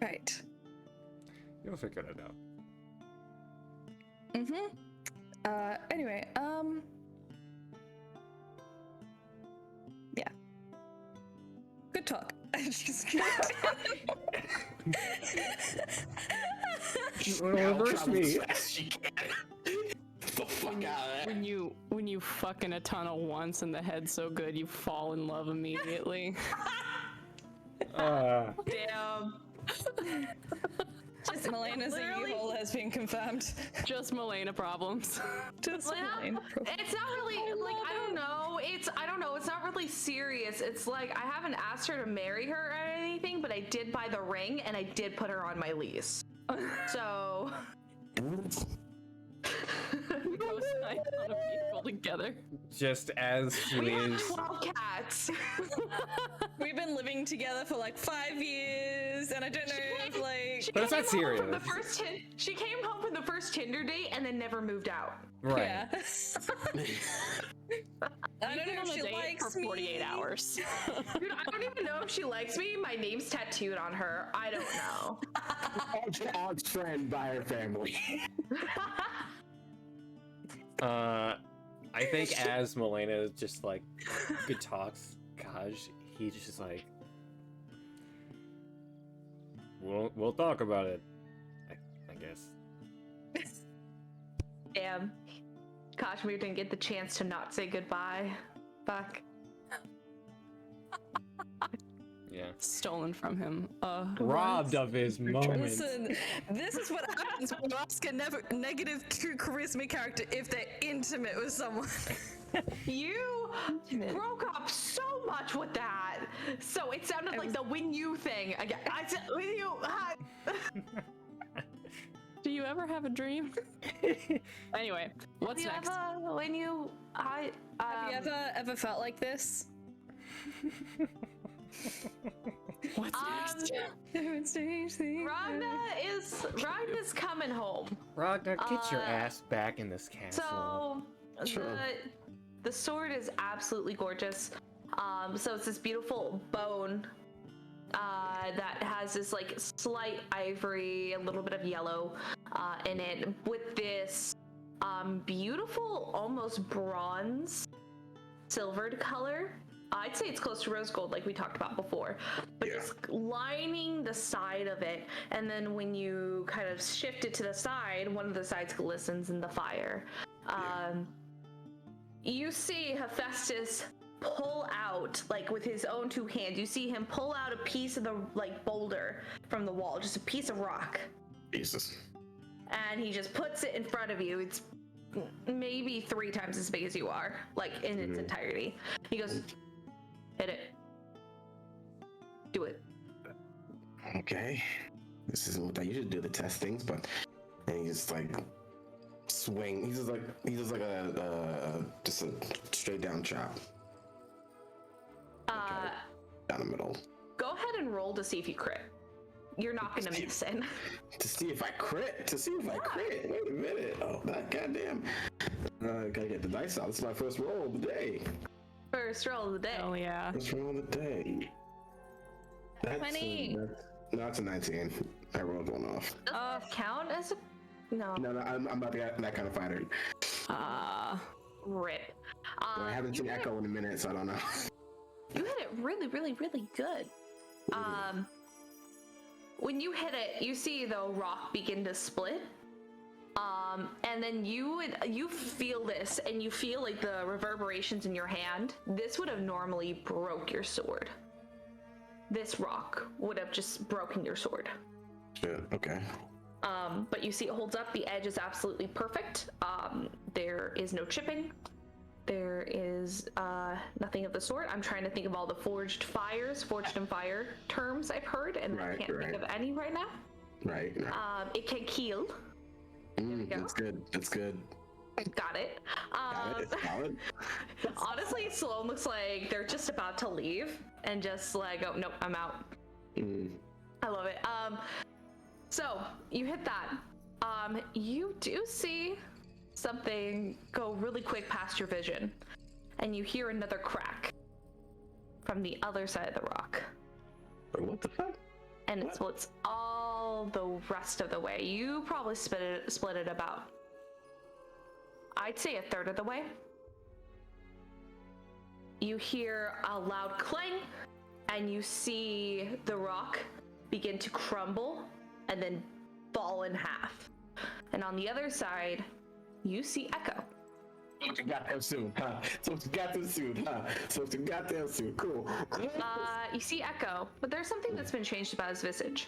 Right. You'll figure it out. Anyway, yeah. Good talk. Reverse me. The fuck out of there. When you fuck in a tunnel once and the head's so good, you fall in love immediately. Damn. Just Melaena's a U-hole has been confirmed. Just Melaena problems. Just Melaena Melaena It's not really like I don't know. It's not really serious. It's like I haven't asked her to marry her or anything, but I did buy the ring and I did put her on my lease. So We go sign on a vehicle together. Just as she we have is. 12 cats. We've been living together for like 5 years, and I don't know if like. But it's not serious. She came home from the first Tinder date and then never moved out. Right. Yeah. I don't know if she likes for 48 hours. Dude, I don't even know if she likes me. My name's tattooed on her. I don't know. Odd's friend by her family. I think as Melaena just like good talks Kaj, he just like we'll talk about it. I guess. Damn. Kashmir didn't get the chance to not say goodbye. Fuck. Yeah. Stolen from him. Robbed of his moment. Listen, this is what happens when you ask a negative true charisma character if they're intimate with someone. You broke up so much with that. So it sounded like the when you thing again. I said when you. Do you ever have a dream? Anyway, what's next? Have you ever felt like this? What's next? Ragna's coming home. Ragna, get your ass back in this castle. So the sword is absolutely gorgeous. So it's this beautiful bone that has this like slight ivory, a little bit of yellow in it, with this beautiful, almost bronze, silvered color. I'd say it's close to rose gold, like we talked about before, but it's lining the side of it, and then when you kind of shift it to the side, one of the sides glistens in the fire. You see Hephaestus pull out, like with his own two hands, you see him pull out a piece of the like boulder from the wall, just a piece of rock. Jesus. And he just puts it in front of you. It's maybe 3 times as big as you are, like in its entirety. He goes, hit it. Do it. Okay. This isn't what I usually do, the test things, but and he just like swing. He's just like a straight down chop. Down the middle. Go ahead and roll to see if you crit. You're not gonna miss it. To see if I crit. Wait a minute. Oh, that goddamn. Gotta get the dice out. This is my first roll of the day. First roll of the day. Oh yeah. First roll of the day. That's 20. No, it's a 19. I rolled one off. Does that count as a... No. No, I'm not that kind of fighter. Rip. I haven't seen Echo in a minute, so I don't know. You hit it really, really, really good. When you hit it, you see the rock begin to split. And then you feel this, and you feel like the reverberations in your hand. This would have normally broke your sword. This rock would have just broken your sword. Shit, okay. But you see it holds up. The edge is absolutely perfect. There is no chipping. There is nothing of the sort. I'm trying to think of all the forged and fire terms I've heard, and I can't think of any right now. Right. It can kill. That's good. Got it. Solid. Honestly, Sloan looks like they're just about to leave and just like, oh, nope, I'm out. I love it. So you hit that. You do see something go really quick past your vision, and you hear another crack from the other side of the rock. What the fuck? and it's all the rest of the way. You probably split it about, I'd say, a third of the way. You hear a loud clang, and you see the rock begin to crumble and then fall in half. And on the other side, you see Echo. So goddamn soon, huh? So goddamn soon, huh? So goddamn soon. Cool. You see Echo, but there's something that's been changed about his visage.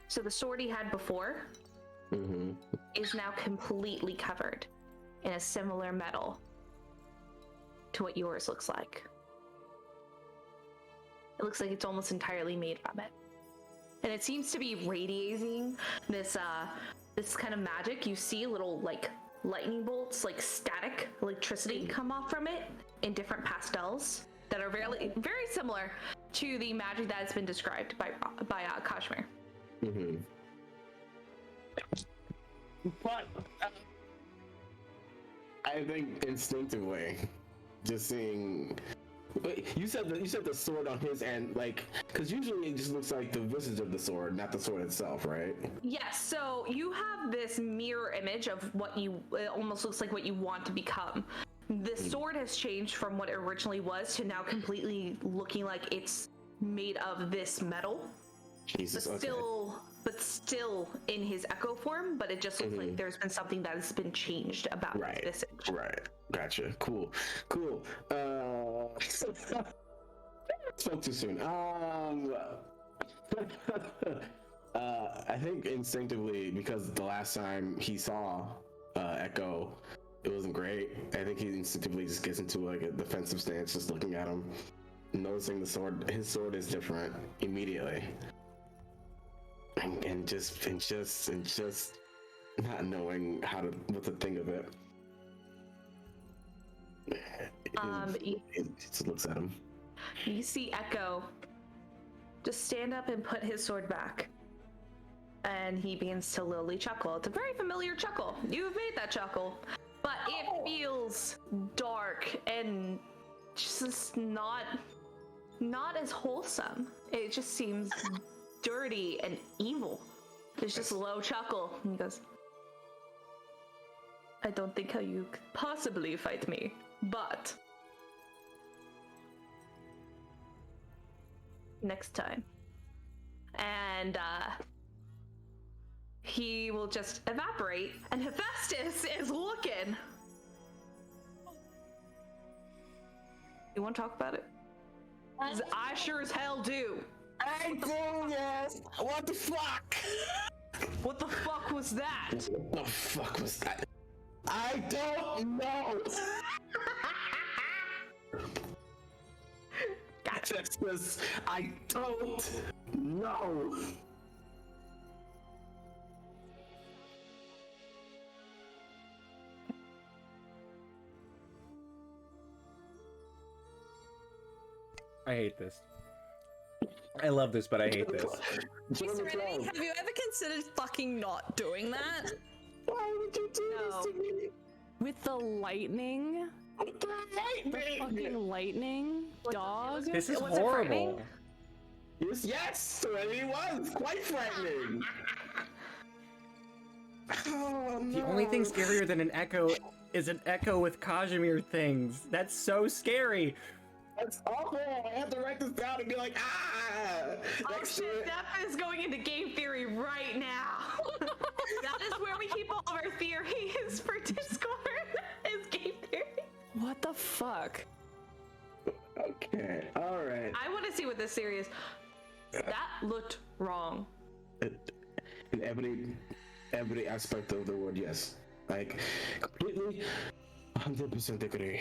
So the sword he had before is now completely covered in a similar metal to what yours looks like. It looks like it's almost entirely made from it. And it seems to be radiating this kind of magic. You see little like lightning bolts, like static electricity come off from it in different pastels that are very, very similar to the magic that has been described by Kazimir. But I think instinctively, just seeing. You said the sword on his end, like, because usually it just looks like the visage of the sword, not the sword itself, right? Yes, so you have this mirror image of it almost looks like what you want to become. The sword has changed from what it originally was to now completely looking like it's made of this metal. Jesus, but still in his Echo form, but it just looks like there's been something that has been changed about his visage. Right. Gotcha. Cool. Spoke too soon. I think instinctively, because the last time he saw Echo, it wasn't great. I think he instinctively just gets into like a defensive stance, just looking at him, noticing his sword is different immediately, and just not knowing what to think of it. He just looks at him. You see Echo just stand up and put his sword back. And he begins to lowly chuckle. It's a very familiar chuckle. You've made that chuckle. But it feels dark and just not as wholesome. It just seems dirty and evil. It's just a low chuckle. And he goes, I don't think how you could possibly fight me, but next time. And he will just evaporate, and Hephaestus is looking. You want to talk about it? 'Cause I sure as hell do. I do, yes. What the fuck? What the fuck was that? What the fuck was that? I don't know. Gotcha. I don't know. I hate this. I love this, but I hate this. Hey, Serenity, have you ever considered fucking not doing that? Why would you do this to me? With the lightning? The fucking lightning? Dog? This is Was it frightening? horrible. Yes, Serenity was quite frightening. Oh, no. The only thing scarier than an echo is an echo with Kazimir things. That's so scary. That's awful. I have to write this down and be like, Oh shit, Steph is going into game theory right now. That is where we keep all of our theories for Discord, is game theory. What the fuck? Okay, all right. I want to see what this theory is. That looked wrong. In every aspect of the word, yes. Like, completely, 100% agree.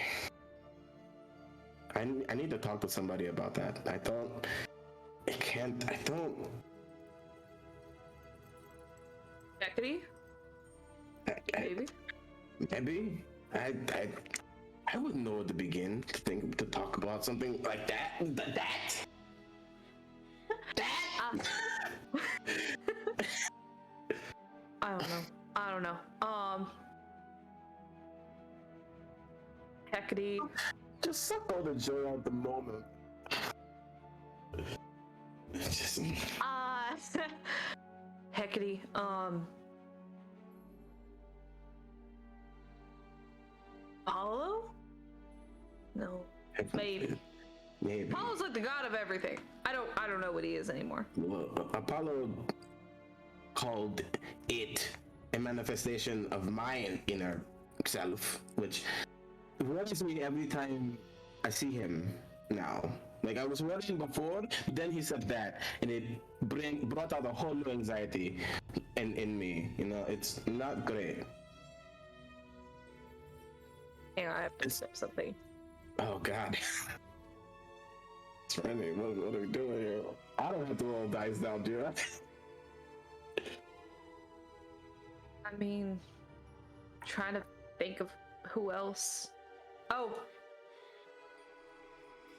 I need to talk to somebody about that. I don't. Beckety? Maybe. I wouldn't know where to begin to talk about something like that. I don't know. Hecate. Just suck all the joy out the moment. Just, Hecate, Apollo? No. Maybe. maybe. Apollo's like the god of everything. I don't know what he is anymore. Well, Apollo called it a manifestation of my inner self, which worries me every time I see him now. Like I was worrying before, then he said that, and it brought out a whole new anxiety in me. You know, it's not great. Hang on, I have to sip something. Oh God. Serenity, what are we doing here? I don't have to roll dice down, do I? I mean, trying to think of who else. Oh,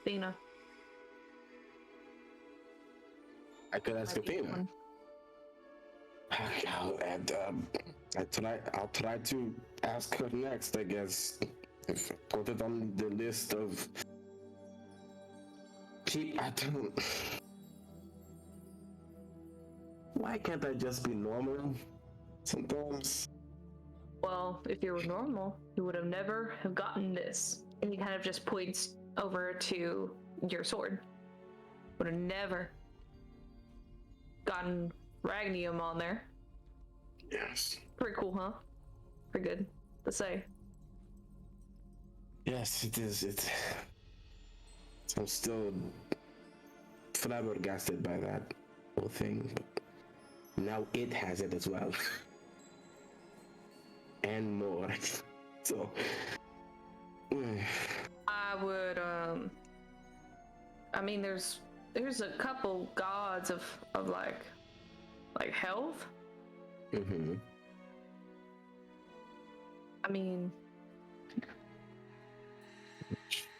Athena. I could ask Athena. I'll try to ask her next, I guess. If I put it on the list of I don't. Why can't I just be normal sometimes? Well, if you were normal, you would have never have gotten this. And he kind of just points over to your sword. Would have never gotten Ragnium on there. Yes. Pretty cool, huh? Pretty good to say. Yes, it is. I'm still flabbergasted by that whole thing, but now it has it as well. And more. So I would I mean there's a couple gods of like health. Mm-hmm. I mean,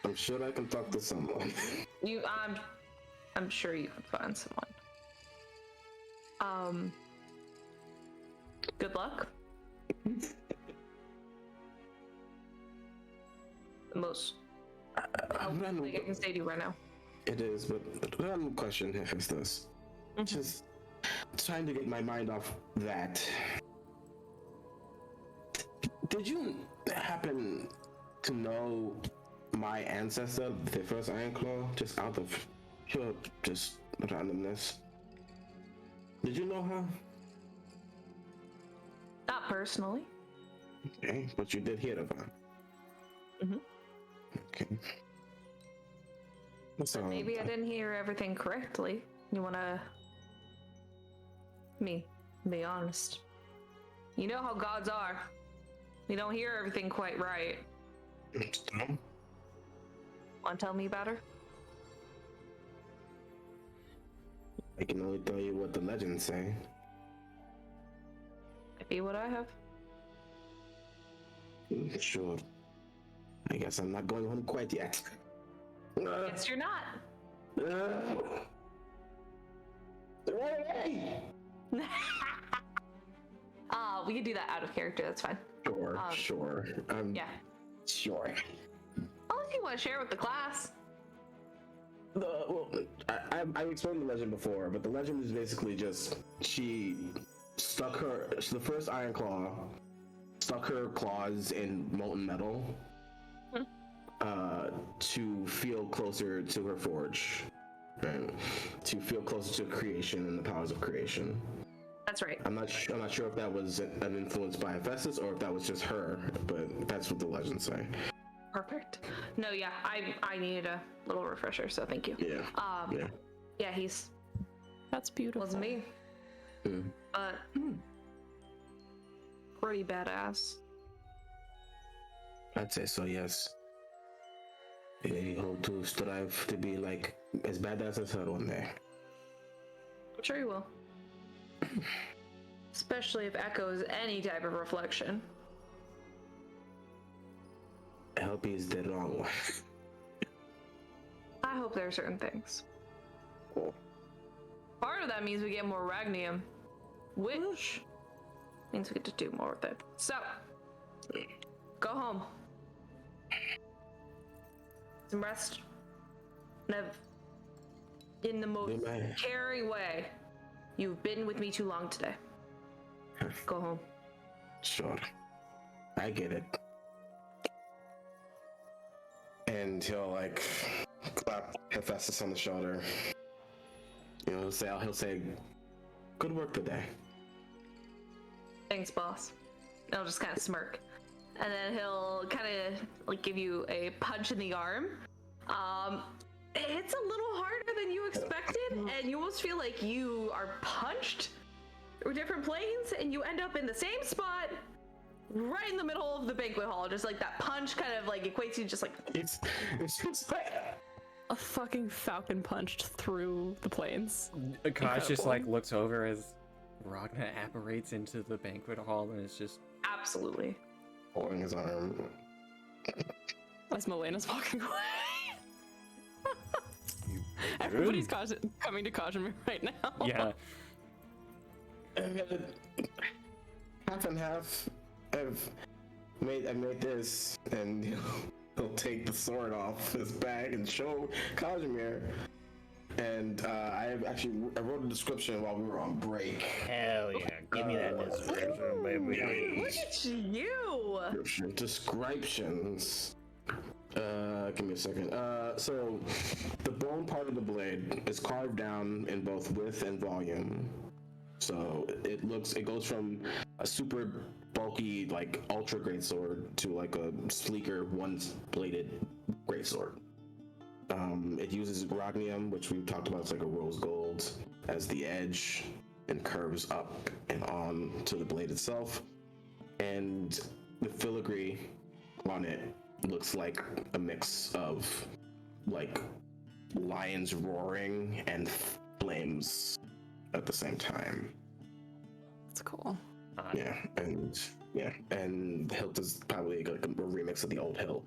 I'm sure I can talk to someone. I'm sure you can find someone. Good luck. The most thing I can say to you right now. It is, but random question here is this. Just trying to get my mind off that. Did you happen to know my ancestor, the first Ironclaw, just out of pure just randomness? Did you know her? Not personally. Okay, but you did hear of her. Mm-hmm. Okay. So, Maybe I didn't hear everything correctly. You wanna be honest. You know how gods are. You don't hear everything quite right. Wanna tell me about her? I can only tell you what the legends say. Maybe what I have. Sure. I guess I'm not going home quite yet. Guess you're not. Hey! We can do that out of character, that's fine. Sure. Yeah. Sure. Unless you want to share with the class. I explained the legend before, but the legend is basically just the first Iron Claw stuck her claws in molten metal to feel closer to her forge, right? To feel closer to creation and the powers of creation. That's right. I'm not sure if that was an influence by Hephaestus or if that was just her, but that's what the legends say. Perfect. No, yeah, I needed a little refresher, so thank you. Yeah. Yeah, he's That's beautiful. wasn't me. But pretty badass. I'd say so, yes. I hope to strive to be like as badass as her one day. I'm sure you will. Especially if Echo is any type of reflection. I hope he's the wrong one. I hope there are certain things. Cool. Part of that means we get more Ragnium, which means we get to do more with it. So, go home. Some rest. Nev, in the most Amen. caring way. You've been with me too long today. Go home. Sure. I get it. And he'll like clap Hephaestus on the shoulder. You know, he'll say, "Good work today." Thanks, boss. I'll just kind of smirk. And then he'll kind of like give you a punch in the arm. It's a little harder than you expected, and you almost feel like you are punched through different planes, and you end up in the same spot, right in the middle of the banquet hall. Just like that punch kind of like equates you just like It's just like A fucking falcon punched through the plains. Akash just Incredible. like looks over as Ragna apparates into the banquet hall, and it's just absolutely. holding his arm. As Melena's walking away. you Everybody's coming to Kazimir right now. yeah. Half and half. I made this, and he'll take the sword off his bag and show Kazimir. And I wrote a description while we were on break. Hell yeah! Give me that description, baby. Look at you! Descriptions. Give me a second. So the bone part of the blade is carved down in both width and volume. So it goes from a super bulky, like ultra great sword to like a sleeker, one-bladed great sword. It uses ragnium, which we've talked about. It's like a rose gold as the edge, and curves up and on to the blade itself. And the filigree on it looks like a mix of like lions roaring and flames at the same time. That's cool. And Hilt is probably like a remix of the old Hilt.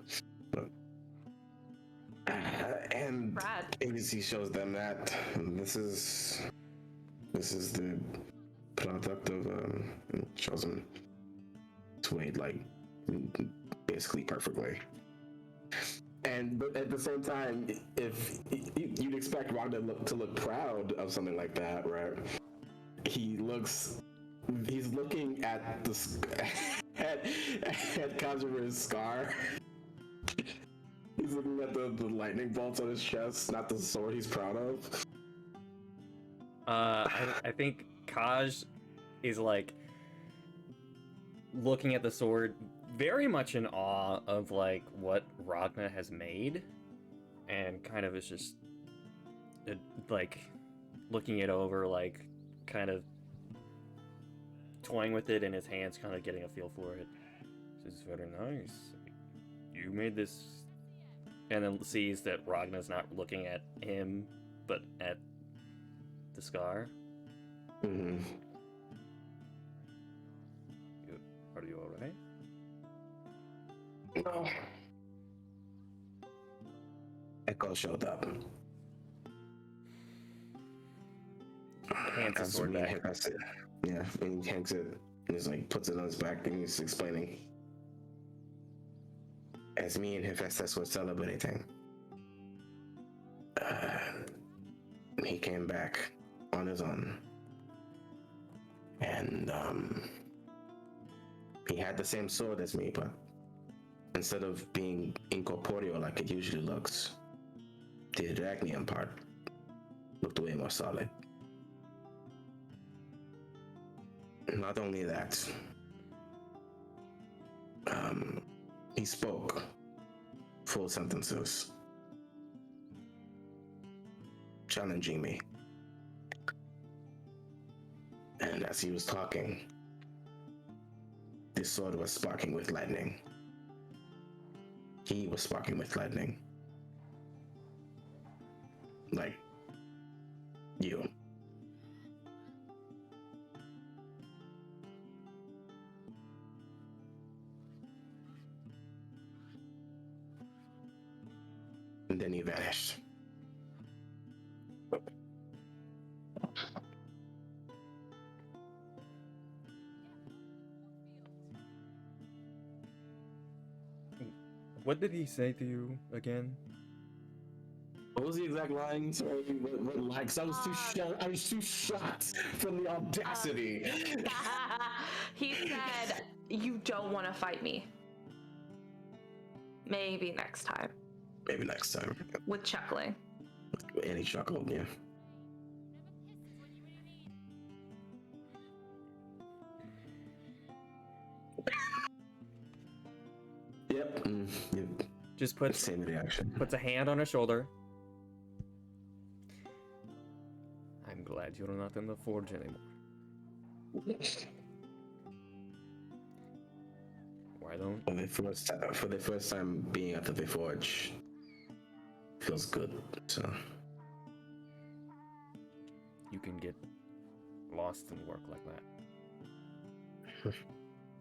But, and Rad. he shows them that this is the product of shows them it's weighed like basically perfectly. But at the same time, if you'd expect Ragna to look proud of something like that, right? He's looking at at Kazimir's scar. He's looking at the lightning bolts on his chest, not the sword he's proud of. I think Kaj is like looking at the sword, very much in awe of like what Ragna has made, and kind of is just like looking it over, like kind of toying with it in his hands, kind of getting a feel for it. This is very nice. You made this, and then sees that Ragna's not looking at him, but at the scar. Mm-hmm. Are you alright? No. Echo showed up. Hands the sword back. Yeah, and he hangs it, and he's like puts it on his back, and he's explaining. As me and Hephaestus were celebrating, he came back on his own, and he had the same sword as me, but instead of being incorporeal like it usually looks, the Ragnian part looked way more solid. Not only that, he spoke full sentences, challenging me. And as he was talking, this sword was sparking with lightning. He was sparking with lightning. Like you. And then he vanished. What did he say to you again? What was the exact line? Sorry, what line? 'Cause I was too shocked. I was too shocked from the audacity. He said, "You don't want to fight me. Maybe next time." Maybe next time. With chuckling. Any chuckle, yeah. Yep. Yep. Just puts Same reaction. puts a hand on her shoulder. I'm glad you're not in the forge anymore. Why don't For the first time being at the forge, feels good. So you can get lost in work like that?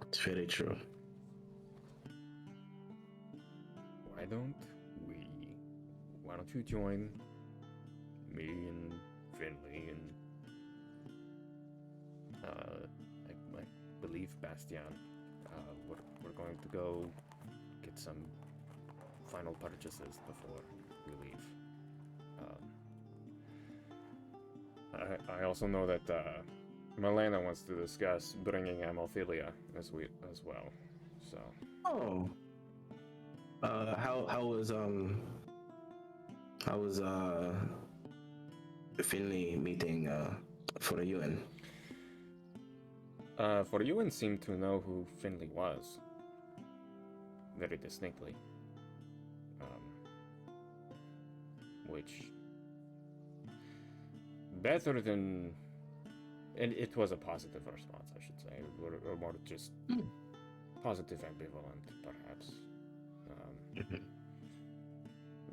it's very true. Why don't you join me and Finley and I believe Bastian. We're going to go get some final purchases before we leave. I also know that Melaena wants to discuss bringing Amalthelia as well. So. Oh. How was Finley meeting for the UN? For the UN seemed to know who Finley was very distinctly, which better than, and it was a positive response, I should say, or more just positive ambivalent, perhaps.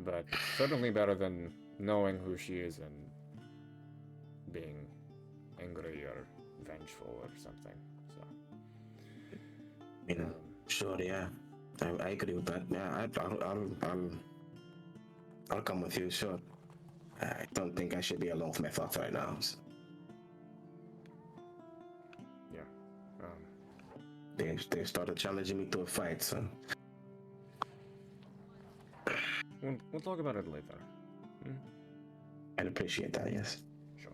But certainly better than knowing who she is and being angry or vengeful or something. So, I mean, sure, yeah, I agree with that. Yeah, I'll come with you. Sure. I don't think I should be alone with my thoughts right now. So. Yeah. They started challenging me to a fight, so. We'll talk about it later. I'd appreciate that, yes. Sure.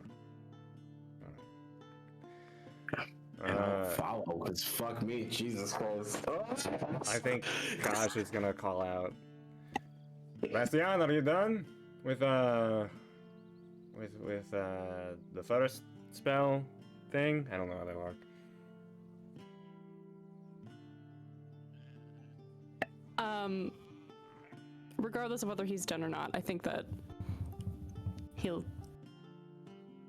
And I'll follow, because fuck me, Jesus Christ. I think Kosh is gonna call out. Bastian, are you done with the first spell thing? I don't know how they work. Regardless of whether he's done or not, I think that he'll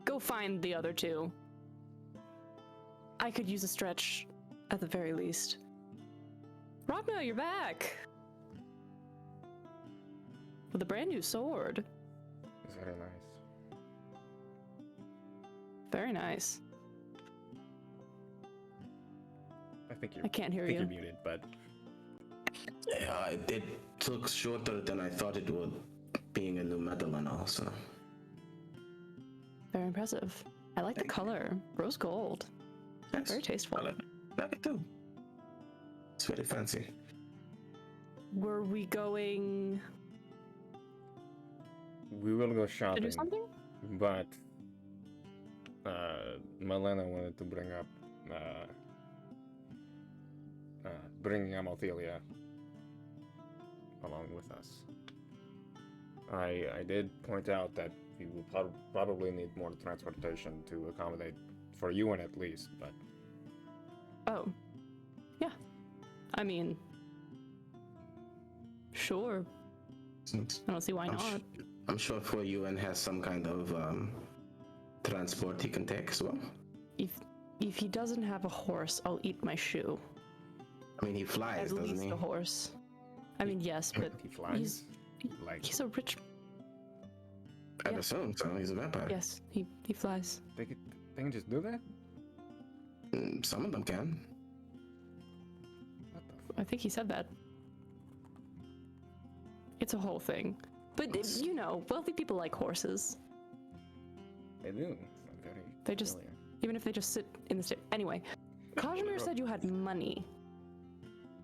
go find the other two. I could use a stretch at the very least. Ragna, you're back! With a brand new sword. It's very nice. Very nice. I can't hear think you. you're muted, but Yeah, it took shorter than I thought it would, being a new metal and all, so. Very impressive. I like the color. Rose gold. Yes. Very tasteful. I like it too. It's very fancy. Were we going we will go to shopping. do something? But Melaena wanted to bring up bringing Amalthelia along with us. I did point out that you will probably need more transportation to accommodate for you and at least, but Oh. Yeah. I mean, sure. I don't see why not. I'm sure for UN has some kind of transport he can take as well. If he doesn't have a horse, I'll eat my shoe. I mean, he flies, At doesn't least he? a horse. I mean, yes, but he flies. he's a rich. I'd assume so. He's a vampire. Yes, he flies. They can just do that? Some of them can. What the I think he said that. It's a whole thing. But, you know, wealthy people like horses. They do. I'm very They just, familiar. even if they just sit in the anyway, Kazimir said you had money.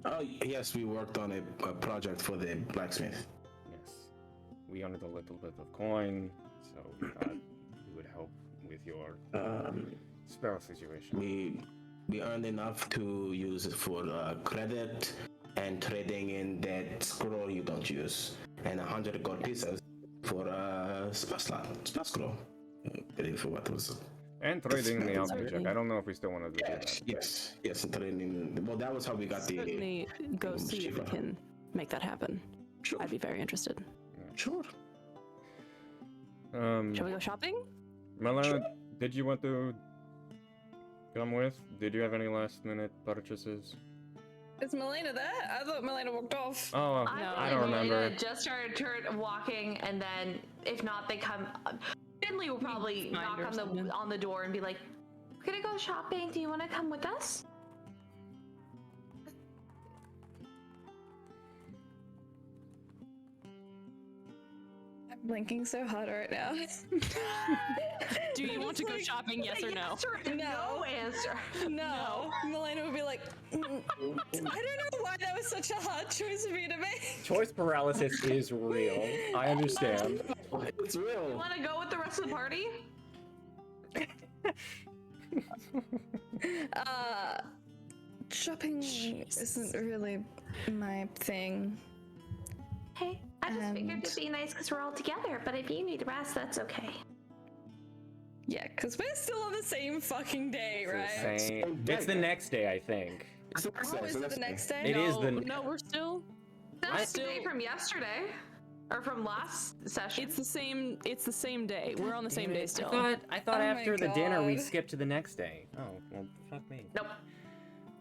Oh, yes, we worked on a project for the blacksmith. Yes. we earned a little bit of coin, so we thought it would help with your spell situation. We earned enough to use it for credit and trading in that scroll you don't use, and 100 gold pieces for spell scroll. I believe what was. And trading the object. I don't know if we still want to do that. Yes, and trading. Well, that was how we got the. Certainly go see if we can make that happen. Sure. I'd be very interested. Sure. Shall we go shopping? Melaena, did you want to come with? Did you have any last minute purchases? Is Melaena there? I thought Melaena walked off. Oh, I don't remember. Just started walking, and then if not, they come. Finley will probably knock on the door and be like, "We're gonna go shopping. Do you want to come with us?" I'm blinking so hard right now. Do you want to go shopping? Yes or no? No answer. No. Melaena would be like, I don't know why that was such a hard choice for me to make. Choice paralysis is real. I understand. It's real. You want to go with the rest of the party? Shopping isn't really my thing. Hey, I just figured it'd be nice because we're all together, but if you need rest, that's okay. Yeah, because we're still on the same fucking day, right? It's the next day, I think. Oh, is it the next day? It is the. No, we're still. That's the day from yesterday, or from last session. It's the same. It's the same day. We're on the same day still. I thought Oh after my the dinner we'd God. skip to the next day. Oh, well, fuck me. Nope.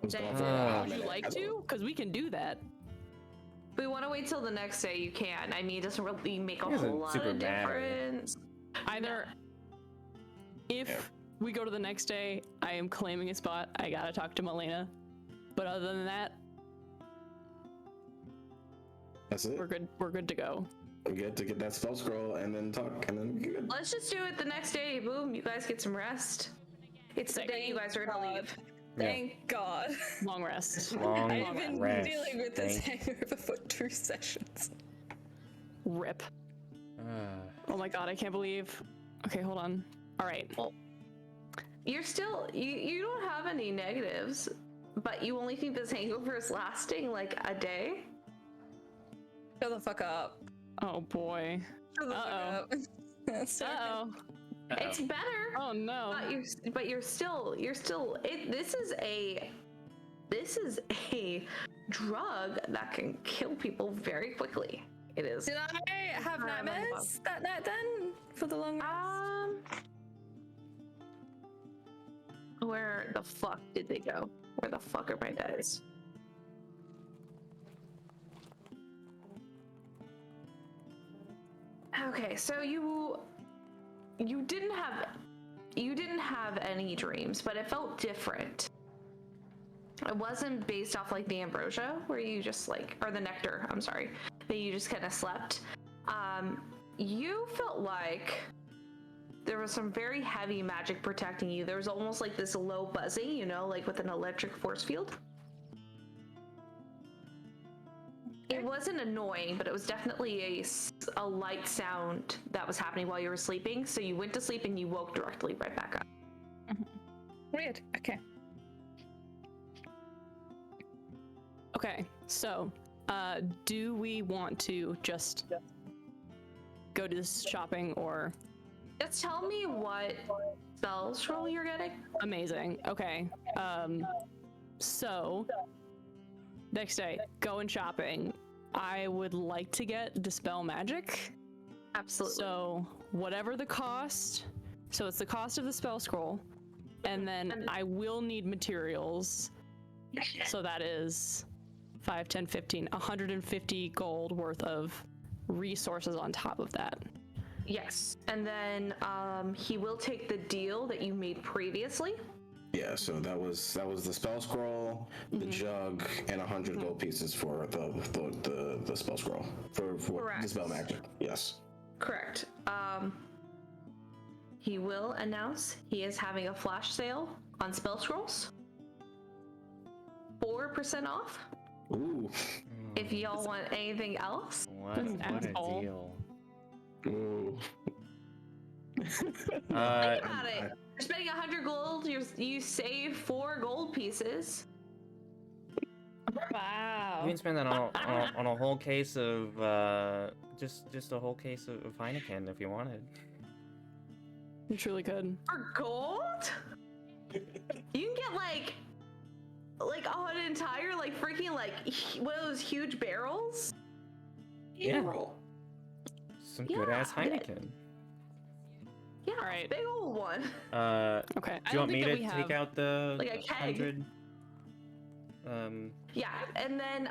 Would you like to? Because we can do that. If we want to wait till the next day, you can. I mean, it doesn't really make a It doesn't whole lot super of matter. difference. Either if we go to the next day, I am claiming a spot. I gotta talk to Melaena. But other than that, That's it. we're good. We're good to go. We get to get that spell scroll and then talk, and then we're good. Let's just do it the next day. Boom, you guys get some rest. It's the day you guys are gonna leave. Thank God. Long rest. Long I've been rest. dealing with this hangover for 2 sessions. Rip. Oh my God, I can't believe. Okay, hold on. All right. Well, you're still you don't have any negatives, but you only think this hangover is lasting like a day. Shut the fuck up. Oh boy. Shut the fuck up. Uh-oh. It's better. Oh no. But you're still this is a drug that can kill people very quickly. It is. Did I have nightmares that night then? For the long rest? Where the fuck did they go? Where the fuck are my dice? Okay, so you didn't have any dreams, but it felt different. It wasn't based off like the ambrosia, where you just like, or the nectar, I'm sorry, that you just kind of slept. You felt like there was some very heavy magic protecting you. There was almost like this low buzzing, you know, like with an electric force field. It wasn't annoying, but it was definitely a light sound that was happening while you were sleeping. So you went to sleep and you woke directly right back up. Weird. Okay. Okay, so do we want to just go to this shopping or? Just tell me what spell scroll you're getting. Amazing. Okay. So next day, going shopping. I would like to get Dispel Magic. Absolutely. So whatever the cost, so it's the cost of the spell scroll, and then I will need materials. So that is 5, 10, 15, 150 gold worth of resources on top of that. Yes, and then he will take the deal that you made previously. Yeah, so that was the spell scroll, the jug, and 100 gold pieces for the spell scroll for the spell magic. Yes. Correct. He will announce he is having a flash sale on spell scrolls. 4% off. Ooh. If y'all want anything else. What a deal. Ooh. Think about it. You're spending 100 gold. You save 4 gold pieces. Wow. You can spend that on a whole case of just a whole case of Heineken if you wanted. You truly could. For gold? You can get like an entire freaking one of those huge barrels. Yeah. Some good ass Heineken. Yeah, All right. big old one. Okay. Do you want me to take out the like a keg. 100? Yeah, and then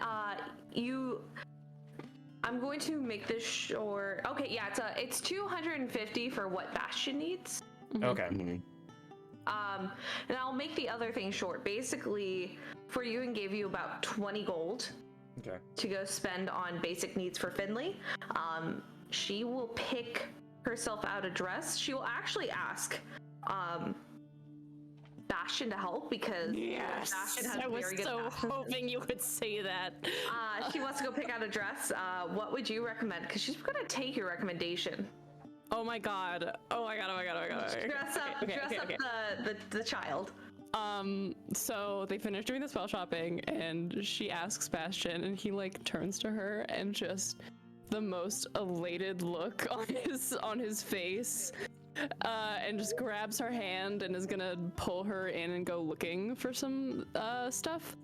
I'm going to make this short. Okay, yeah, it's 250 for what Bastian needs. Okay. Mhm. And I'll make the other thing short. Basically, for you and gave you about 20 gold Okay. to go spend on basic needs for Finley. She will pick herself out a dress. She will actually ask Bastian to help because Bastian has I was very good so fashion. hoping you would say that. She wants to go pick out a dress. What would you recommend? Because she's gonna take your recommendation. Oh my god. Oh my god. Dress up the child. So they finish doing the spell shopping and she asks Bastian and he turns to her and just the most elated look on his face. And just grabs her hand and is gonna pull her in and go looking for some stuff.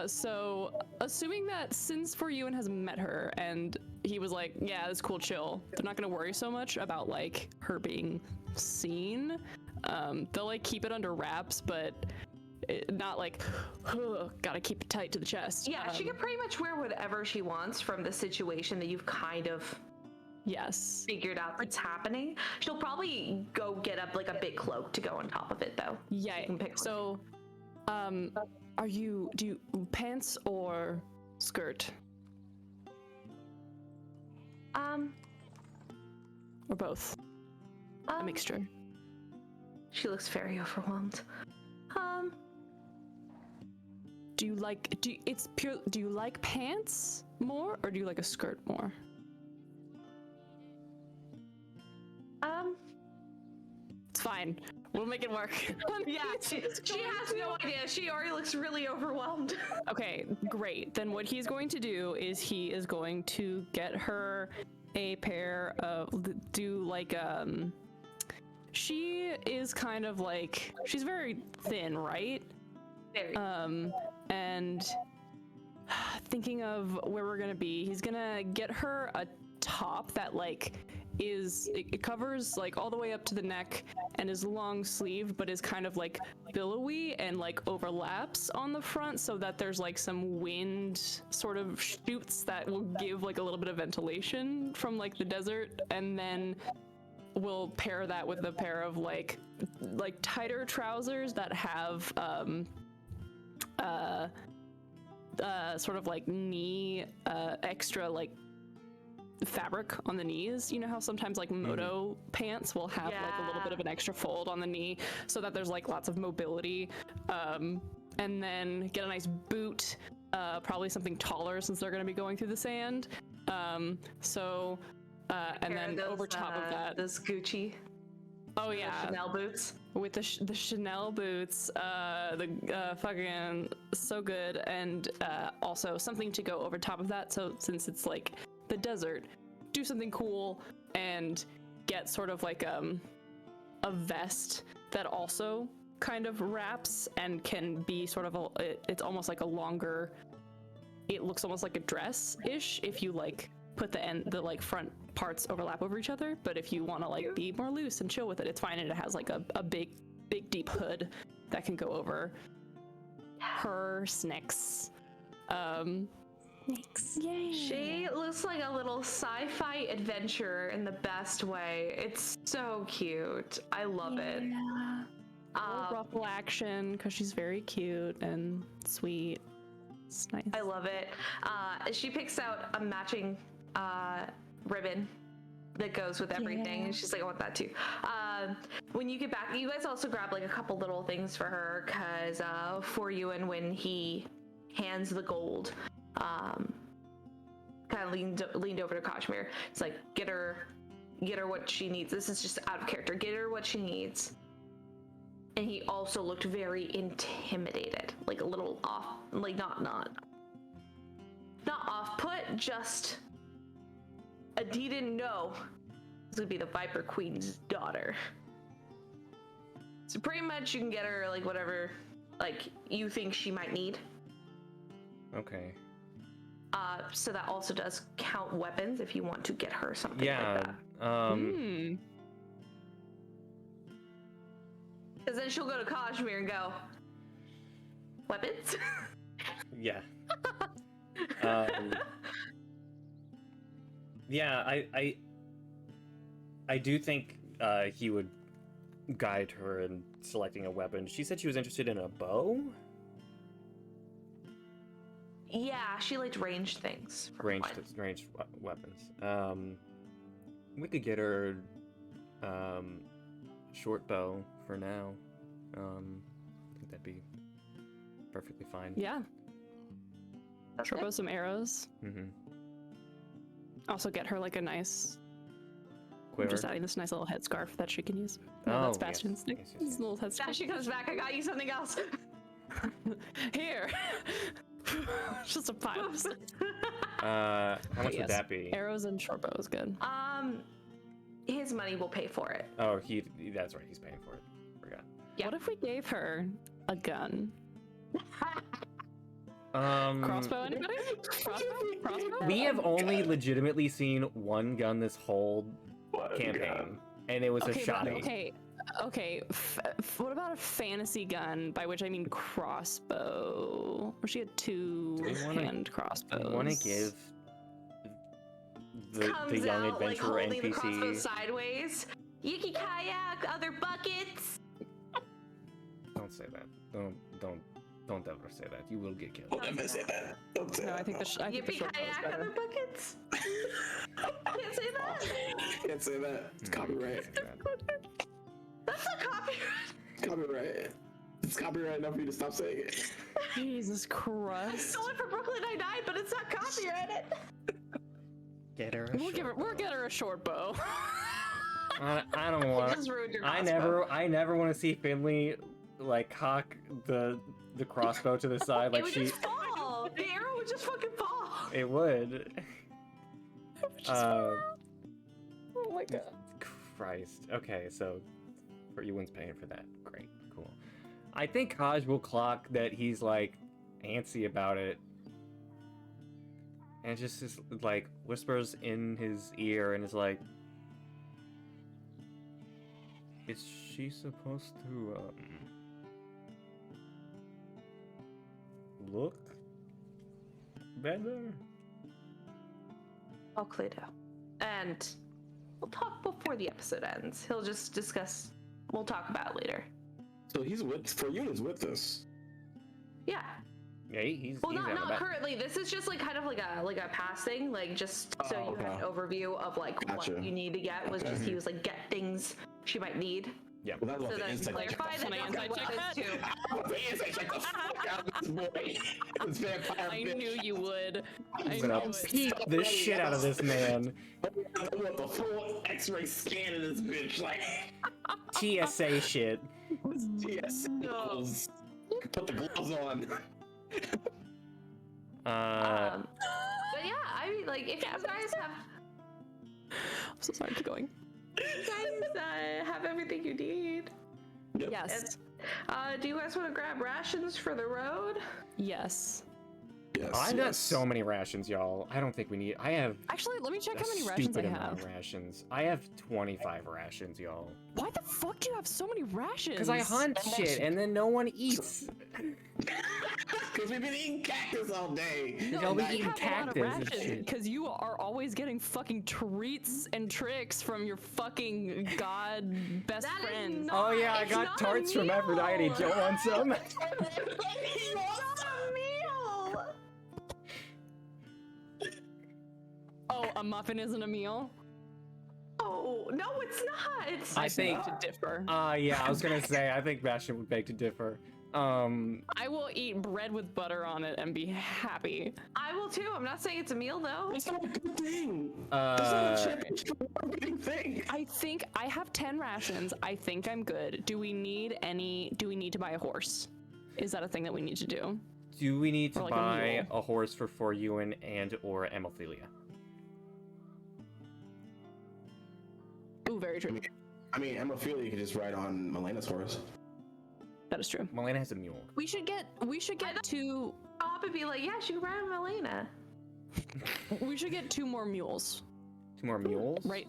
So assuming that since Foryuan has met her and he was like, yeah, it's cool, chill, they're not gonna worry so much about her being seen. They'll keep it under wraps, but not gotta keep it tight to the chest. Yeah, she can pretty much wear whatever she wants from the situation that you've kind of figured out that's happening. She'll probably go get up a big cloak to go on top of it though. Yeah. So do you pants or skirt? Or both? A mixture. She looks very overwhelmed. Do you like pants more or do you like a skirt more? It's fine. We'll make it work. Yeah, she has no idea. She already looks really overwhelmed. Okay, great. Then what he's going to do is he is going to get her a pair of she is kind of she's very thin, right? Very. And thinking of where we're gonna be, he's gonna get her a top that it covers all the way up to the neck and is long sleeved but is kind of billowy and overlaps on the front so that there's some wind sort of shoots that will give a little bit of ventilation from the desert, and then we'll pair that with a pair of tighter trousers that have sort of knee extra fabric on the knees. You know how sometimes moto pants will have a little bit of an extra fold on the knee so that there's lots of mobility, and then get a nice boot, probably something taller since they're going to be going through the sand, and then those, over top of that, those Gucci Chanel boots with the Chanel boots, fucking so good, and also something to go over top of that, so since it's the desert, do something cool and get sort of a vest that also kind of wraps and can be sort of it's almost a longer, it looks almost like a dress-ish if you put the front parts overlap over each other, but if you want to be more loose and chill with it, it's fine, and it has a big deep hood that can go over her snicks. Yay. She looks like a little sci-fi adventurer in the best way. It's so cute. I love it. Ruffle action because she's very cute and sweet. It's nice. I love it. She picks out a matching ribbon that goes with everything, and she's like, I want that too. When you get back, you guys also grab a couple little things for her, because for you, and when he hands the gold, kind of leaned over to Kazimir. It's get her get her what she needs. This is just out of character. Get her what she needs. And he also looked very intimidated, like a little off, like not off-put, just he didn't know this would be the Viper Queen's daughter. So pretty much you can get her like whatever like you think she might need. Okay. So that also does count weapons if you want to get her something like that. Because then she'll go to Kazimir and go, weapons? Yeah. Yeah, I do think he would guide her in selecting a weapon. She said she was interested in a bow? Yeah, she liked ranged things. Ranged weapons. We could get her short bow for now. I think that'd be perfectly fine. Yeah. Short bow, some arrows. Mm-hmm. Also get her like a nice... Quiver. I'm just adding this nice little headscarf that she can use. Oh, That's Bastian's thing. yes. This little headscarf. Bastian comes back, I got you something else. Here. Just a pile. How much would that be? Arrows and short bow is good. His money will pay for it. Oh, that's right, he's paying for it. Forgot. Yeah. What if we gave her a gun? Crossbow, anybody? Crossbow? We have only legitimately seen one gun this whole campaign, and it was a shotty. Okay. What about a fantasy gun? By which I mean crossbow. Or she had two-hand crossbows. I want to give the young out, adventurer like, holding the crossbow NPC. sideways. Yuki kayak, other buckets. Don't say that. Don't ever say that. You will get killed. Don't ever say that. Don't say No, that. I think the short bow is kayak, better. other buckets. Can't say that. Can't say that. It's copyright. That's not copyright. Copyright. It's copyright enough for you to stop saying it. Jesus Christ. Someone from Brooklyn Nine-Nine, but it's not copyrighted. Get her. We'll get her a short bow. I don't want. Just ruined your I crossbow. never want to see Finley like cock the crossbow to the side like it would she. just fall. The arrow would just fucking fall. It would. Oh my god. Christ. Okay, so Ewan's paying for that. Great, cool. I think Kaj will clock that he's like antsy about it, and just like whispers in his ear and is like, "Is she supposed to look better?" I'll Cluedo. And we'll talk before the episode ends. He'll just discuss. We'll talk about it later. So he's Ewan's with us. Yeah. Yeah, he's. Well, he's out not about- currently. This is just like kind of like a pass thing, like just so you okay. have an overview of like Gotcha. what you need to get. Was just he was like get things she might need. Yeah. Well, that's So what the then inside clarify that Can I that's what inside this too. The inside check the fuck out of this boy. This vampire I bitch. knew you would. I'm gonna peek the shit out of this man. I want the full X-ray scan of this bitch, like TSA shit. TS. Put the gloves on. But yeah, I mean, like if you guys have, I'm so sorry, keep going. you guys have everything you need. Yep. Yes. Do you guys want to grab rations for the road? Yes. Yes, I got yes. so many rations, y'all. I don't think we need. I have Actually, let me check a how many rations I stupid amount have. of rations. I have 25 rations, y'all. Why the fuck do you have so many rations? Because I hunt shit and then no one eats. Because we've been eating cactus all day. Y'all be We eating have a lot of cactus and rations shit. because you are always getting fucking treats and tricks from your fucking god best That is friend. not- Oh yeah, I it's got not a tarts from meal. Aphrodite. Do you want some? It's not a meal. Oh, a muffin isn't a meal? Oh no, it's not. I think. To differ. Yeah, I was gonna say, I think Bastian would beg to differ. I will eat bread with butter on it and be happy. I will too. I'm not saying it's a meal though. That's not a good thing. That's not a championship award-winning thing. I think I have 10 rations. I think I'm good. Do we need to buy a horse? Is that a thing that we need to do? Do we need to Or like buy a horse for Foruen and or Amalthelia? Ooh, very true. I mean, Hemophilia could just ride on Melena's horse. That is true. Melaena has a mule. We should get two. Stop and be like, yeah, she can ride on Melaena. We should get 2 more mules. 2 more mules? Right.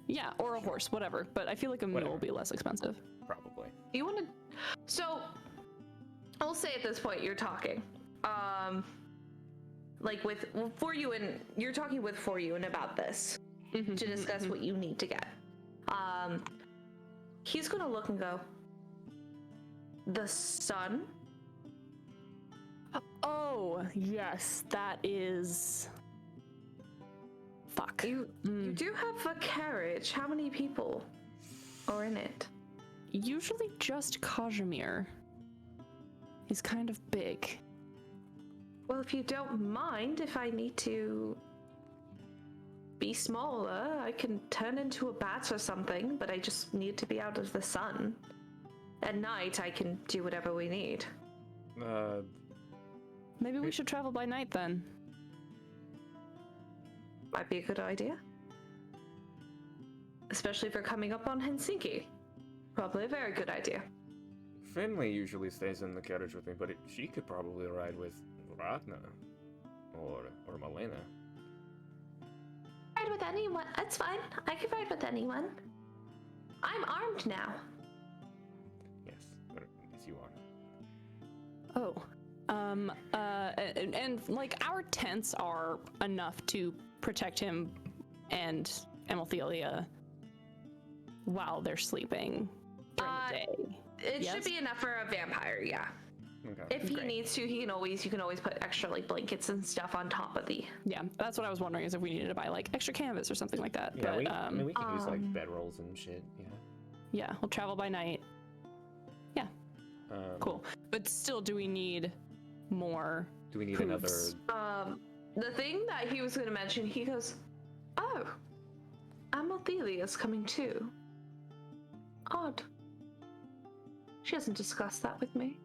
Yeah, or a horse, whatever. But I feel like a mule will be less expensive. Probably. Do you want to? So, I'll say at this point you're talking, like with Foruen, you're talking with Foruen about this to discuss what you need to get. He's gonna look and go, the sun? Oh, yes, that is... Fuck. You do have a carriage. How many people are in it? Usually just Kazimir. He's kind of big. Well, if you don't mind, if I need to be smaller, I can turn into a bat or something, but I just need to be out of the sun. At night, I can do whatever we need. Maybe we should travel by night then. Might be a good idea. Especially if we're coming up on Helsinki. Probably a very good idea. Finley usually stays in the carriage with me, but she could probably ride with Ragna or Melaena. Ride with anyone. That's fine. I can ride with anyone. I'm armed now. Yes, you are. Oh. And like our tents are enough to protect him and Amalthelia while they're sleeping during the day. It should be enough for a vampire, yeah. Okay. If he needs to, you can always put extra like blankets and stuff on top of the. Yeah, that's what I was wondering, is if we needed to buy like extra canvas or something like that. Yeah, but we can use like bedrolls and shit. Yeah. Yeah, we'll travel by night. Yeah. Cool. But still, do we need more? Do we need hooves? another? The thing that he was going to mention, he goes, "Oh, Amalthelia's coming too. Odd. She hasn't discussed that with me."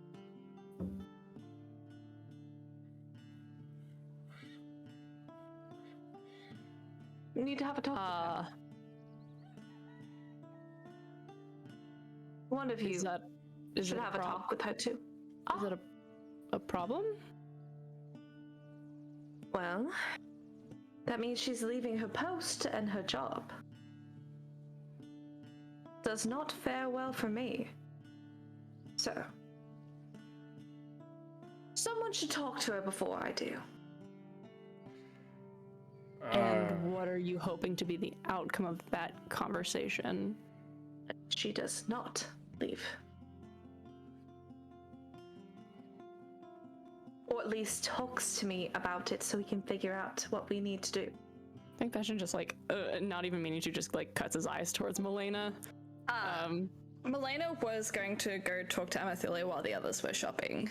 We need to have a talk with her. One of you should have a talk with her too. Is it a problem? Well, that means she's leaving her post and her job. Does not fare well for me. So, someone should talk to her before I do. And what are you hoping to be the outcome of that conversation? She does not leave. Or at least talks to me about it so we can figure out what we need to do. I think Bastian just like, not even meaning to, just like cuts his eyes towards Melaena. Melaena was going to go talk to Amalthelia while the others were shopping.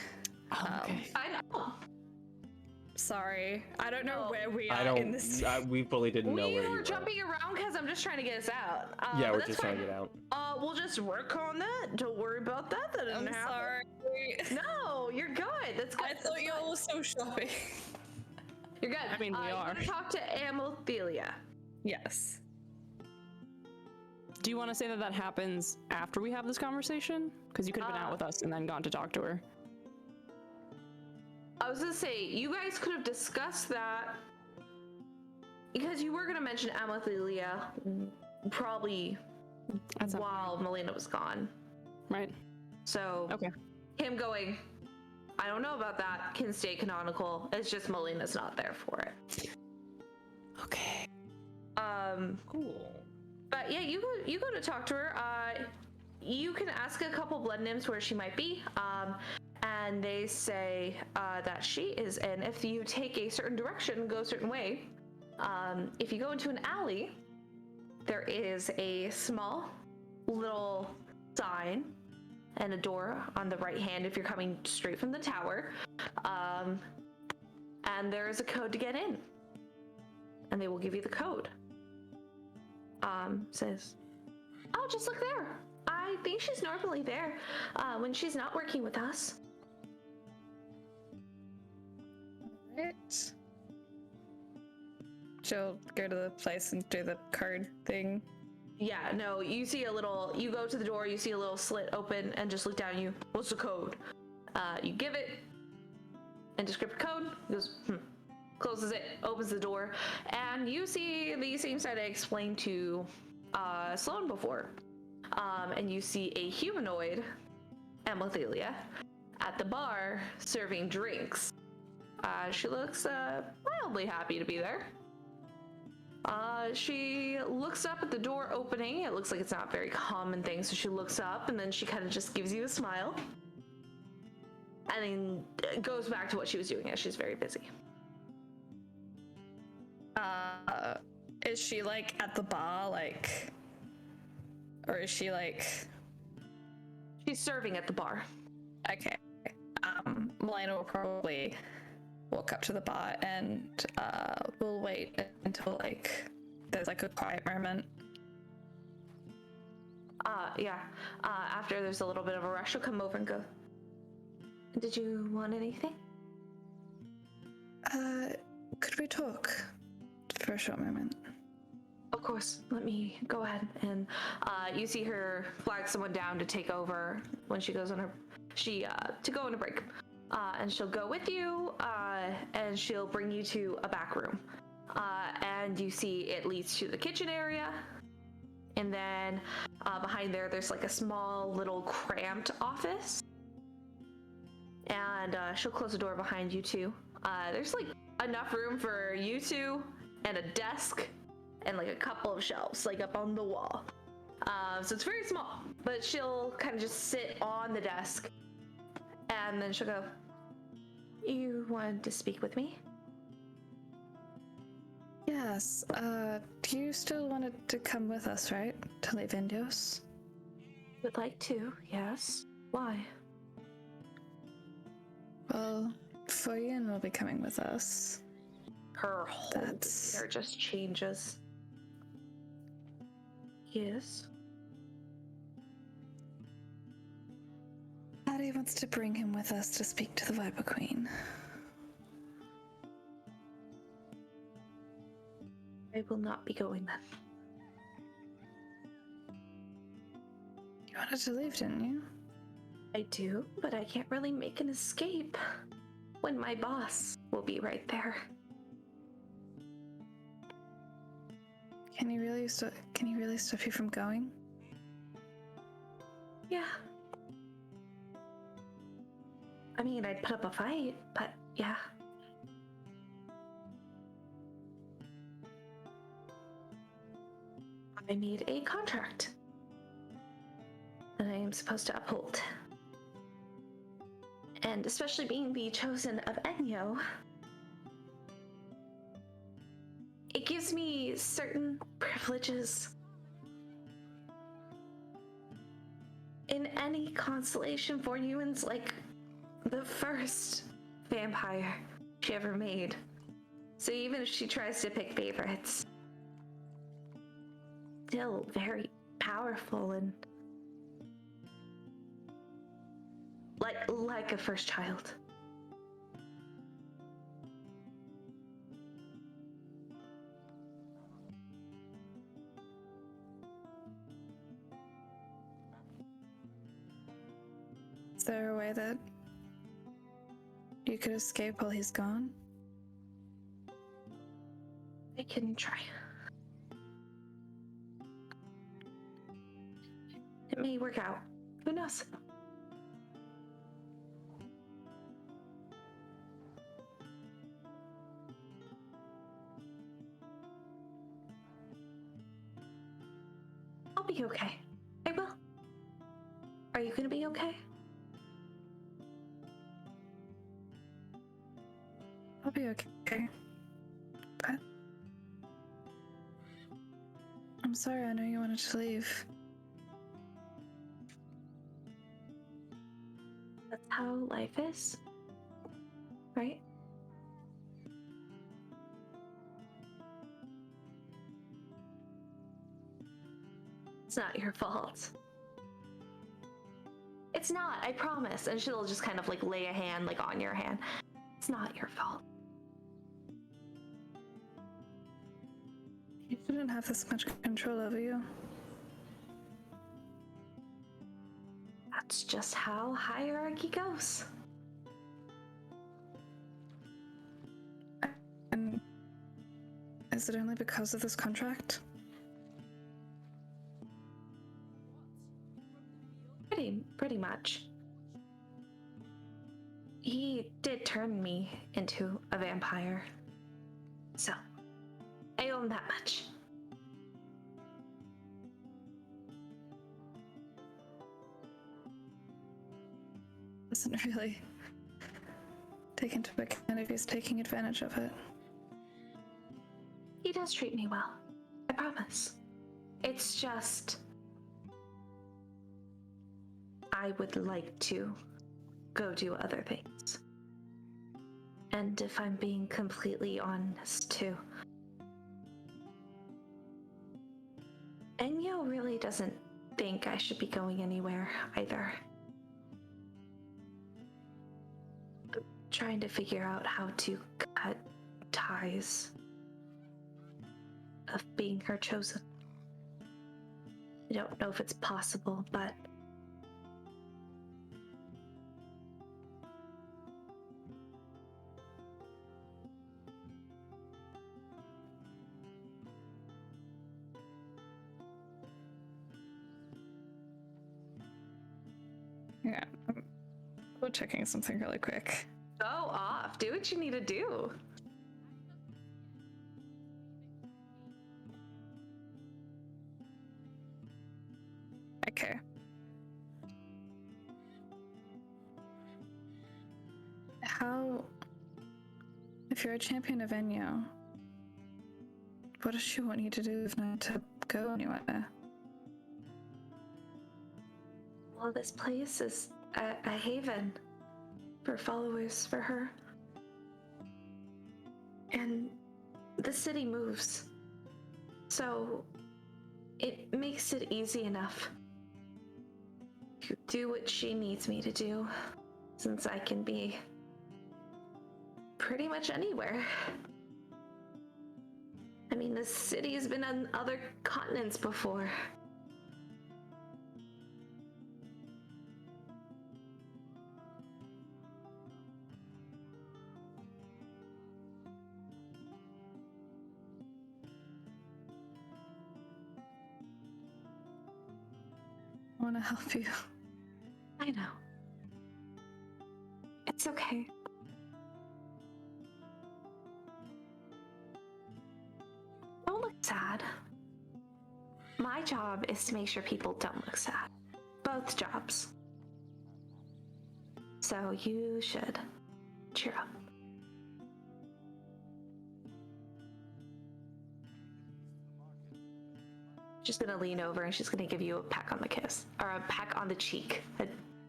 Okay. I know. Sorry, I don't know where we are in this. We fully didn't know where you were. We were jumping around because I'm just trying to get us out. Yeah, but we're that's just trying to get out. We'll just work on that. Don't worry about that. That didn't happen. Sorry. No, you're good. That's good. I thought you all were so shopping. You're good. I mean, we are. You're gonna talk to Amalthelia. Yes. Do you want to say that happens after we have this conversation? Because you could have been out with us and then gone to talk to her. I was gonna say, you guys could have discussed that because you were gonna mention Amalthelia probably while Melaena was gone. Right. So, him going, I don't know about that, can stay canonical. It's just Melena's not there for it. Okay. Cool. But yeah, you go to talk to her. You can ask a couple blood nymphs where she might be. And they say that she is in. If you take a certain direction, go a certain way. If you go into an alley, there is a small little sign and a door on the right hand if you're coming straight from the tower. And there is a code to get in. And they will give you the code. Says, oh, just look there. I think she's normally there when she's not working with us. Right. She'll go to the place and do the card thing. Yeah, no, you see a little, you go to the door, you see a little slit open, and just look down at you. What's the code? You give it, and decrypt the code. He goes, closes it, opens the door, and you see the same side I explained to Sloan before. And you see a humanoid, Amethelia, at the bar serving drinks. She looks mildly happy to be there. She looks up at the door opening. It looks like it's not a very common thing, so she looks up and then she kind of just gives you a smile. And then goes back to what she was doing as she's very busy. Is she like at the bar, like, or is she like? She's serving at the bar. Okay. Melaena will probably walk up to the bar and we'll wait until like there's like a quiet moment. Yeah. After there's a little bit of a rush, she'll come over and go, did you want anything? Could we talk for a short moment? Of course, let me go ahead. And you see her flag someone down to take over when she goes on her, to go on a break. And she'll go with you, and she'll bring you to a back room. And you see it leads to the kitchen area. And then behind there's like a small little cramped office. And she'll close the door behind you too. There's like enough room for you two and a desk and like a couple of shelves like up on the wall. So it's very small, but she'll kind of just sit on the desk and then she'll go, you wanted to speak with me? Yes, do you still wanted to come with us, right? To leave Indios? Would like to, yes. Why? Well, Foyin will be coming with us. Her whole demeanor just changes. Yes. Patty wants to bring him with us to speak to the Viper Queen. I will not be going then. You wanted to leave, didn't you? I do, but I can't really make an escape when my boss will be right there. Can he really stop you from going? Yeah. I mean, I'd put up a fight, but yeah. I need a contract that I am supposed to uphold. And especially being the chosen of Enyo, it gives me certain privileges in any constellation for humans, like the first vampire she ever made. So even if she tries to pick favorites, still very powerful and like a first child. Is there a way that you could escape while he's gone? I can try. It may work out. Who knows? I'll be okay. I will. Are you gonna be okay? I'll be okay. But I'm sorry, I know you wanted to leave. That's how life is, right? It's not your fault. It's not, I promise. And she'll just kind of like lay a hand like on your hand. It's not your fault. You shouldn't have this much control over you. That's just how hierarchy goes. And is it only because of this contract? Pretty much. He did turn me into a vampire. So, I owe him that much. Doesn't really take into account if he's taking advantage of it. He does treat me well. I promise. It's just... I would like to go do other things. And if I'm being completely honest too, Enyo really doesn't think I should be going anywhere either. I'm trying to figure out how to cut ties of being her chosen. I don't know if it's possible, but Yeah, we're checking something really quick. go off. Do what you need to do. Okay. How... If you're a champion of Enyo, what does she want you to do if not to go anywhere? Well, this place is a haven for followers for her. And the city moves. So it makes it easy enough to do what she needs me to do, since I can be pretty much anywhere. I mean, this city has been on other continents before. I want to help you. I know. It's okay. Don't look sad. My job is to make sure people don't look sad. Both jobs. So you should cheer up. She's gonna lean over and she's gonna give you a peck on the kiss, or a peck on the cheek,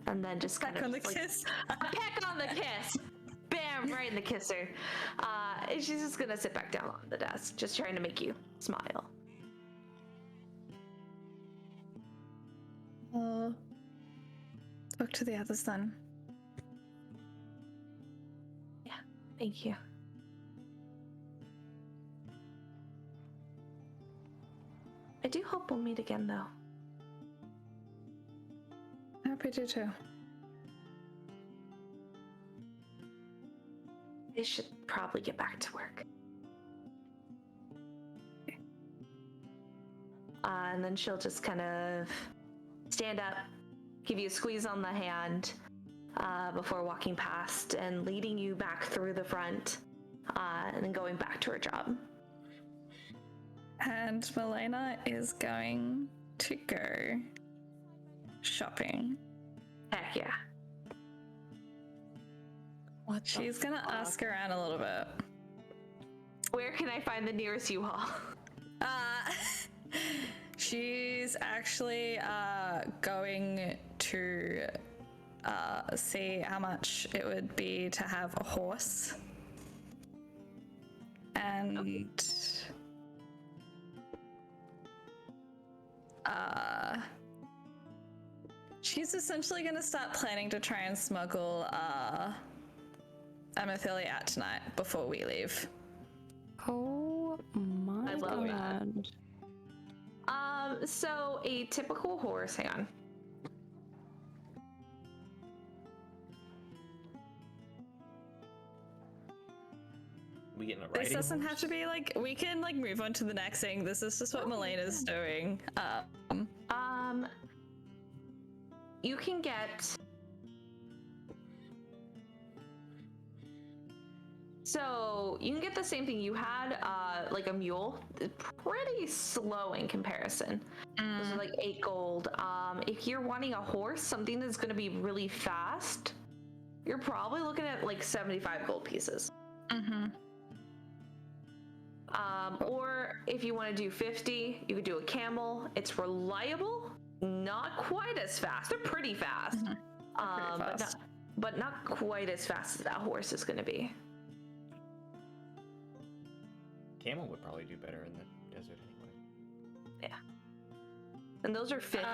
and then just kind Peck of on the like, kiss. a peck on the kiss. Bam, right in the kisser. And she's just gonna sit back down on the desk, just trying to make you smile. I'll talk to the others then. Yeah, thank you. I do hope we'll meet again, though. I hope you do too. They should probably get back to work. And then she'll just kind of stand up, give you a squeeze on the hand before walking past and leading you back through the front, and then going back to her job. And Melaena is going to go shopping. Heck yeah. She's gonna ask around a little bit. Where can I find the nearest U-Haul? She's actually going to see how much it would be to have a horse. And she's essentially going to start planning to try and smuggle Amethylia out tonight before we leave. Oh my I love god. So a typical horse, hang on. We getting a This riding doesn't horse? have to be like, we can like move on to the next thing. This is just what Melena's doing. You can get. So you can get the same thing you had, like a mule. Pretty slow in comparison. Those are like 8 gold. If you're wanting a horse, something that's going to be really fast, you're probably looking at like 75 gold pieces. Or if you want to do 50, you could do a camel. It's reliable, not quite as fast. They're pretty fast, but not quite as fast as that horse is going to be. Camel would probably do better in the desert anyway. Yeah. And those are 50.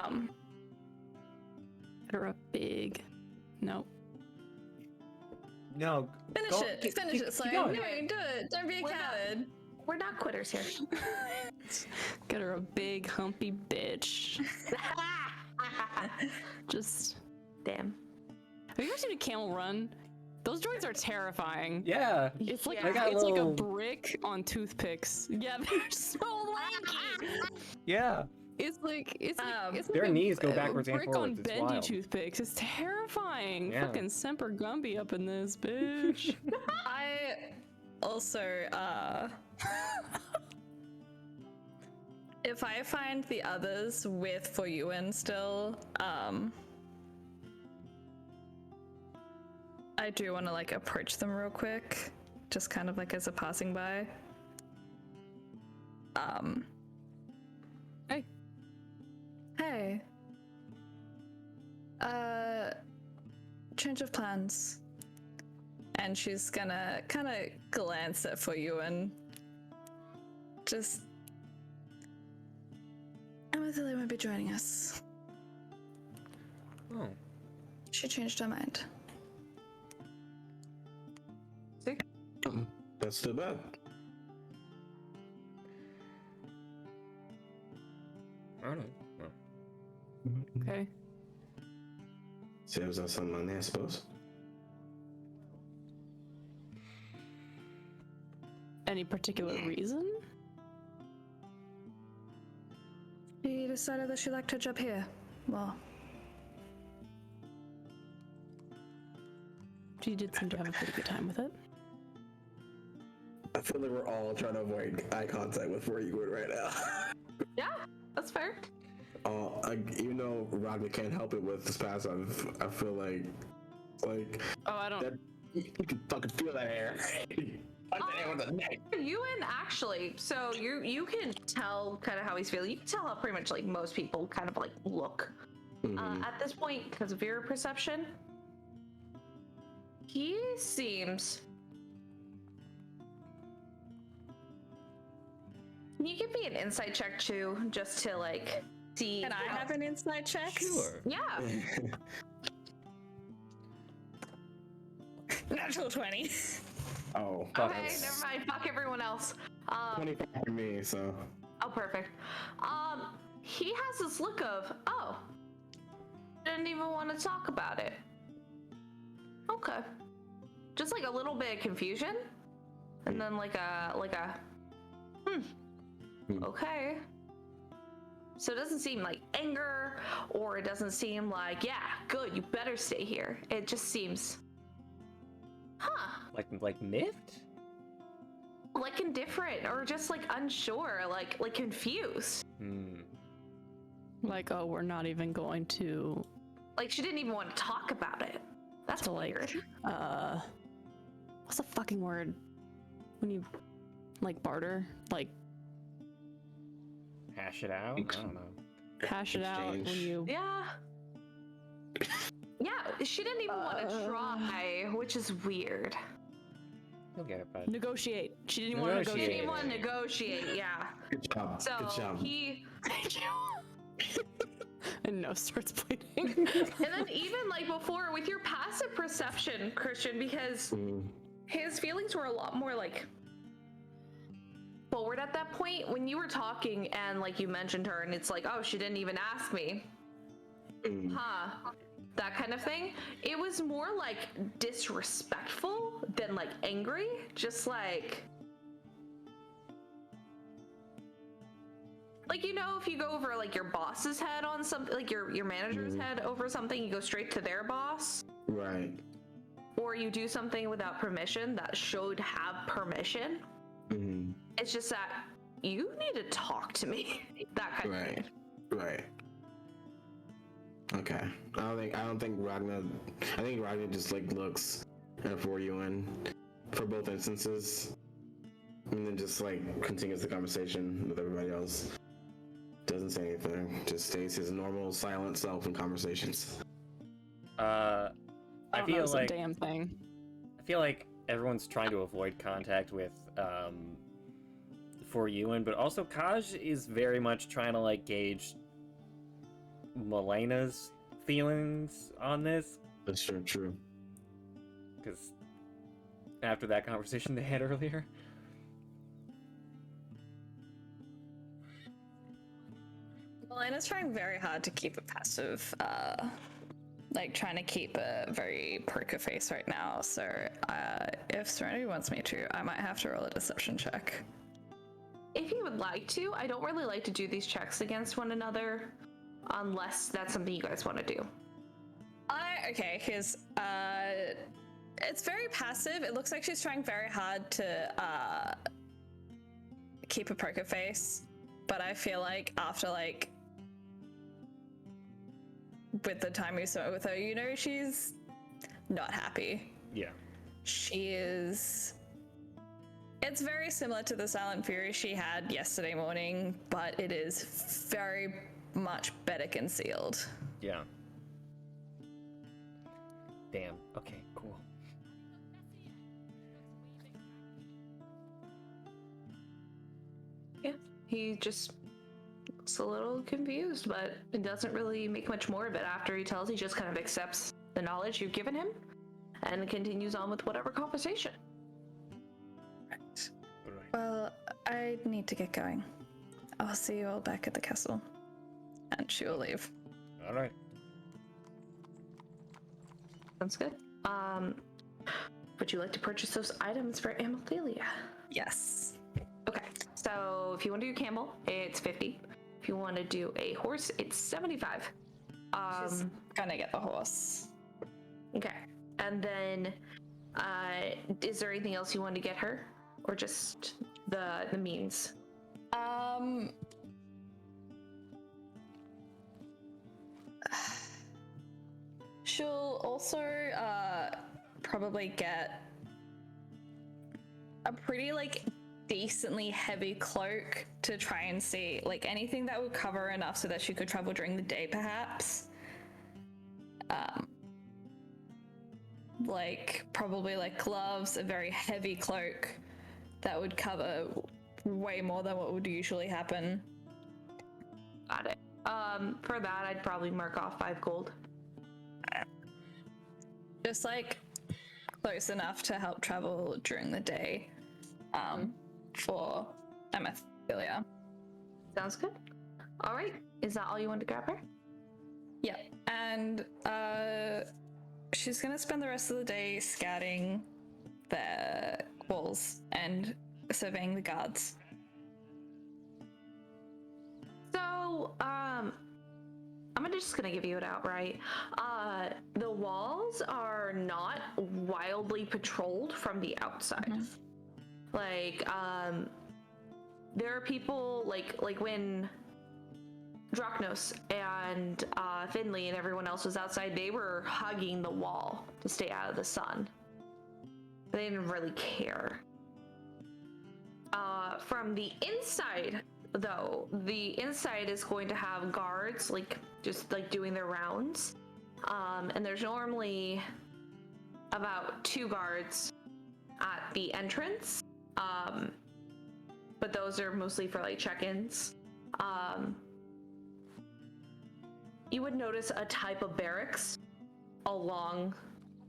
They're a big. Nope. No. Finish it, Slay. going. Do it. Don't be a coward. We're not quitters here. Get her a big humpy bitch. Just Damn. have you ever seen a camel run? Those joints are terrifying. Yeah. It's like Yeah. it's like a brick on toothpicks. Yeah, they're so lanky. Yeah. It's like Their like knees go backwards a and brick forwards. on It's bendy wild. toothpicks. It's terrifying. Yeah. Fucking Semper Gumby up in this bitch. I also, if I find the others with Foyuan still, I do want to like approach them real quick, just kind of like as a passing by. Hey. Hey. Change of plans. And she's gonna kind of glance at Foyuan. Just. Amethylia won't be joining us. Oh. She changed her mind. That's too bad. I don't know. Well, Okay. Saves us some money, I suppose. Any particular reason? She decided that she liked her job here. Well, She did seem to have a pretty good time with it. I feel like we're all trying to avoid eye contact with where you went right now. Yeah, that's fair. Even though Ragna can't help it with this pass, I feel like Oh, I don't. that you can fucking feel that hair. Punch the hair with the neck. You and actually, so you can tell kind of how he's feeling. You can tell how pretty much like most people kind of like look at this point because of your perception. He seems. Can you give me an insight check too, just to like see? can I have an insight check? sure. Yeah. Natural 20. Oh, Okay, never mind. Fuck everyone else. 25 for me, so. Oh, perfect. He has this look of, oh, didn't even want to talk about it. Okay. Just like a little bit of confusion, and then like a okay. So it doesn't seem like anger, or it doesn't seem like, yeah, good, you better stay here. It just seems, Like miffed? like indifferent, or just like unsure, like confused. Like, oh, we're not even going to. Like she didn't even want to talk about it. That's To like, weird. what's the fucking word? When you, like, barter? Like, Hash it out? I don't know. hash it out when Exchange. you. Yeah. Yeah, she didn't even want to try, which is weird. You'll get it, bud. Negotiate. She didn't want to She negotiate. didn't even want to negotiate, yeah. Good job. So Good job. he, And no starts bleeding. and then even like before with your passive perception, Christian, because his feelings were a lot more like forward at that point when you were talking and like you mentioned her and it's like, oh, she didn't even ask me. Huh. That kind of thing. It was more like disrespectful than like angry. Just like, you know, if you go over like your boss's head on something, like your manager's head over something, you go straight to their boss. Right. Or you do something without permission that should have permission. It's just that you need to talk to me. That kind of thing. Right. Okay. I don't think Ragna. I think Ragna just like looks for you in for both instances, and then just like continues the conversation with everybody else. Doesn't say anything. Just stays his normal silent self in conversations. I feel like a damn thing. I feel like everyone's trying to avoid contact with for Ewan, but also Kaj is very much trying to like gauge Melena's feelings on this. That's sure true. Because after that conversation they had earlier. Melena's trying very hard to keep a passive, like trying to keep a very poker face right now. So if Serenity wants me to, I might have to roll a deception check. If you would like to, I don't really like to do these checks against one another unless that's something you guys want to do. Okay, because it's very passive. It looks like she's trying very hard to keep a poker face, but I feel like after like with the time you spent with her, you know, she's not happy. Yeah. She is. It's very similar to the Silent Fury she had yesterday morning, but it is very much better concealed. Yeah. Damn. Okay, cool. Yeah, he just looks a little confused, but it doesn't really make much more of it after he tells. He just kind of accepts the knowledge you've given him and continues on with whatever conversation. Right. Well, I need to get going. I'll see you all back at the castle. And she will leave. All right. Sounds good. Would you like to purchase those items for Amethelia? Yes. Okay, so if you want to do camel, it's 50. If you want to do a horse, it's 75. She's gonna get the horse. Okay, and then is there anything else you want to get her, or just the means? She'll also probably get a pretty like decently heavy cloak to try and see like anything that would cover enough so that she could travel during the day, perhaps. Like probably like gloves, a very heavy cloak that would cover way more than what would usually happen. Got it. For that, I'd probably mark off 5 gold. Just like close enough to help travel during the day, for Amethelia. Sounds good. All right. Is that all you want to grab her? Yeah, and she's gonna spend the rest of the day scouting the walls and surveying the guards. So, I'm just gonna give you it outright. The walls are not wildly patrolled from the outside. Like, there are people like when Draknos and Finley and everyone else was outside, they were hugging the wall to stay out of the sun. They didn't really care. From the inside, though, the inside is going to have guards, like just like doing their rounds, And there's normally about 2 guards at the entrance, but those are mostly for like check-ins. You would notice a type of barracks along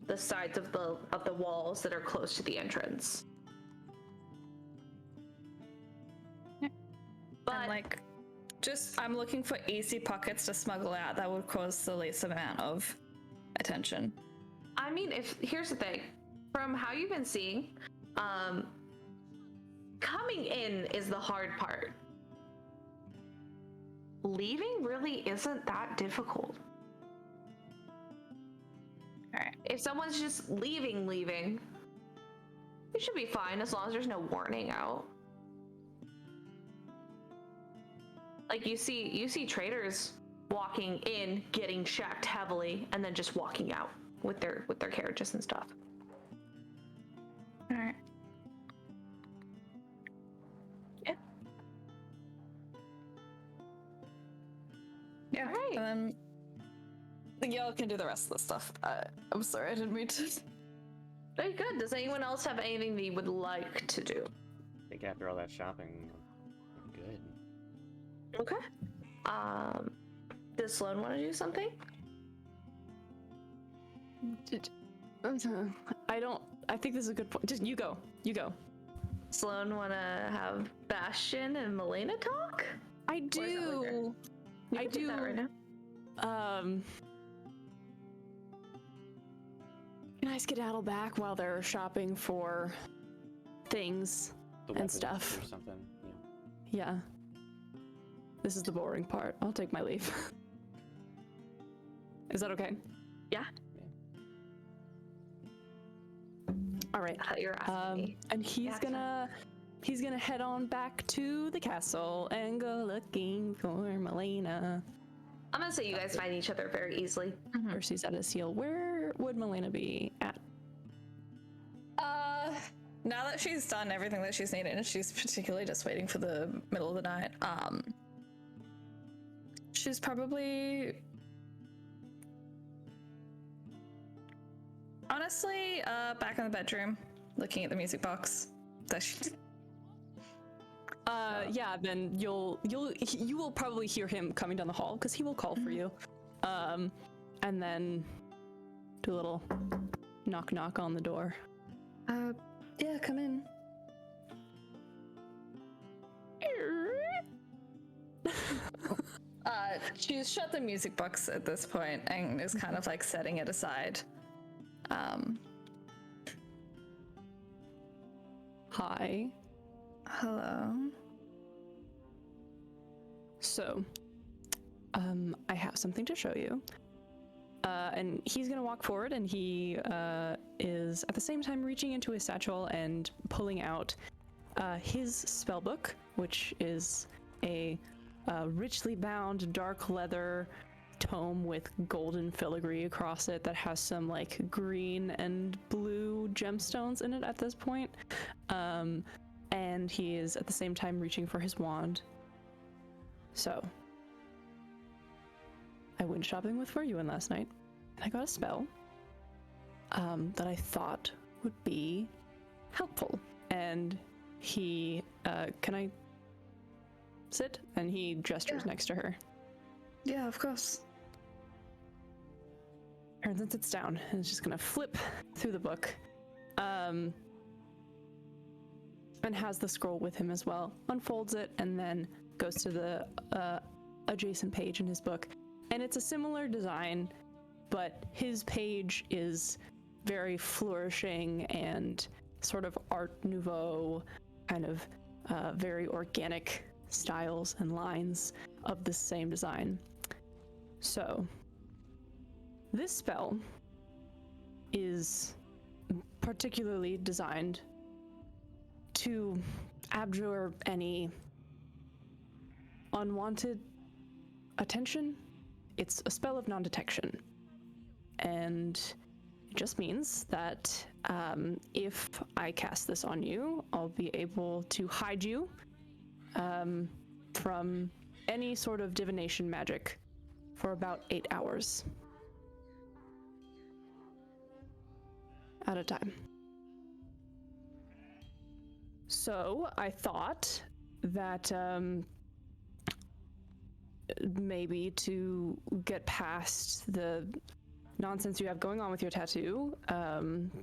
the sides of the walls that are close to the entrance. But I'm looking for easy pockets to smuggle out that would cause the least amount of attention. I mean, here's the thing, from how you've been seeing, coming in is the hard part. Leaving really isn't that difficult. All right. If someone's just leaving, it should be fine as long as there's no warning out. Like you see traders walking in, getting checked heavily, and then just walking out with their carriages and stuff. All right. Yeah. All right. And then y'all can do the rest of the stuff. I'm sorry, I didn't mean to. Very good. Does anyone else have anything they would like to do? I think after all that shopping, I'm good. Okay. Does Sloan want to do something? I think this is a good point. Just you go. Sloan want to have Bastian and Melaena talk? I do. I do that right now. Can I skedaddle back while they're shopping for things and stuff? Or something. Yeah. This is the boring part. I'll take my leave. Is that okay? Yeah. All right. I thought you were asking me. And he's gonna head on back to the castle and go looking for Melaena. I'm gonna say you guys find each other very easily. Percy's at a seal. Where would Melaena be at? Now that she's done everything that she's needed, and she's particularly just waiting for the middle of the night, she's probably honestly back in the bedroom looking at the music box that she yeah, then you will probably hear him coming down the hall because he will call for you. And then do a little knock on the door. Yeah, come in. She's shut the music box at this point and is kind of like setting it aside. Hi. Hello. So, I have something to show you. And he's gonna walk forward, and he is at the same time reaching into his satchel and pulling out his spellbook, which is a richly bound dark leather tome with golden filigree across it that has some like green and blue gemstones in it at this point. And he is at the same time reaching for his wand. So, I went shopping with Forewin last night, and I got a spell that I thought would be helpful. And he, can I sit? And he gestures next to her. Yeah, of course. And then sits down and is just gonna flip through the book. And has the scroll with him as well. Unfolds it and then goes to the adjacent page in his book. And it's a similar design, but his page is very flourishing and sort of Art Nouveau, kind of very organic styles and lines of the same design. So, this spell is particularly designed to abjure any unwanted attention. It's a spell of non-detection, and it just means that if I cast this on you, I'll be able to hide you from any sort of divination magic for about 8 hours. at a time. So I thought that maybe to get past the nonsense you have going on with your tattoo,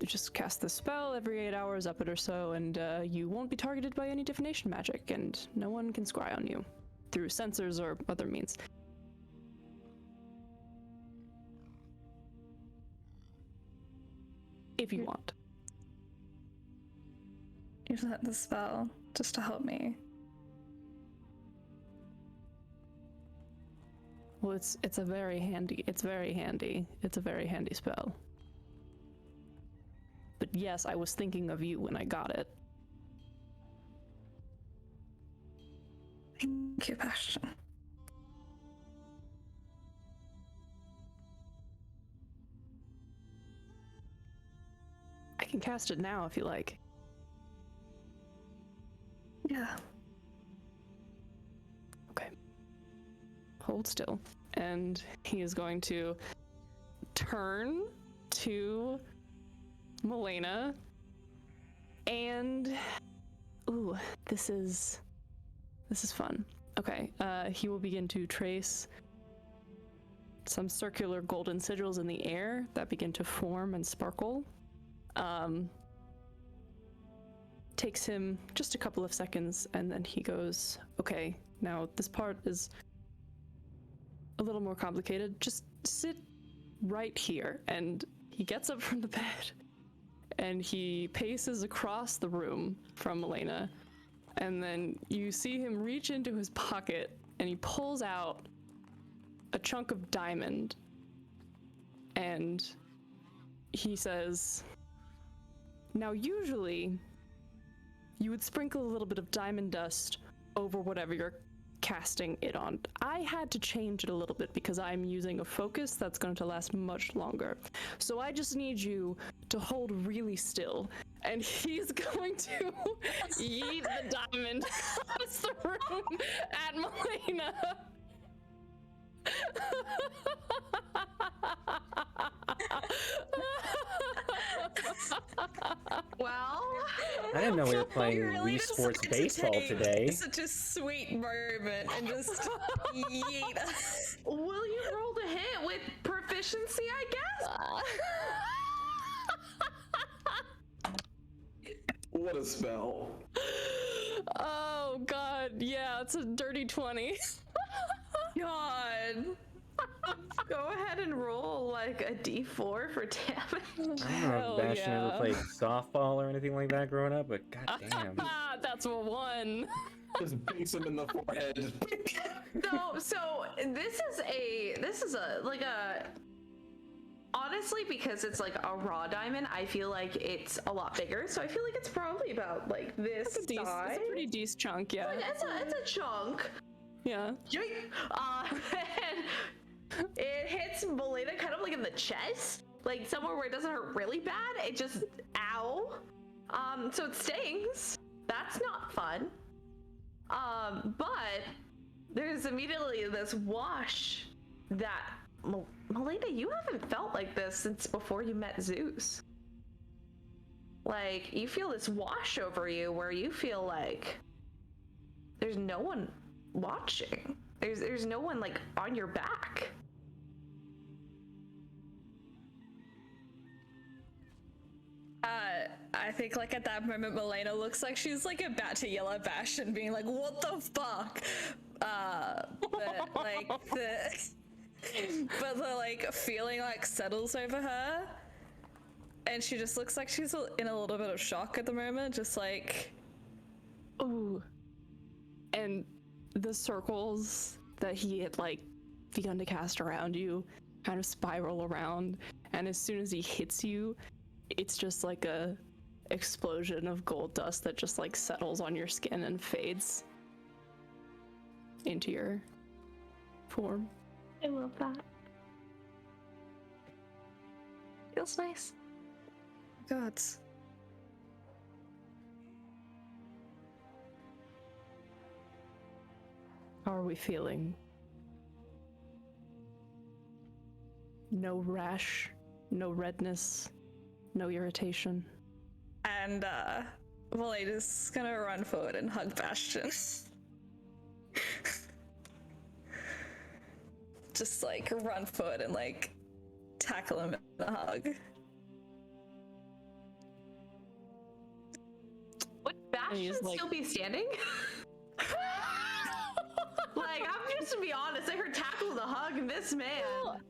just cast the spell every 8 hours, up it or so, and you won't be targeted by any divination magic, and no one can scry on you through sensors or other means. If you want. Use that the spell just to help me. Well, it's a very handy. It's very handy. It's a very handy spell. But yes, I was thinking of you when I got it. Thank you, Bastian. I can cast it now if you like. Yeah. Okay. Hold still. And he is going to turn to Melaena. And ooh, this is fun. Okay, he will begin to trace some circular golden sigils in the air that begin to form and sparkle. Takes him just a couple of seconds, and then he goes, okay, now this part is a little more complicated. Just sit right here. And he gets up from the bed, and he paces across the room from Melaena, and then you see him reach into his pocket, and he pulls out a chunk of diamond, and he says, now usually you would sprinkle a little bit of diamond dust over whatever you're casting it on. I had to change it a little bit because I'm using a focus that's going to last much longer. So I just need you to hold really still. And he's going to yeet the diamond across the room at Melaena. Well, I didn't know we were playing really Wii just Sports like to baseball take today. Such a sweet moment and just yeet. will you roll to hit with proficiency, I guess? What a spell. Oh god, yeah, it's a dirty 20. God. Go ahead and roll like a d4 for damage. I don't know Hell if Bastian yeah. ever played softball or anything like that growing up, but goddamn. That's a 1. Just beats him in the forehead. So this is a like a honestly, because it's like a raw diamond, I feel like it's a lot bigger. So I feel like it's probably about like this size. It's a pretty decent chunk, yeah. Like, it's a chunk. Yeah. And it hits Melaena kind of like in the chest, like somewhere where it doesn't hurt really bad. It just ow. So it stings. That's not fun. But there's immediately this wash that Melaena, you haven't felt like this since before you met Zeus. Like, you feel this wash over you where you feel like there's no one watching. There's no one like on your back. I think like at that moment Melaena looks like she's like about to yell at Bastian, being like, what the fuck? But like the like feeling like settles over her, and she just looks like she's in a little bit of shock at the moment, just like, ooh. And the circles that he had like begun to cast around you kind of spiral around, and as soon as he hits you, it's just like a explosion of gold dust that just like settles on your skin and fades into your form. I love that. Feels nice. Gods. How are we feeling? No rash, no redness, no irritation. And Melena's gonna run forward and hug Bastian. Just like run forward and like tackle him in a hug. Would Bastian like- still be standing? Like, I'm just to be honest, I heard tackle the hug and this man.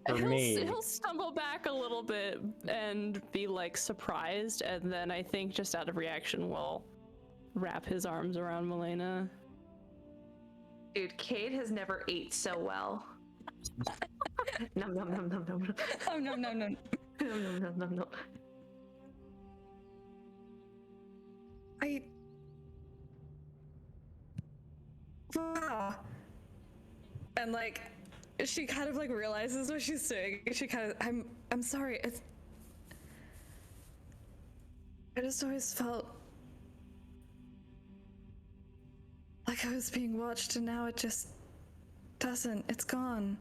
He'll stumble back a little bit and be like surprised, and then I think just out of reaction will wrap his arms around Melaena. Dude, Cade has never ate so well. Nom nom nom nom nom. Oh no. Nom nom nom nom nom. Wow. And like she kind of like realizes what she's doing. She kind of I'm sorry. I just always felt like I was being watched, and now it just doesn't. It's gone.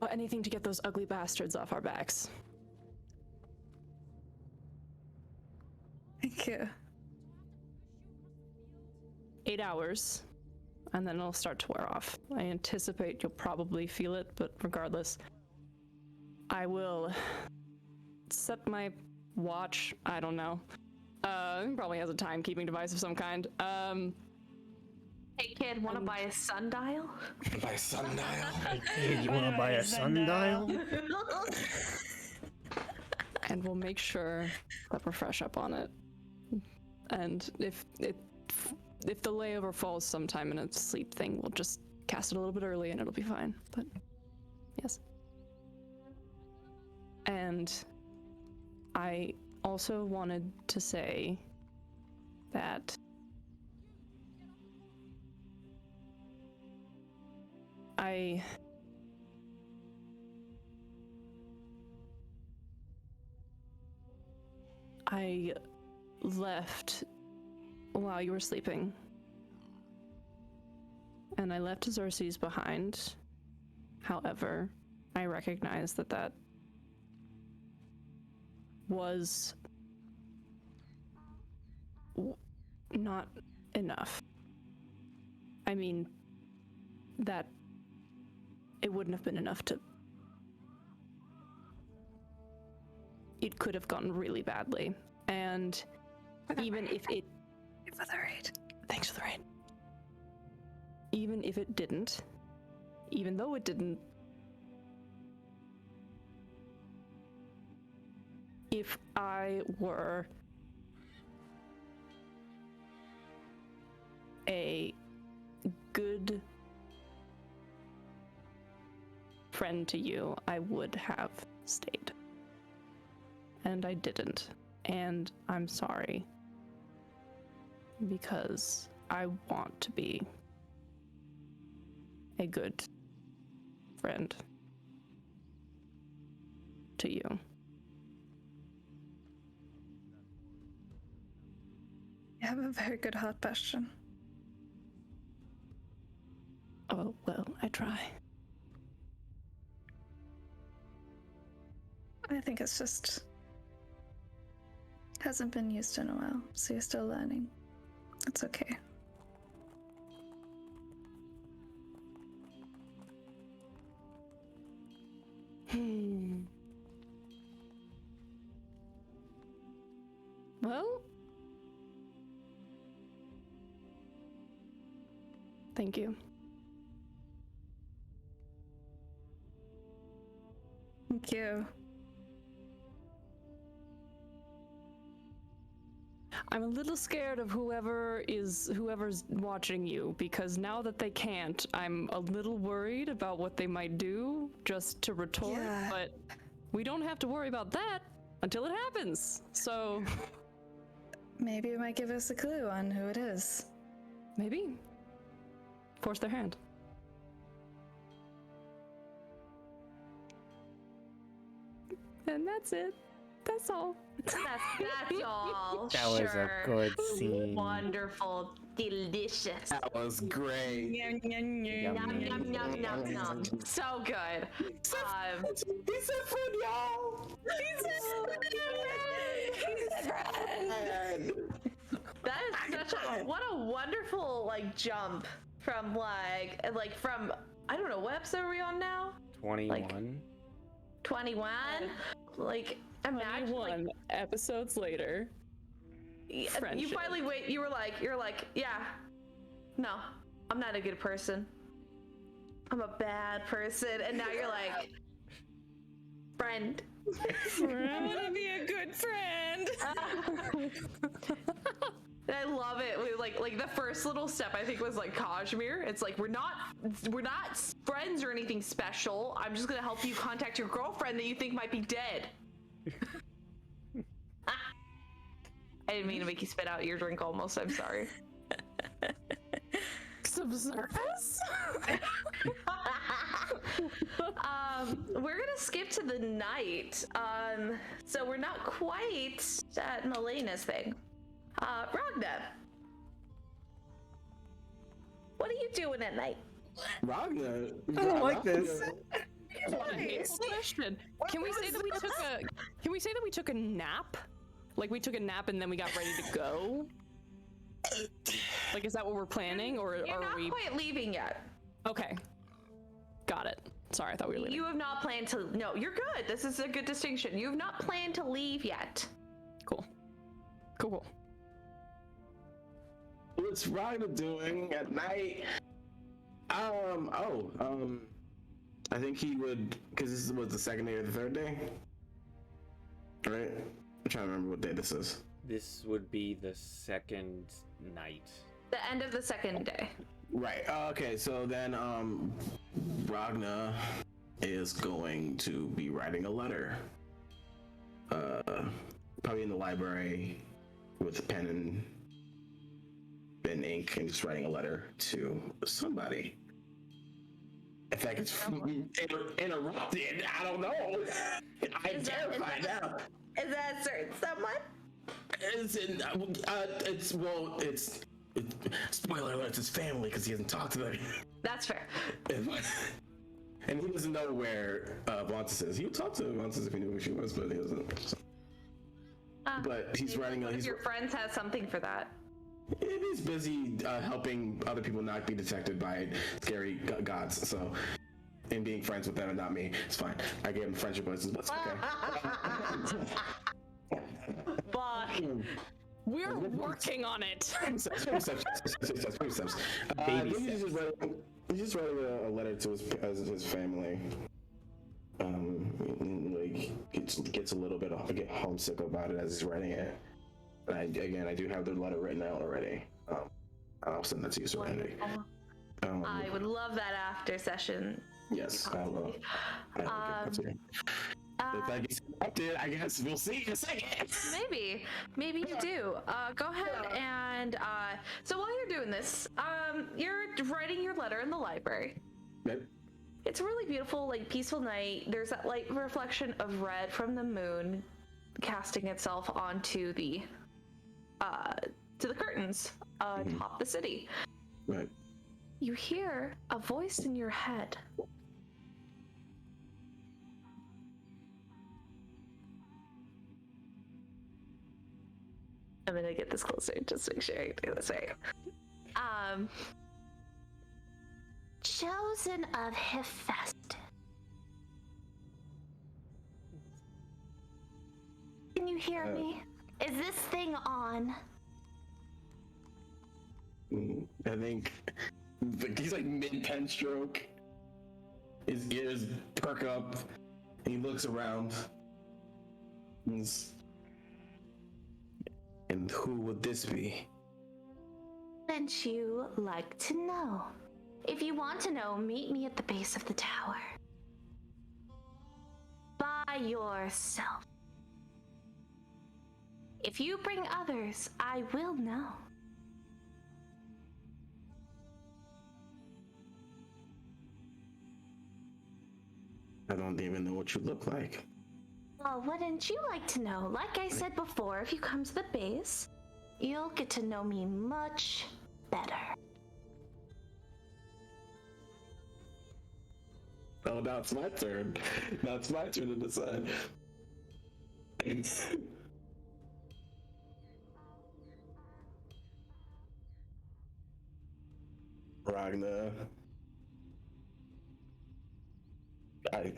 Well, anything to get those ugly bastards off our backs. Thank you. 8 hours, and then it'll start to wear off. I anticipate you'll probably feel it, but regardless, I will set my watch. I don't know. It probably has a timekeeping device of some kind. Hey kid, wanna buy a sundial? By sundial. Hey, you wanna buy a sundial? And we'll make sure that we're fresh up on it. And if the layover falls sometime in a sleep thing, we'll just cast it a little bit early and it'll be fine. But yes. And I also wanted to say that I left while you were sleeping. And I left Xerxes behind. However, I recognize that was not enough. I mean, that it wouldn't have been enough to... It could have gone really badly. And even if it... For the raid. Thanks for the raid. Even if it didn't, even though it didn't, if I were a good friend to you, I would have stayed. And I didn't. And I'm sorry. Because I want to be a good friend to you. You have a very good heart, Bastian. Oh, well, I try. I think it's just hasn't been used in a while, so you're still learning. It's okay. Well, thank you. Thank you. I'm a little scared of whoever's watching you, because now that they can't, I'm a little worried about what they might do just to retort, Yeah. but we don't have to worry about that until it happens. So Maybe it might give us a clue on who it is. maybe force their hand. And that's it. That's all. That's all. That was a good scene. Wonderful. delicious. That was great. Yum, yum, yum, yum, yum. So good. He said food, y'all. He said friend. That is such a what a wonderful like jump from like from I don't know what episode are we on now? 21. 21. Like imagine 21 episodes later. You Friendship. finally you're like, yeah, no, I'm not a good person. I'm a bad person. And now you're like, friend. I want to be a good friend. And I love it. Like the first little step I think was like Kazimir. It's like we're not friends or anything special. I'm just gonna help you contact your girlfriend that you think might be dead. I didn't mean to make you spit out your drink almost. I'm sorry. Some service? We're gonna skip to the night. So we're not quite at Melaena's thing. Ragna, what are you doing at night? Ragna. I don't like this. Question. Can we say that we took a nap? Like we took a nap and then we got ready to go? Like is that what we're planning or You're are not we quite leaving yet. Okay. Got it. Sorry, I thought we were leaving. You have not planned to no, you're good. This is a good distinction. You have not planned to leave yet. Cool. Cool. What's Ragna doing at night? I think he would, because this was the second day or the third day, right? I'm trying to remember what day this is. This would be the second night. The end of the second day. Right. Okay. So then, Ragna is going to be writing a letter. Probably in the library with a pen and ink, and just writing a letter to somebody. If that gets interrupted, I don't know. I'm terrified now. Is that a certain someone? It's spoiler alert, it's his family because he hasn't talked to them. That's fair. And he doesn't know where Vontus is. He would talk to Vontus if he knew who she was, but he doesn't. But he's writing. One of your friends has something for that. He's busy helping other people not be detected by scary gods. So, and being friends with them and not me, it's fine. I gave him friendship license, but it's okay. Fuck. We're working on it. He's just writing a letter to his family. Like gets a little bit homesick about it as he's writing it. And I do have the letter written out already. I'll send that to you, Serenity. I would love that after session. Yes, I will. If I get interrupted, I guess we'll see in a second. Maybe you do. Go ahead and so while you're doing this, you're writing your letter in the library. Yep. It's a really beautiful, like peaceful night. There's that light reflection of red from the moon casting itself onto the curtains atop the city. Right. You hear a voice in your head. I'm gonna get this closer just to make sure I do this right. Chosen of Hephaestus. Can you hear me? Is this thing on? I think he's like mid-pen stroke. His ears perk up, and he looks around. And who would this be? Wouldn't you like to know? If you want to know, meet me at the base of the tower. By yourself. If you bring others, I will know. I don't even know what you look like. Well, wouldn't you like to know? Like I said before, if you come to the base, you'll get to know me much, better. Oh, now it's my turn. Now it's my turn to decide. Ragna. I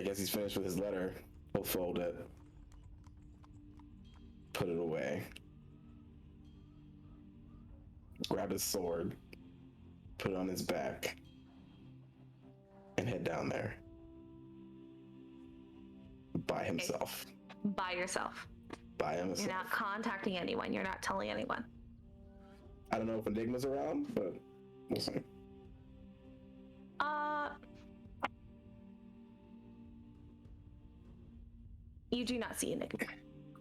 guess he's finished with his letter. He'll fold it. Put it away. Grab his sword. Put it on his back. And head down there. By himself. By yourself. By himself. You're not contacting anyone. You're not telling anyone. I don't know if Enigma's around, but we'll see. You do not see Enigma.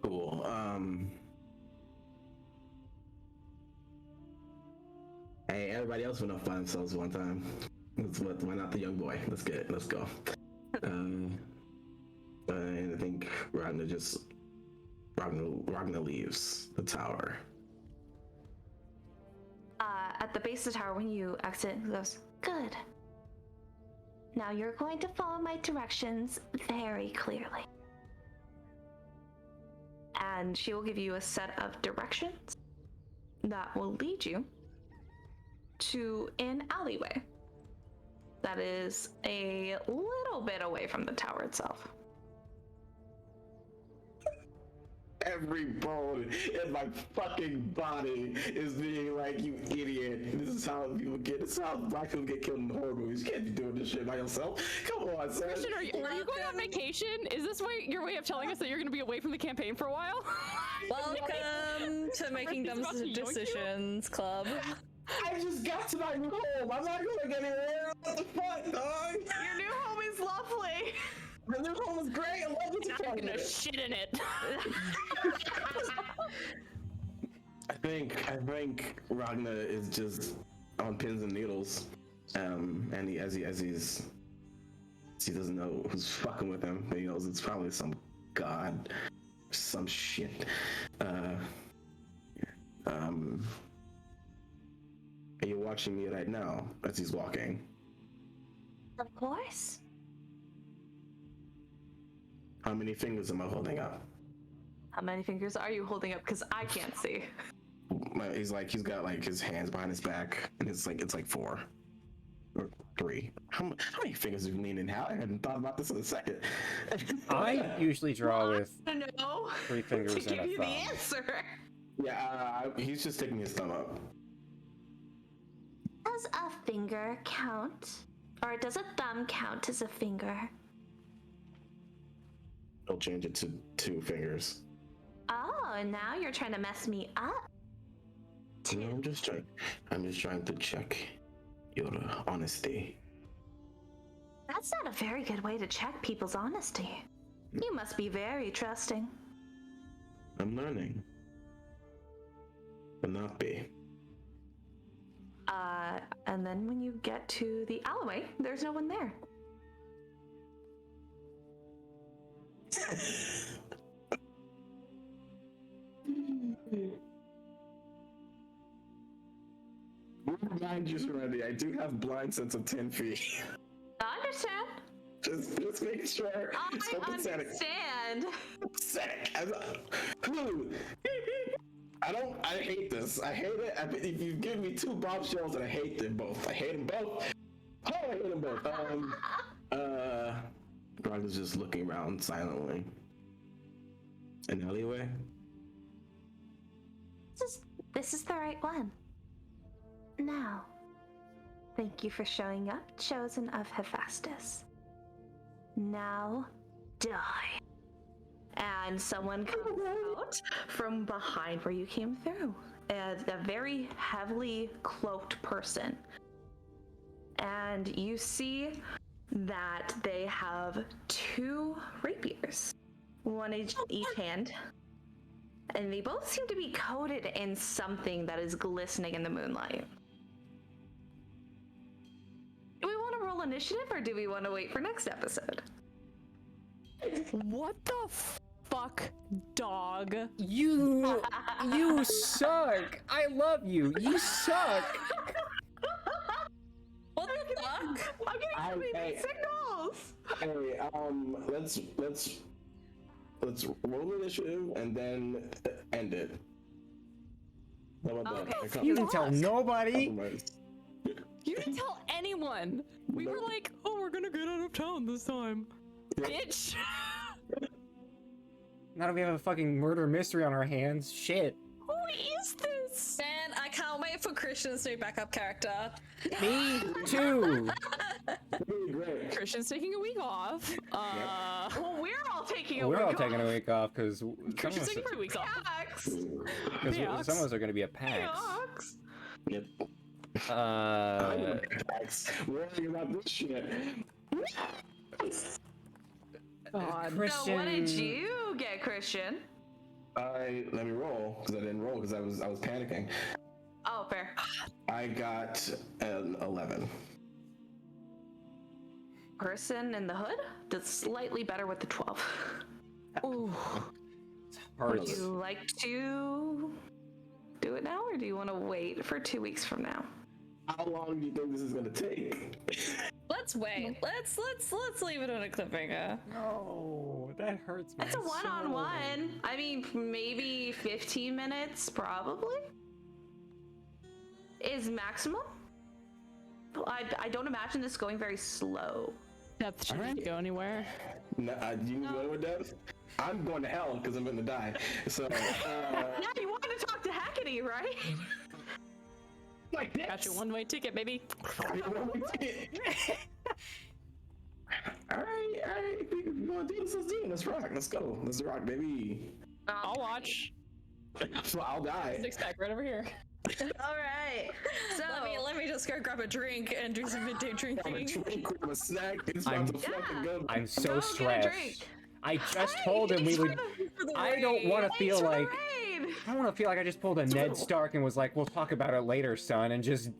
Cool. Hey, everybody else went off by themselves one time. Why not the young boy? Let's get it. Let's go. And I think Ragna leaves the tower. At the base of the tower, when you exit, he goes, "Good. Now you're going to follow my directions very clearly." And she will give you a set of directions that will lead you to an alleyway that is a little bit away from the tower itself. Every bone in my fucking body is being like, you idiot. This is how people get, this is how black people get killed in the horror movies. You can't be doing this shit by yourself. Come on, son. Christian, are you going on vacation? Is this your way of telling us that you're going to be away from the campaign for a while? Welcome to Making Dumb Decisions Club. I just got to my new home. I'm not going anywhere. What the fuck, dog? Your new home is lovely. My new home is great. I love it. I'm gonna shit in it. I think Ragna is just on pins and needles, and he doesn't know who's fucking with him. He knows it's probably some god, some shit. Are you watching me right now as he's walking? Of course. How many fingers am I holding up? How many fingers are you holding up? Because I can't see. He's got like his hands behind his back, and it's like 4 or 3. How many fingers do you mean? And how? I hadn't thought about this in a second. I usually draw with I don't know. 3 fingers To and give a you thumb. the answer. Yeah, he's just sticking his thumb up. Does a finger count? Or does a thumb count as a finger? He'll change it to 2 fingers. Oh, and now you're trying to mess me up? No, I'm just trying to check your honesty. That's not a very good way to check people's honesty. You must be very trusting. I'm learning. But not be. And then when you get to the alleyway, there's no one there. Remind you, Serenity, I do have blind sense of 10 feet. I understand. Just making sure. So I pathetic. understand. Pathetic. I hate this. I hate it. If you give me 2 bombshells, and I hate them both. I hate them both. Oh, I hate them both. Ragna's just looking around silently. An alleyway? This is the right one. Now, thank you for showing up, chosen of Hephaestus. Now, die. And someone comes out from behind where you came through. A very heavily cloaked person. And you see that they have 2 rapiers, one in each hand. And they both seem to be coated in something that is glistening in the moonlight. Do we want to roll initiative, or do we want to wait for next episode? What the fuck, dog. You suck. I love you. You suck. What the fuck? I'm getting so many signals. Hey, let's roll initiative and then end it. How about that? You didn't tell nobody. You didn't tell anyone. We were like, oh, we're gonna get out of town this time. Bitch. Now that we have a fucking murder mystery on our hands, shit. Who is this? Man, I can't wait for Christian's new backup character. Me too. Really great. Christian's taking a week off. Well, we're all taking a We're all week taking a off. week off because Christian's taking 2 weeks off. Yikes. some of us are going to be at PAX. Yikes. Yep. Worrying about this shit. God. Christian. So what did you get, Christian? Let me roll because I didn't roll because I was panicking. Oh, fair. I got an 11. Person in the hood did slightly better with the 12. Ooh. Hard. Would you like to do it now, or do you want to wait for 2 weeks from now? How long do you think this is gonna take? Let's wait. Let's leave it on a cliffhanger. No, that hurts me. It's a one-on-one. I mean, maybe 15 minutes, probably, is maximum. I don't imagine this going very slow. Depth shouldn't go anywhere. No, you know what, Deb? I'm going to hell because I'm gonna die. So, Yeah, you wanted to talk to Hackety, right? like this. Got your one-way ticket, baby. Alright, if you wanna do this, let's do it. Let's rock, let's go. Let's rock, baby. I'll watch. So I'll die. 6-pack right over here. All right. So Let me just go grab a drink and do some midday I'm a drinking. drink, grab a snack. It's about to fucking go. I'm so Go get a stressed. drink. I just told him we would. I don't want to feel like. Raid. I don't want to feel like I just pulled a Ned Stark and was like, "We'll talk about it later, son," and just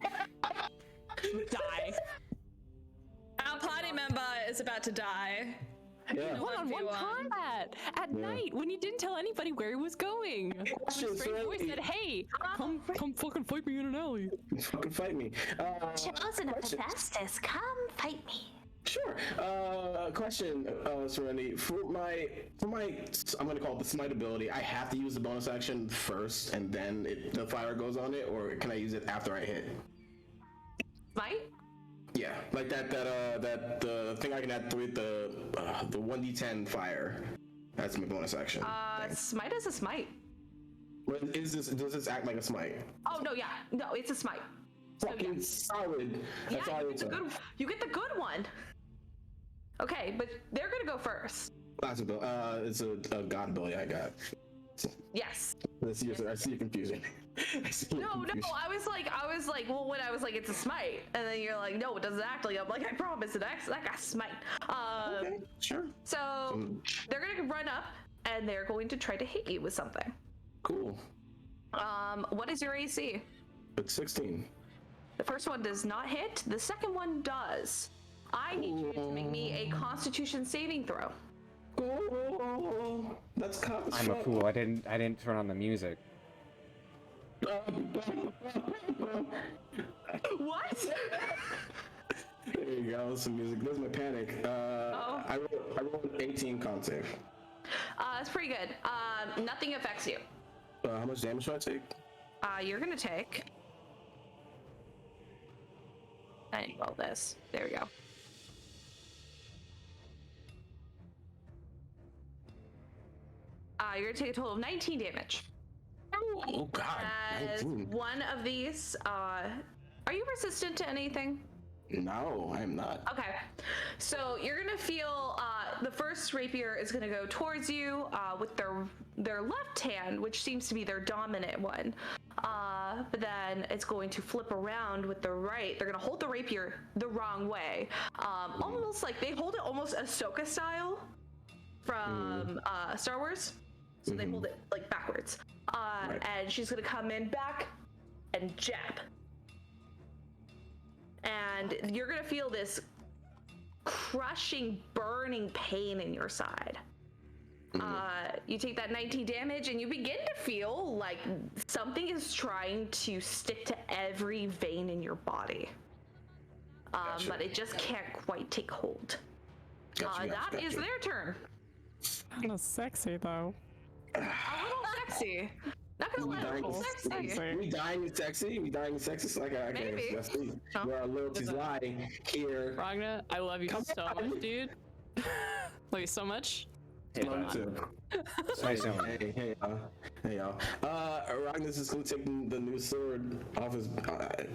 Die. Our party member is about to die. Yeah. One-on-one 1v1. combat at night when he didn't tell anybody where he was going. Question, Straight voice said, "Hey, come fucking fight me in an alley." Fucking fight me. Chosen of the question. bestest, come fight me. Sure. Question, Serenity. For my, I'm gonna call it the smite ability. I have to use the bonus action first, and then the fire goes on it, or can I use it after I hit? Smite? Yeah, like that the thing I can add to it, the 1d10 fire. That's my bonus action. thing. Smite is a smite. What is this? Does this act like a smite? Oh no, yeah, no, it's a smite. So, Fucking solid. yeah, That's all you I get the would say. good. You get the good one. Okay, but they're gonna go first. That's it's a god ability I got. Yes. I see your confusion. I see your No, confusion. I was like, well, when I was like, it's a smite, and then you're like, no, it doesn't act like. I'm like, I promise it acts like a smite. Okay, sure. So they're gonna run up, and they're going to try to hit you with something. Cool. What is your AC? It's 16. The first one does not hit. The second one does. I need you to make me a Constitution saving throw. Oh, that's cop as I'm a fuck. fool. I didn't turn on the music. What? There you go, some music. There's my panic. I rolled 18 con save. That's pretty good. Nothing affects you. How much damage do I take? You're gonna take. I need all this. There we go. You're gonna take a total of 19 damage. Oh god, As 19. one of these, are you resistant to anything? No, I am not. Okay, so you're gonna feel the first rapier is gonna go towards you with their left hand, which seems to be their dominant one. But then it's going to flip around with the right. They're gonna hold the rapier the wrong way, almost like they hold it almost Ahsoka style from Star Wars. So they hold it like backwards, and she's gonna come in back and jab. And you're gonna feel this crushing, burning pain in your side. You take that 19 damage, and you begin to feel like something is trying to stick to every vein in your body. Gotcha. But it just can't quite take hold. Gotcha. That is their turn. Kind of sexy though. A little sexy. Not gonna lie, a little sexy. We dying sexy? We dying sexy? So okay, Maybe. That's where our loyalties lie here. Ragna, I love you so much, dude. Love you so much. Hey, Love you too. Hey, y'all. Ragna's just gonna take the new sword off his,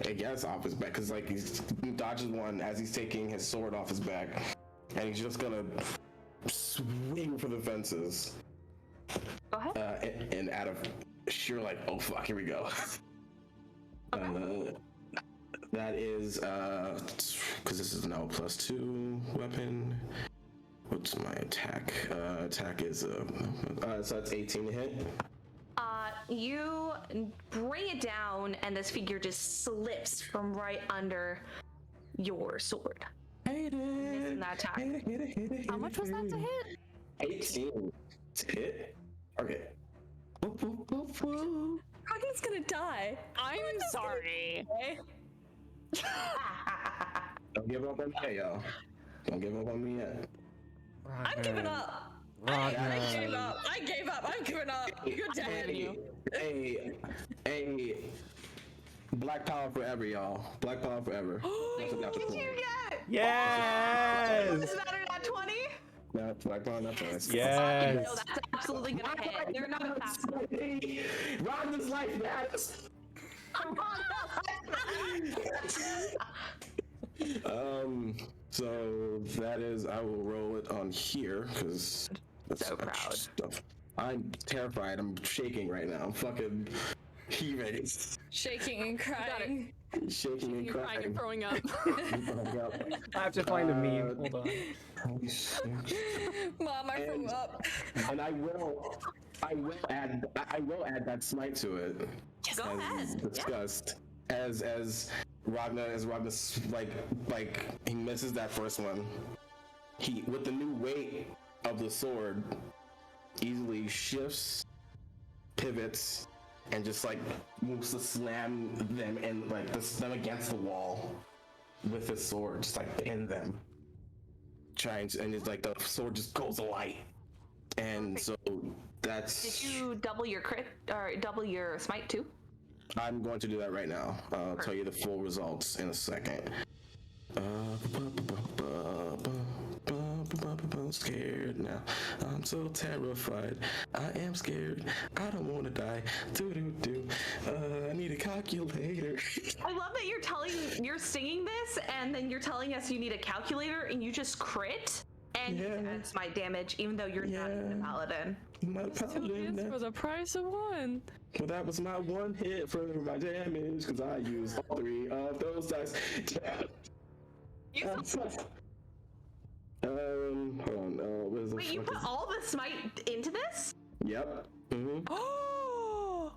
I guess off his back, cause like he dodges one as he's taking his sword off his back, and he's just gonna swing for the fences. Go ahead. And out of sheer like, oh fuck, here we go. That is because this is now a +2 weapon. What's my attack? Attack is so that's 18 to hit. You bring it down, and this figure just slips from right under your sword. Missing that attack. How much was that to hit? 18 to hit. Okay. Ragna's gonna die. I'm sorry. Don't give up on me yet, y'all. Don't give up on me yet. I'm giving up. I gave up. I'm giving up. You're dead. Hey, Black Power forever, y'all. Black Power forever. Did you get? Yes! Does it matter not 20? No, Black Power, not nice. Yes! No, that's absolutely gonna hit. They're not fast. Ragna's life matters. So that is, I will roll it on here because that's So proud. stuff. I'm terrified. I'm shaking right now. I'm fucking heaving. Shaking and crying. Shaking and You're crying and crying. throwing up. I have to find a meme. Hold on. Mom, I threw up. And I will add that smite to it. Go ahead. Discussed. As Ragna like he misses that first one. He, with the new weight of the sword, easily shifts, pivots, and just like moves to slam them and like them against the wall with his sword, just like pin them. Trying to, and it's like the sword just goes alight. And so that's. Did you double your crit or double your smite too? I'm going to do that right now. I'll tell you the full results in a second. I'm scared now. I'm so terrified. I am scared. I don't want to die. I need a calculator. I love that you're singing this, and then you're telling us you need a calculator, and you just crit, and you add smite damage, even though you're not even a paladin. My paladin. This for the price of one. Well, that was my one hit for my damage because I used all 3 of those dice. Hold on. What is Wait, you put all the smite into this? Yep. Mm-hmm. Oh!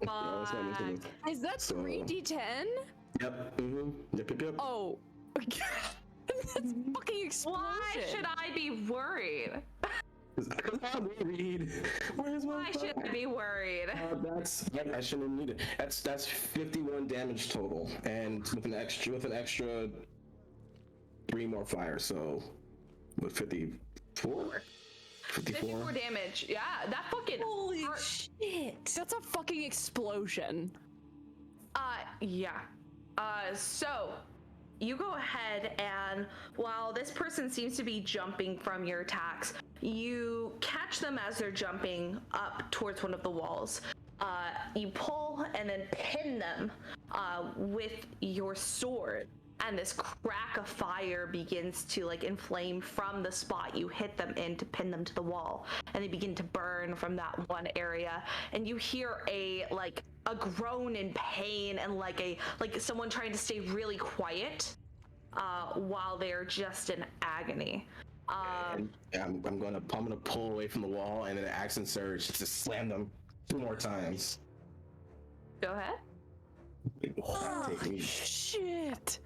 Is that 3d10? Yep. Mm-hmm. Yep. Oh. That's fucking explosion. Why should I be worried? I'm worried. Where's my Why should I be worried? I shouldn't need it. That's 51 damage total, and with an extra 3 more fire, so with 54. 54 damage. Yeah, that fucking Holy shit. That's a fucking explosion. Yeah. So you go ahead, and while this person seems to be jumping from your attacks, you catch them as they're jumping up towards one of the walls. You pull and then pin them with your sword, and this crack of fire begins to like inflame from the spot you hit them in to pin them to the wall, and they begin to burn from that one area, and you hear a groan in pain and like someone trying to stay really quiet while they're just in agony. I'm gonna pull away from the wall and then action surge to slam them 2 more times. Go ahead. Shit.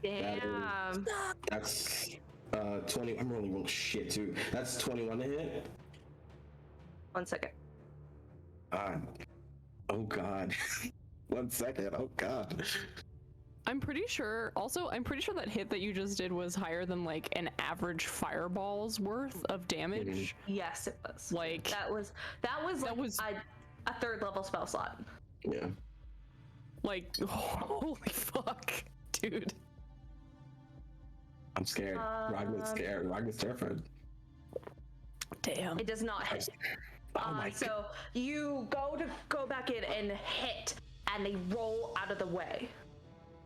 Damn. That's 20. I'm rolling real shit too. That's 21 to hit. 1 second. Oh god. 1 second. Oh god. I'm pretty sure that hit that you just did was higher than like an average fireball's worth of damage. Yes, it was. Like that was a 3rd level spell slot. Yeah. Like, holy fuck, dude. I'm scared. Ragna's scared. Ragna's terrified. Damn. It does not hit. Oh my so you go back in and hit, and they roll out of the way.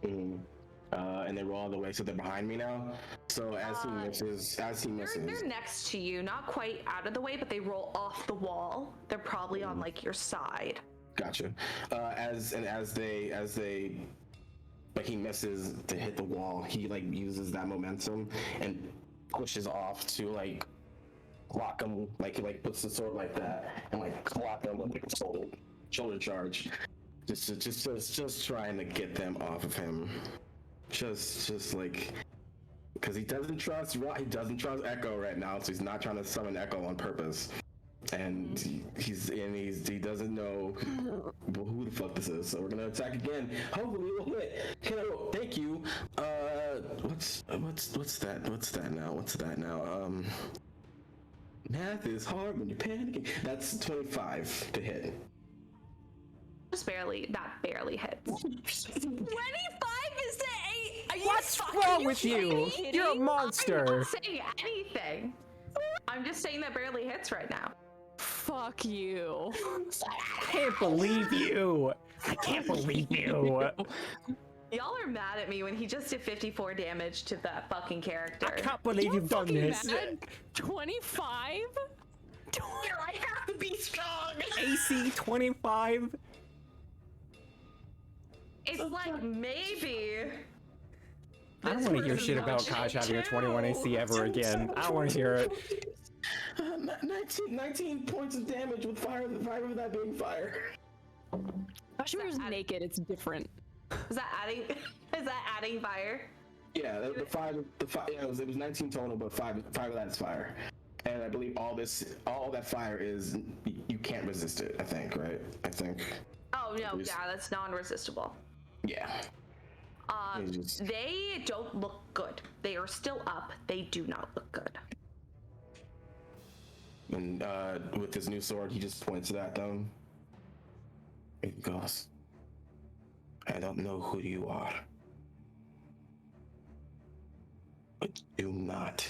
And they roll all the way, so they're behind me now. So as he misses, they're next to you, not quite out of the way, but they roll off the wall. They're probably on like your side. Gotcha. As they, like he misses to hit the wall, he like uses that momentum and pushes off to like clock him. Like he like puts the sword like that and like clock him with like a shoulder charge. Just trying to get them off of him. Just like, because he doesn't trust Echo right now, so he's not trying to summon Echo on purpose. And he doesn't know who the fuck this is, so we're gonna attack again. Hopefully we'll hit. Thank you. What's that now? Math is hard when you're panicking. That's 25 to hit. Just barely. That barely hits. 25 is the 8. What's wrong with you? You're a monster. I'm not saying anything. I'm just saying that barely hits right now. Fuck you. I can't believe you. I can't believe you. Y'all are mad at me when he just did 54 damage to that fucking character. I can't believe you've done this. Mad? 25? I have to be strong. AC 25. It's like maybe. I don't want to hear shit about Kaj having a 21 AC ever again. I don't want to hear it. 19 points of damage with fire of that being fire. Kashimir's naked, it's different. Is that adding fire? Yeah, the five. Yeah, it was 19 total, but five of that is fire. And I believe all that fire is you can't resist it. I think, right? Oh no, yeah, that's non-resistible. Yeah. They don't look good. They are still up. They do not look good. And with his new sword, he just points it at them. He goes, I don't know who you are, but do not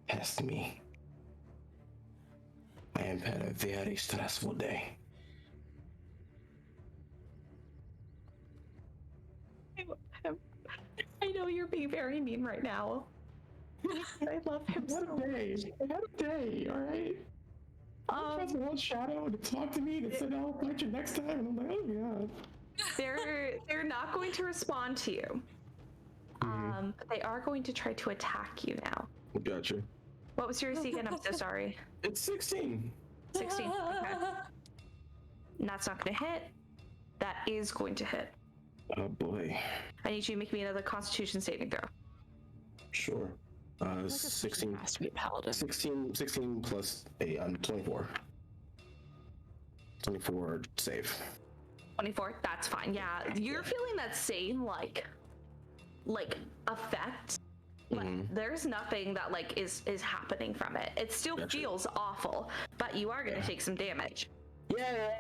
test me. I have had a very stressful day. I know you're being very mean right now. I love him so much. I had a day, alright? I pressed one shadow to talk to me and said, I'll fight you next time. And I'm like, oh god. They're not going to respond to you. But they are going to try to attack you now. Gotcha. What was your AC again? I'm so sorry. It's 16. 16. Okay. And that's not going to hit. That is going to hit. Oh boy. I need you to make me another Constitution saving throw. Sure. 16. Has to be a paladin. 16 plus 8. 24. 24 save. 24. That's fine. Yeah, you're feeling that same like effect. But there's nothing that like is happening from it. It still feels awful, but you are going to take some damage. Yeah.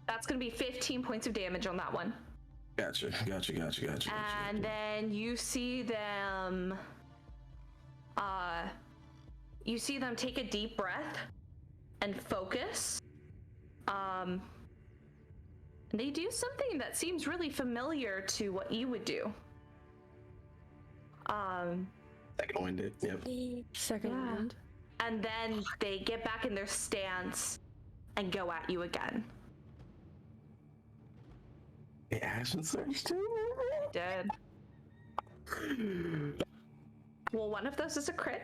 That's going to be 15 points of damage on that one. Gotcha. And then you see them take a deep breath and focus. And they do something that seems really familiar to what you would do. Second wind it. Yep. Second wind. And then they get back in their stance and go at you again. The action surge too? Dead. Well, one of those is a crit.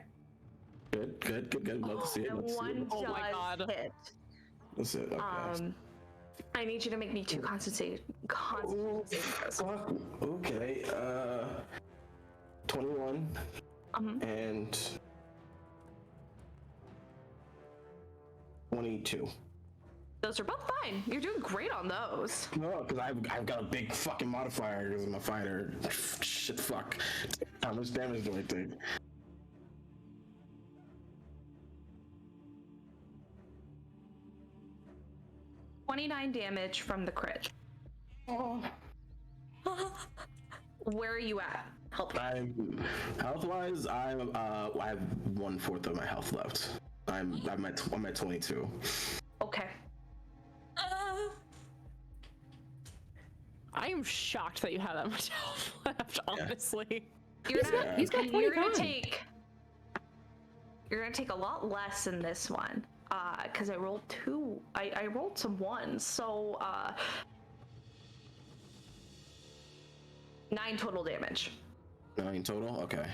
Good. Love to see it. One does hit. That's it. Okay. I need you to make me 2 Constitution saving throws. Okay. 21. And 22. Those are both fine. You're doing great on those. No, because I've got a big fucking modifier because I'm a fighter. Shit, fuck. How much damage do I take? $29 damage from the crit. Oh. Where are you at? I'm health-wise. I have 1/4 of my health left. I'm at 22. Okay. I am shocked that you have that much health left, honestly. He's got 20 You're gonna take a lot less in this one. Because I rolled 2. I rolled some 1s, so 9 total damage. 9 total? Okay.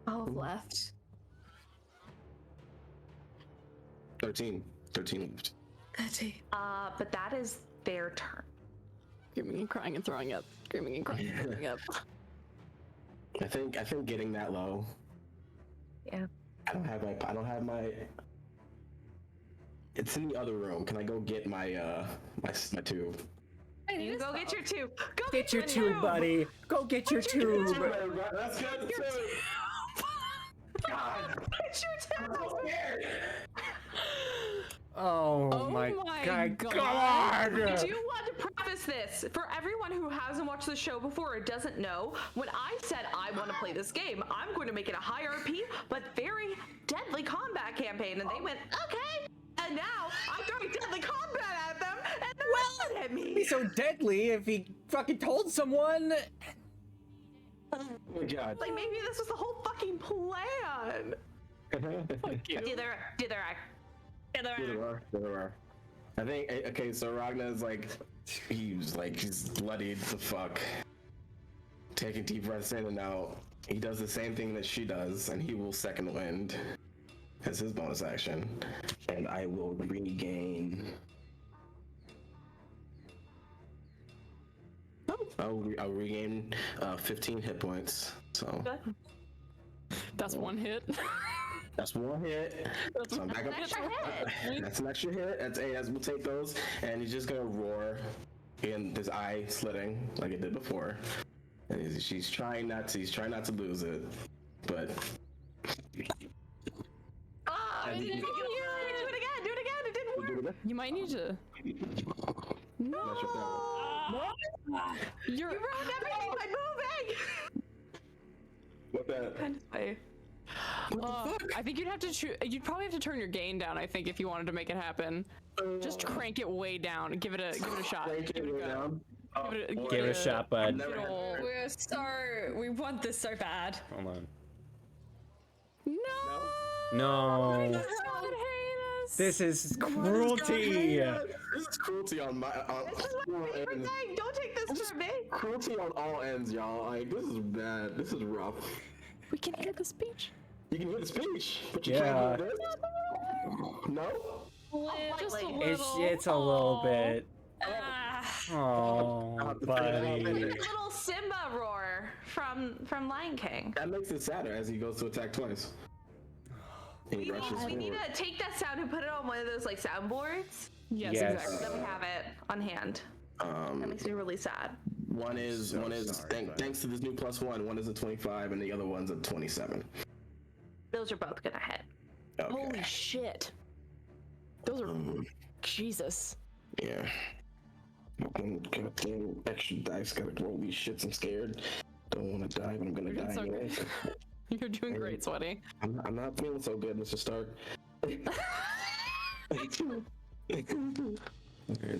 Oh, left. 13 left. But that is their turn. Screaming and crying and throwing up. Screaming and crying and throwing up. I think getting that low. Yeah. I don't have my. It's in the other room. Can I go get my my tube? You go get your tube. Go Get your tube, buddy. Go get your tube. That's good. God. Get your tube. I'm so scared. Oh my god. Come on. I do want to preface this for everyone who hasn't watched the show before or doesn't know. When I said I want to play this game, I'm going to make it a high RP but very deadly combat campaign, and they went okay. And now I'm throwing deadly combat at them, and they're mad at me. He's so deadly if he fucking told someone. Oh my god. Like maybe this was the whole fucking plan. Do There are. I think, okay, so Ragna is he's bloodied the fuck. Taking deep breaths in and out. He does the same thing that she does, and he will second wind as his bonus action. And I will regain. I'll regain 15 hit points. So. That's one hit. That's one hit. So I'm back up. That's an extra hit. We'll take those, and he's just gonna roar, and his eye slitting like it did before. And he's trying not to lose it, but. Do it again. It didn't work. You might need to. No. You ruined everything by moving. What that? I think you'd probably have to turn your gain down, I think, if you wanted to make it happen. Just crank it way down and give it a shot. Crank it way down. Give it a shot, bud. We want this so bad. Hold on. No. No. This is cruelty. This is cruelty on my. This is my favorite thing. Don't take this from me. Cruelty on all ends, y'all. This is bad. This is rough. We can hear the speech. You can hear the speech, but you can't hear this. No. Just a little. It's a little bit. Oh, buddy. Little Simba roar from Lion King. That makes it sadder as he goes to attack twice. We need to take that sound and put it on one of those soundboards. Yes, exactly. Then we have it on hand. That makes me really sad. One is thanks to this new +1. One is a 25, and the other one's a 27. Those are both gonna hit. Okay. Holy shit. Those are Jesus. Yeah. Goddamn extra dice. Gotta roll these shits. I'm scared. Don't want to die, but I'm gonna die anyway. You're doing great, Sweaty. I'm not feeling so good, Mr. Stark. Okay,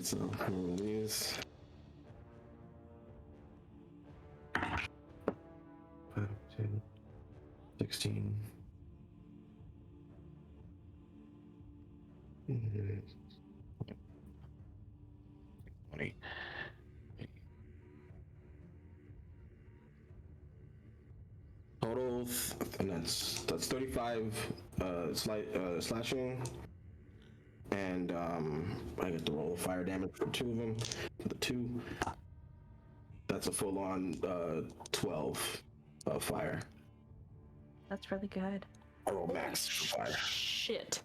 so roll these. 5, 10, 16. 20. Total, and that's 35 slashing, and I get to roll fire damage for 2 of them. For the 2, that's a full-on 12 fire. That's really good. I roll max fire. Shit.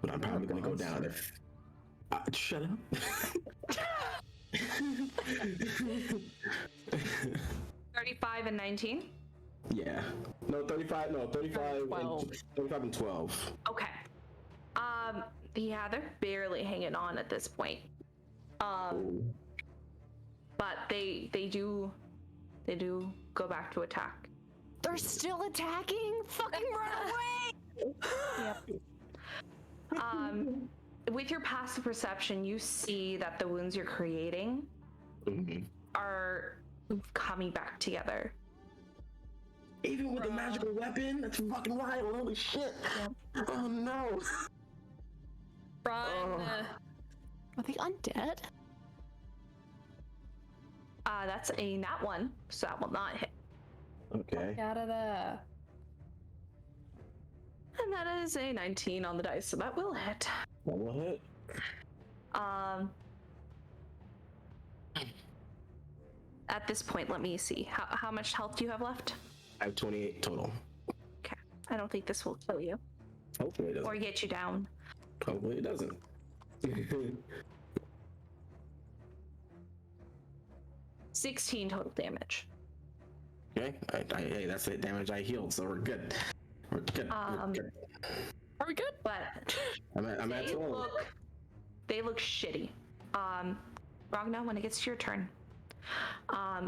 But I'm probably gonna go down if. Shut up. 35 and 19. Yeah. No, 35. No, 35. 12. 35 and 12. Okay. Yeah, they're barely hanging on at this point. But they do go back to attack. They're still attacking? Fucking run away! Yep. With your passive perception, you see that the wounds you're creating are coming back together. Even with the magical weapon? That's fucking wild. Holy shit. Yep. Oh no. Run. Are they undead? That's a nat 1, so that will not hit. Okay. Out of there. And that is a 19 on the dice, so that will hit. That will hit. At this point, let me see. How much health do you have left? I have 28 total. Okay. I don't think this will kill you. Hopefully it doesn't. Or get you down. Hopefully it doesn't. 16 total damage. Okay. Hey, that's the damage I healed, so we're good. We're good. Are we good? But I'm at 12. They look shitty. Ragna, when it gets to your turn,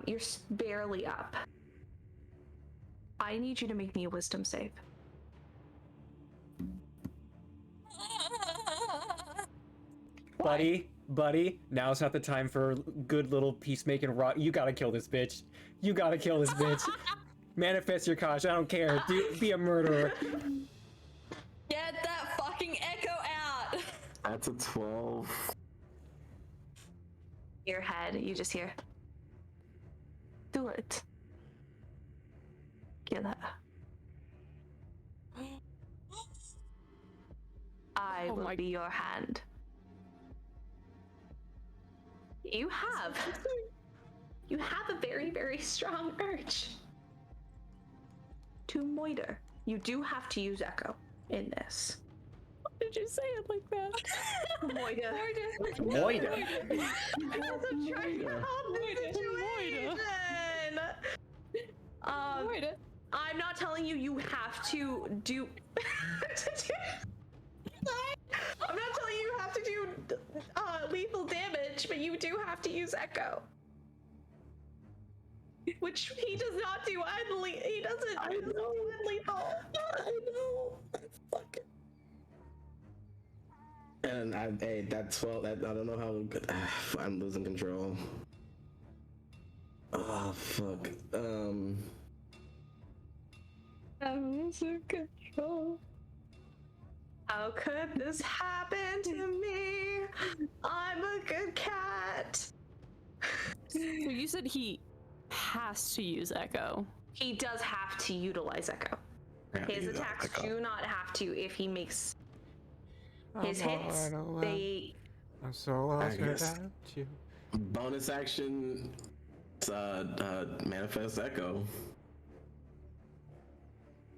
you're barely up. I need you to make me a wisdom save. Buddy, now's not the time for good little peacemaking rock. You gotta kill this bitch. You gotta kill this bitch. Manifest your Kosh, I don't care. Be a murderer. Get that fucking echo out! That's a 12. Your head, you just hear. Do it. Kill her. I will be your hand. You have a very, very strong urge to moiter. You do have to use echo in this. Why did you say it like that? Moiter. Moida. I'm trying to help the situation. I'm not telling you you have to do. I'm not telling you have to do lethal damage, but you do have to use echo, which he does not do unlethal. He doesn't do unlethal. I know. Fuck it. And that's 12. I don't know how good. I'm losing control. Oh fuck. I'm losing control. How could this happen to me? I'm a good cat. So you said he has to use echo. He does have to utilize echo. His attacks do not have to if he makes his hits. They. I'm so lost without you. Bonus action. Manifest echo.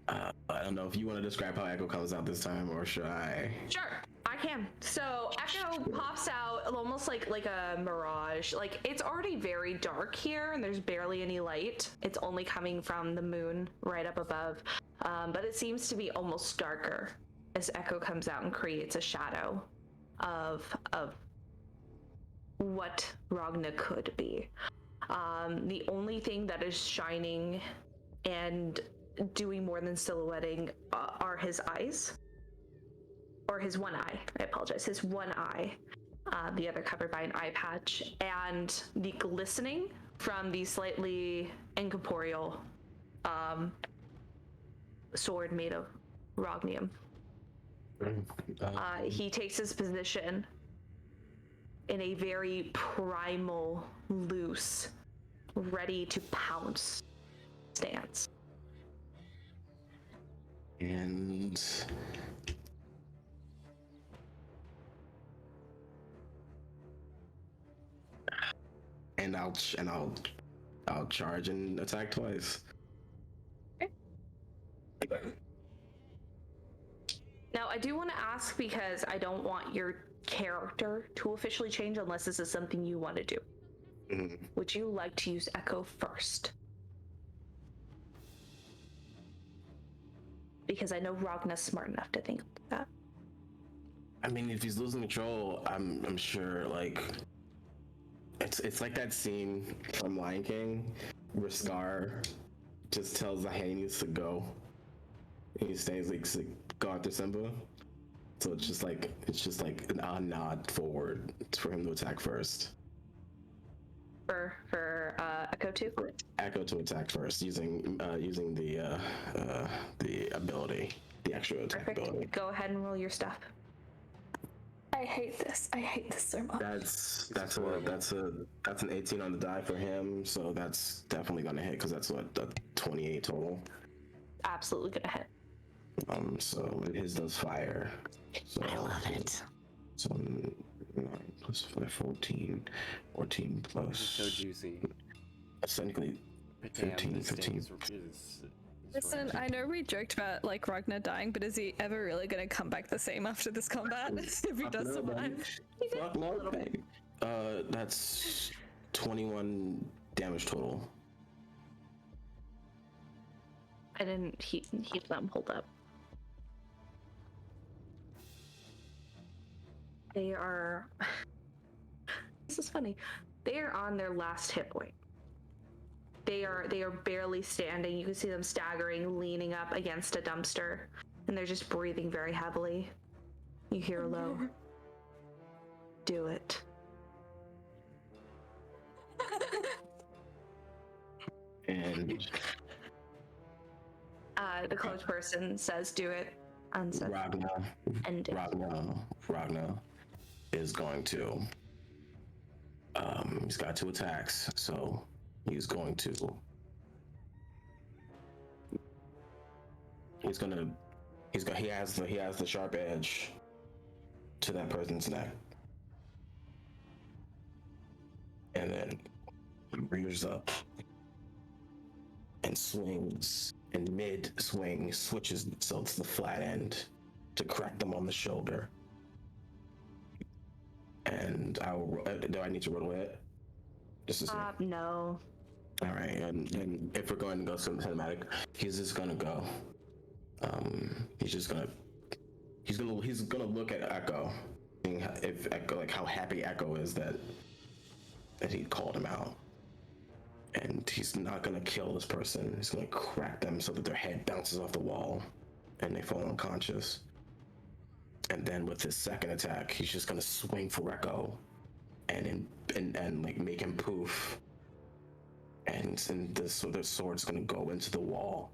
I don't know if you want to describe how echo comes out this time, or should I? Sure, I can. So echo pops out almost like a mirage. Like, it's already very dark here, and there's barely any light. It's only coming from the moon right up above, but it seems to be almost darker as echo comes out and creates a shadow of what Ragna could be. The only thing that is shining and doing more than silhouetting are his eyes, or his one eye. I apologize. His one eye, the other covered by an eye patch, and the glistening from the slightly incorporeal sword made of rognium. He takes his position in a very primal, loose, ready to pounce stance. And I'll charge and attack twice. Okay. Now, I do want to ask because I don't want your character to officially change unless this is something you want to do. Would you like to use Echo first? Because I know Ragna's smart enough to think that. I mean, if he's losing control, I'm sure like it's like that scene from Lion King where Scar just tells the hyenas to go, and he stays like go after Simba. So it's just like a nod forward for him to attack first. For Echo 2? For Echo to attack first using the ability, the extra attack Perfect. ability. Go ahead and roll your stuff. I hate this. I hate this so much. That's an 18 on the die for him, so that's definitely gonna hit because that's what a 28 total. Absolutely gonna hit. So his does fire. So I love it. So 9 plus 5, 14 plus. So juicy. That's technically 15. Listen, I know we joked about like Ragna dying, but is he ever really gonna come back the same after this combat? If he does survive? Fuck no, baby. That's 21 damage total. I didn't heat them. Hold up. They are. This is funny. They are on their last hit point. They are barely standing. You can see them staggering, leaning up against a dumpster, and they're just breathing very heavily. You hear a low. Do it. And the close person says, "Do it," and says, "End it." Ragna is going to. He's got 2 attacks, so he's going to. He has the sharp edge to that person's neck, and then he rears up and swings. And mid-swing, switches so it's the flat end to crack them on the shoulder. And do I need to roll it? Just to see. No. All right, and if we're going to go cinematic, he's just gonna go. He's gonna look at Echo, seeing if Echo, like how happy Echo is that he called him out. And he's not gonna kill this person. He's gonna crack them so that their head bounces off the wall and they fall unconscious. And then with his second attack, he's just gonna swing for Echo and like make him poof. And the sword's gonna go into the wall.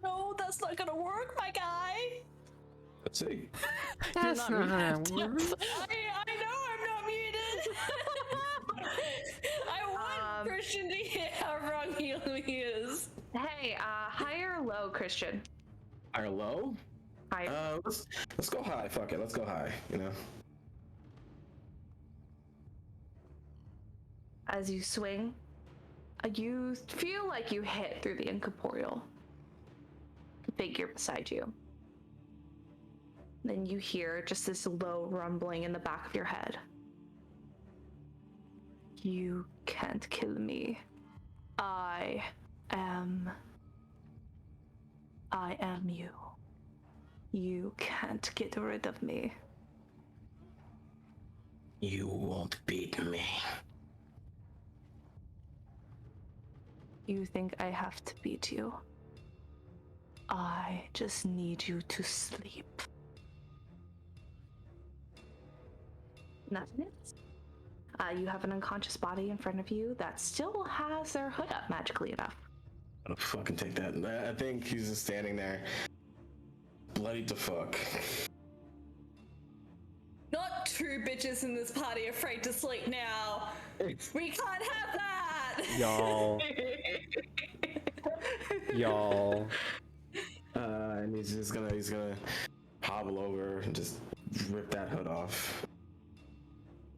No, that's not gonna work, my guy. Let's see. That's not how it works. I know I'm not muted. I want Christian to hear how wrong he is. Hey, high or low, Christian? High or low? High. Let's go high. Fuck it. Let's go high. You know. As you swing, you feel like you hit through the incorporeal figure beside you. Then you hear just this low rumbling in the back of your head. You can't kill me. I am you. You can't get rid of me. You won't beat me. You think I have to beat you? I just need you to sleep. Nothing else. You have an unconscious body in front of you that still has their hood up magically enough. I don't fucking take that. I think he's just standing there, bloody to fuck. Not 2 bitches in this party afraid to sleep now. We can't have that. Y'all. And he's gonna hobble over and just rip that hood off.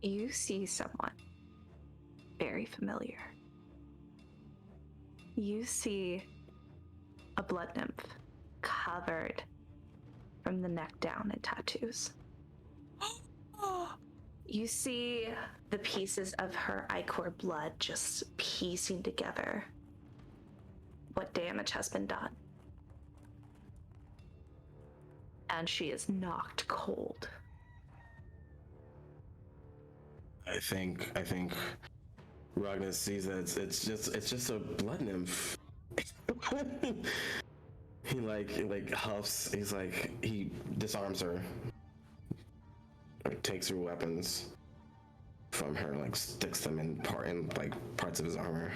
You see someone very familiar. You see a blood nymph, covered from the neck down in tattoos. You see the pieces of her ichor blood just piecing together what damage has been done. And she is knocked cold. I think Ragna sees that it's just a blood nymph. He like huffs. He's like, he disarms her, takes her weapons from her, like sticks them in parts of his armor.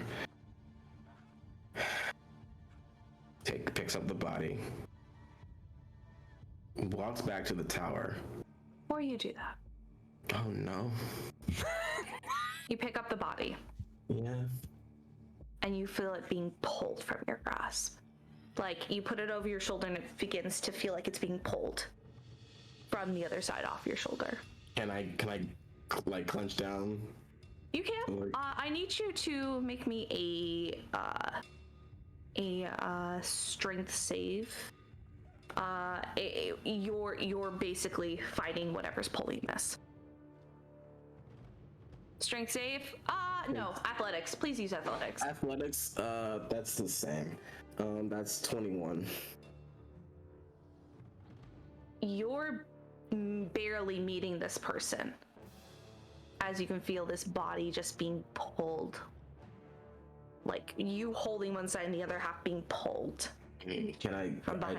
Picks up the body, walks back to the tower. Before you do that, Oh no. you pick up the body Yeah. and you feel it being pulled from your grasp. Like, you put it over your shoulder and it begins to feel like it's being pulled from the other side off your shoulder. Can I like clench down? You can. Like- I need you to make me a strength save. You're basically fighting whatever's pulling this. Strength save? No. Athletics. Please use athletics. Athletics, that's the same. That's 21. You're barely meeting this person, as you can feel this body just being pulled. Like, you holding one side and the other half being pulled. Can I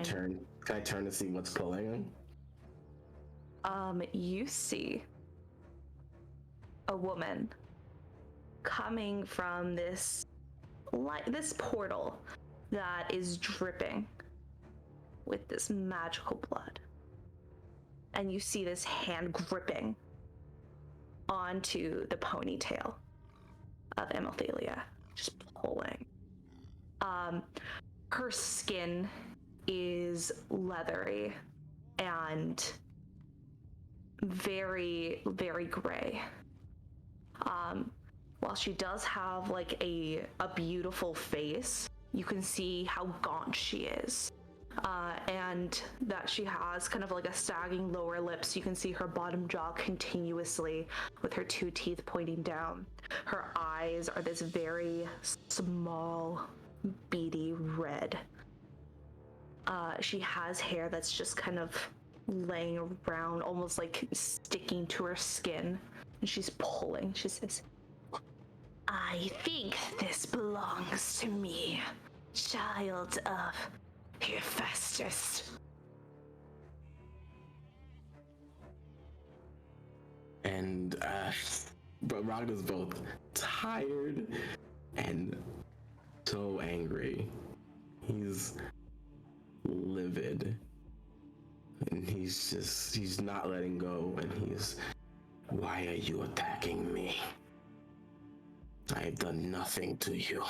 turn to see what's pulling him? You see a woman coming from this portal that is dripping with this magical blood. And you see this hand gripping onto the ponytail of Amethelia, just pulling. Her skin is leathery and very, very gray. While she does have like a beautiful face, you can see how gaunt she is. And that she has kind of like a sagging lower lip, so you can see her bottom jaw continuously with her 2 teeth pointing down. Her eyes are this very small, beady red. She has hair that's just kind of laying around, almost like sticking to her skin. And she's pulling. She says, "I think this belongs to me, child of Hephaestus." And but Ragna's both tired and so angry. He's livid. And he's not letting go, and why are you attacking me? I have done nothing to you.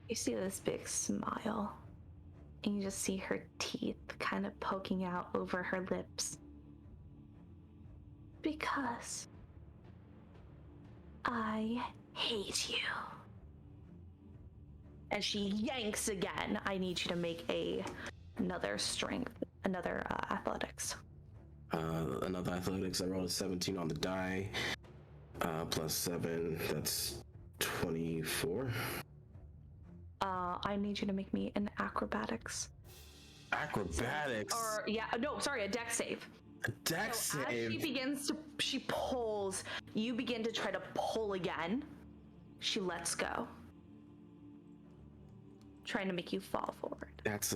You see this big smile, and you just see her teeth kind of poking out over her lips. Because I hate you. And she yanks again. I need you to make another athletics. Another athletics. I rolled a 17 on the die. Plus 7, that's 24. I need you to make me an acrobatics. Acrobatics? A dex save. A dex save? As she pulls, you begin to try to pull again. She lets go. Trying to make you fall forward. That's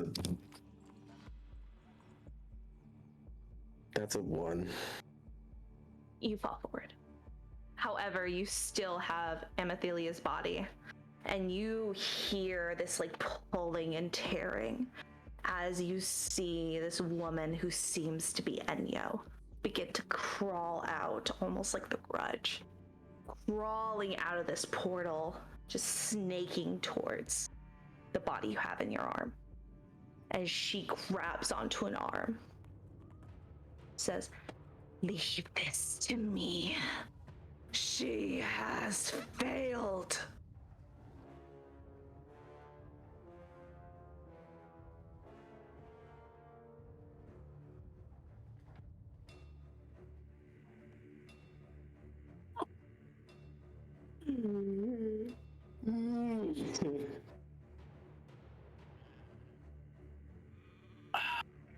a 1. You fall forward. However, you still have Amethelia's body, and you hear this like pulling and tearing as you see this woman who seems to be Enyo begin to crawl out, almost like the Grudge, crawling out of this portal, just snaking towards the body you have in your arm. As she grabs onto an arm, says, "Leave this to me. She has failed."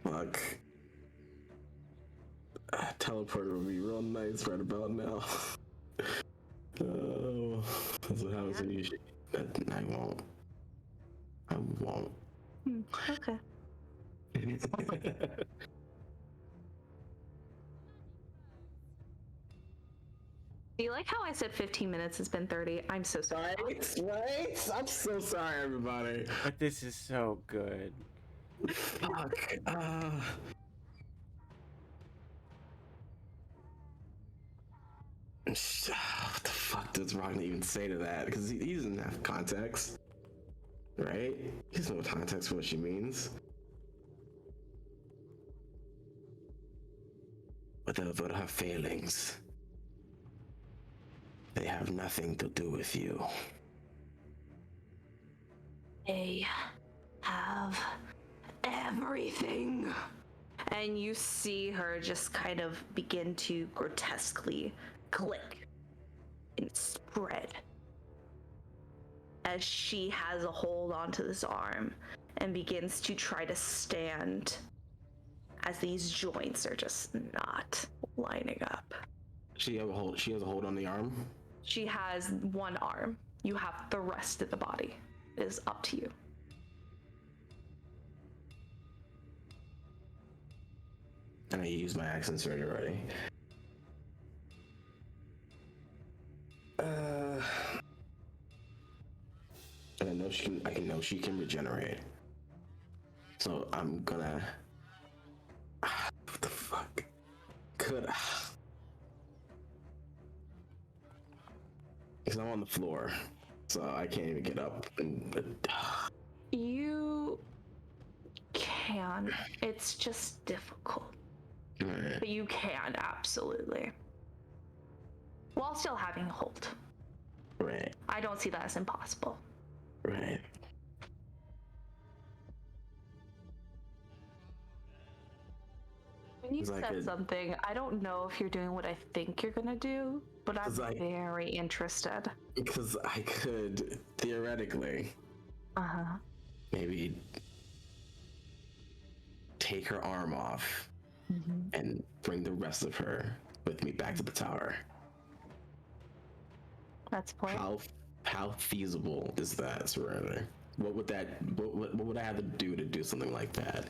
Fuck. Teleporter would be real nice right about now. Oh, that's what happens when you. I won't. I won't. Okay. Do you like how I said 15 minutes has been 30? I'm so sorry. Right? I'm so sorry, everybody. But this is so good. Fuck. What the fuck does Ragna even say to that? Because he doesn't have context, right? He doesn't know context for what she means. But her failings, they have nothing to do with you. They have everything. And you see her just kind of begin to grotesquely click and spread as she has a hold onto this arm and begins to try to stand as these joints are just not lining up. She has a hold on the arm? She has one arm. You have the rest of the body. It is up to you. And I used my accent surge already. And I know she can regenerate. So I'm gonna. What the fuck? Because I'm on the floor, so I can't even get up. You can. It's just difficult. Right. But you can, absolutely. While still having a hold. Right. I don't see that as impossible. Right. When you said something, I don't know if you're doing what I think you're gonna do, but I'm very interested. Because I could, theoretically, maybe take her arm off and bring the rest of her with me back to the tower. That's point. How feasible is that, Serenity? What would I have to do something like that?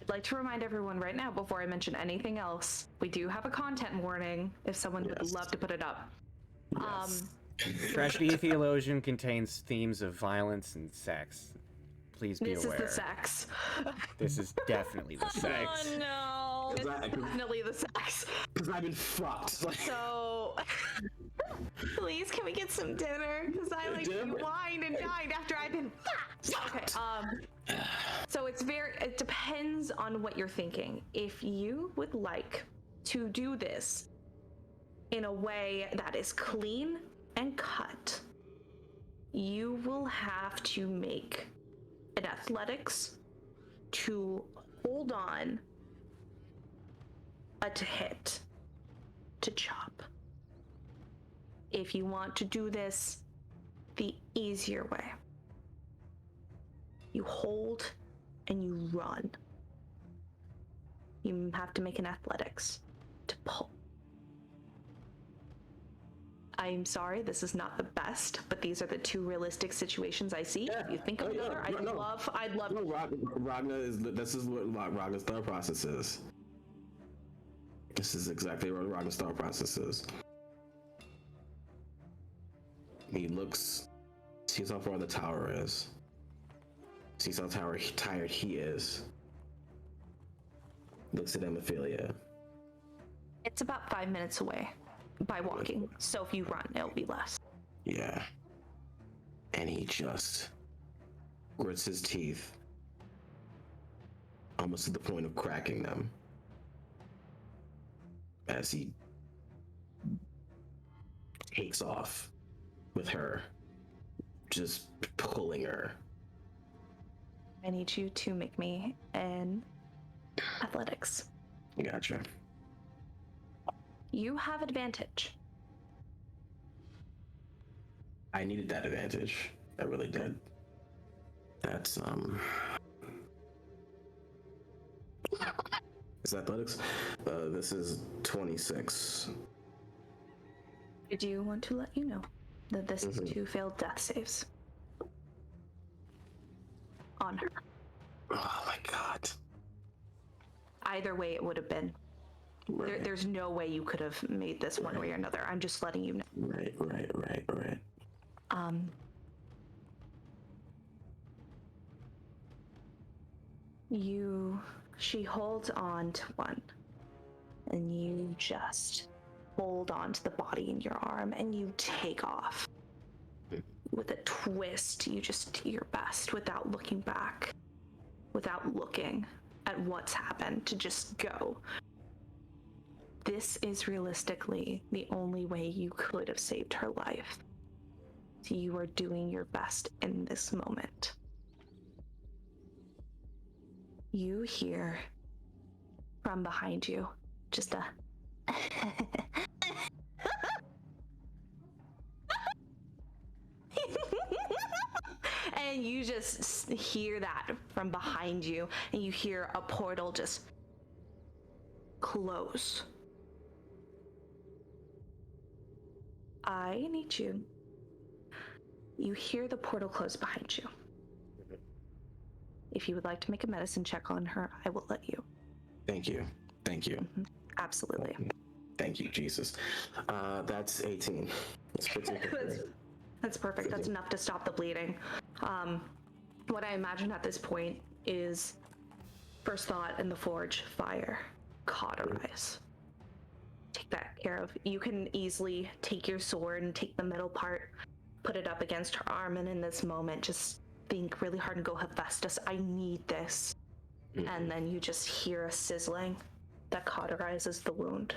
I'd like to remind everyone right now, before I mention anything else, we do have a content warning if someone would love to put it up. Yes. Tragedy Theolosion contains themes of violence and sex. Please be aware. This is the sex. This is definitely the sex. Oh no! It's definitely the sex. Because I've been fucked. So, please, can we get some dinner? Because I whined and dined after I've been fucked. Okay. So it depends on what you're thinking. If you would like to do this in a way that is clean and cut, you will have to make an athletics to hold on to hit to chop. If you want to do this the easier way, you hold and you run. You have to make an athletics to pull. I'm sorry, this is not the best, but these are the two realistic situations I see. If you think of another, I'd love. No, Ragna this is what Ragna's thought process is. This is exactly what Ragna's thought process is. He sees how far the tower is. Sees how tired he is. Looks at Hemophilia. It's about 5 minutes away by walking, so if you run, it'll be less. Yeah. And he just grits his teeth, almost to the point of cracking them, as he takes off with her, just pulling her. I need you to make me an athletics. Gotcha. You have advantage. I needed that advantage. I really did. That's Is athletics? This is 26. I do want to let you know that this is 2 failed death saves on her. Oh my god. Either way, it would have been. Right. There's no way you could have made this one way or another. I'm just letting you know. Right. She holds on to one, and you just hold on to the body in your arm, and you take off. With a twist, you just do your best without looking back, without looking at what's happened, to just go. This is realistically the only way you could have saved her life. So you are doing your best in this moment. You hear from behind you just a and you just hear that from behind you, and you hear a portal just close. I need you. You hear the portal close behind you. If you would like to make a medicine check on her, I will let you. Thank you. Mm-hmm. Absolutely. Thank you, Jesus. That's 18. That's perfect. That's enough to stop the bleeding. What I imagine at this point is first thought in the forge, fire, cauterize. Take that care of. You can easily take your sword and take the middle part, put it up against her arm, and in this moment, just think really hard and go, Hephaestus, I need this. And then you just hear a sizzling that cauterizes the wound.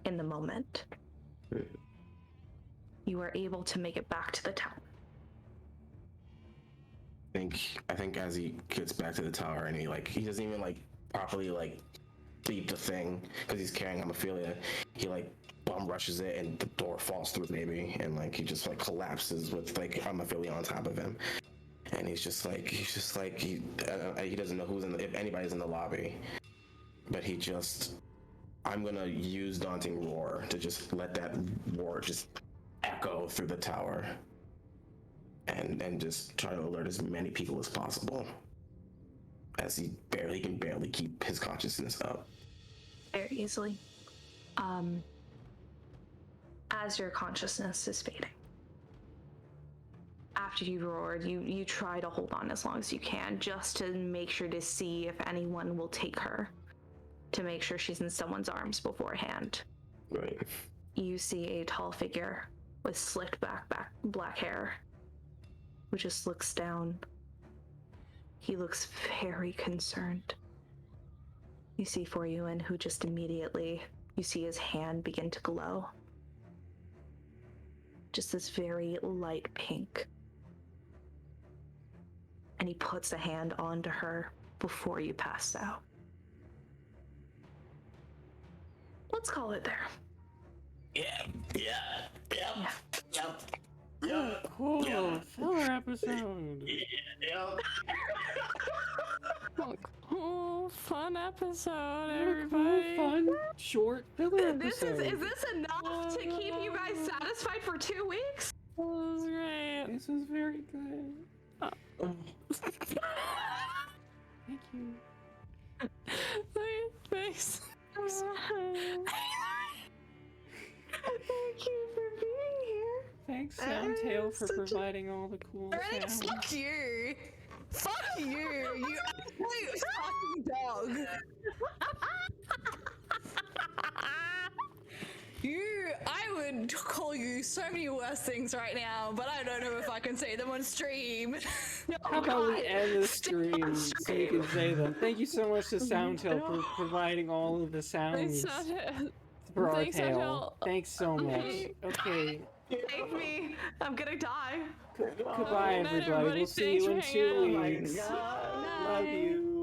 In the moment, you are able to make it back to the tower. I think as he gets back to the tower and he doesn't even properly beat the thing because he's carrying hemophilia. He bum rushes it and the door falls through maybe, and he just collapses with hemophilia on top of him. And he doesn't know if anybody's in the lobby, but I'm gonna use Daunting Roar to just let that roar just echo through the tower, and just try to alert as many people as possible, as he can barely keep his consciousness up. Very easily. As your consciousness is fading, after you roared, you try to hold on as long as you can, just to make sure to see if anyone will take her, to make sure she's in someone's arms beforehand. Right. You see a tall figure with slicked back black hair, who just looks down. He looks very concerned. You see Foruen, who just immediately, you see his hand begin to glow. Just this very light pink. And he puts a hand onto her before you pass out. Let's call it there. Yeah. Cool. Filler episode. Cool, fun episode, everybody. Fun, short filler episode. Is this enough to keep you guys satisfied for 2 weeks? That was great. This was very good. Thank you. Thanks. Thank you for being here. Thanks, Soundtail, for providing all the cool sounds. Fuck you! Fuck you! You absolute fucking dog! I would call you so many worse things right now, but I don't know if I can say them on stream. How about we end the stream so you can say them? Thank you so much to Soundtail for providing all of the sounds for our tale. Thanks so much. Okay. Save me. I'm gonna die. Goodbye, everybody. We'll see you in 2 weeks. Love you.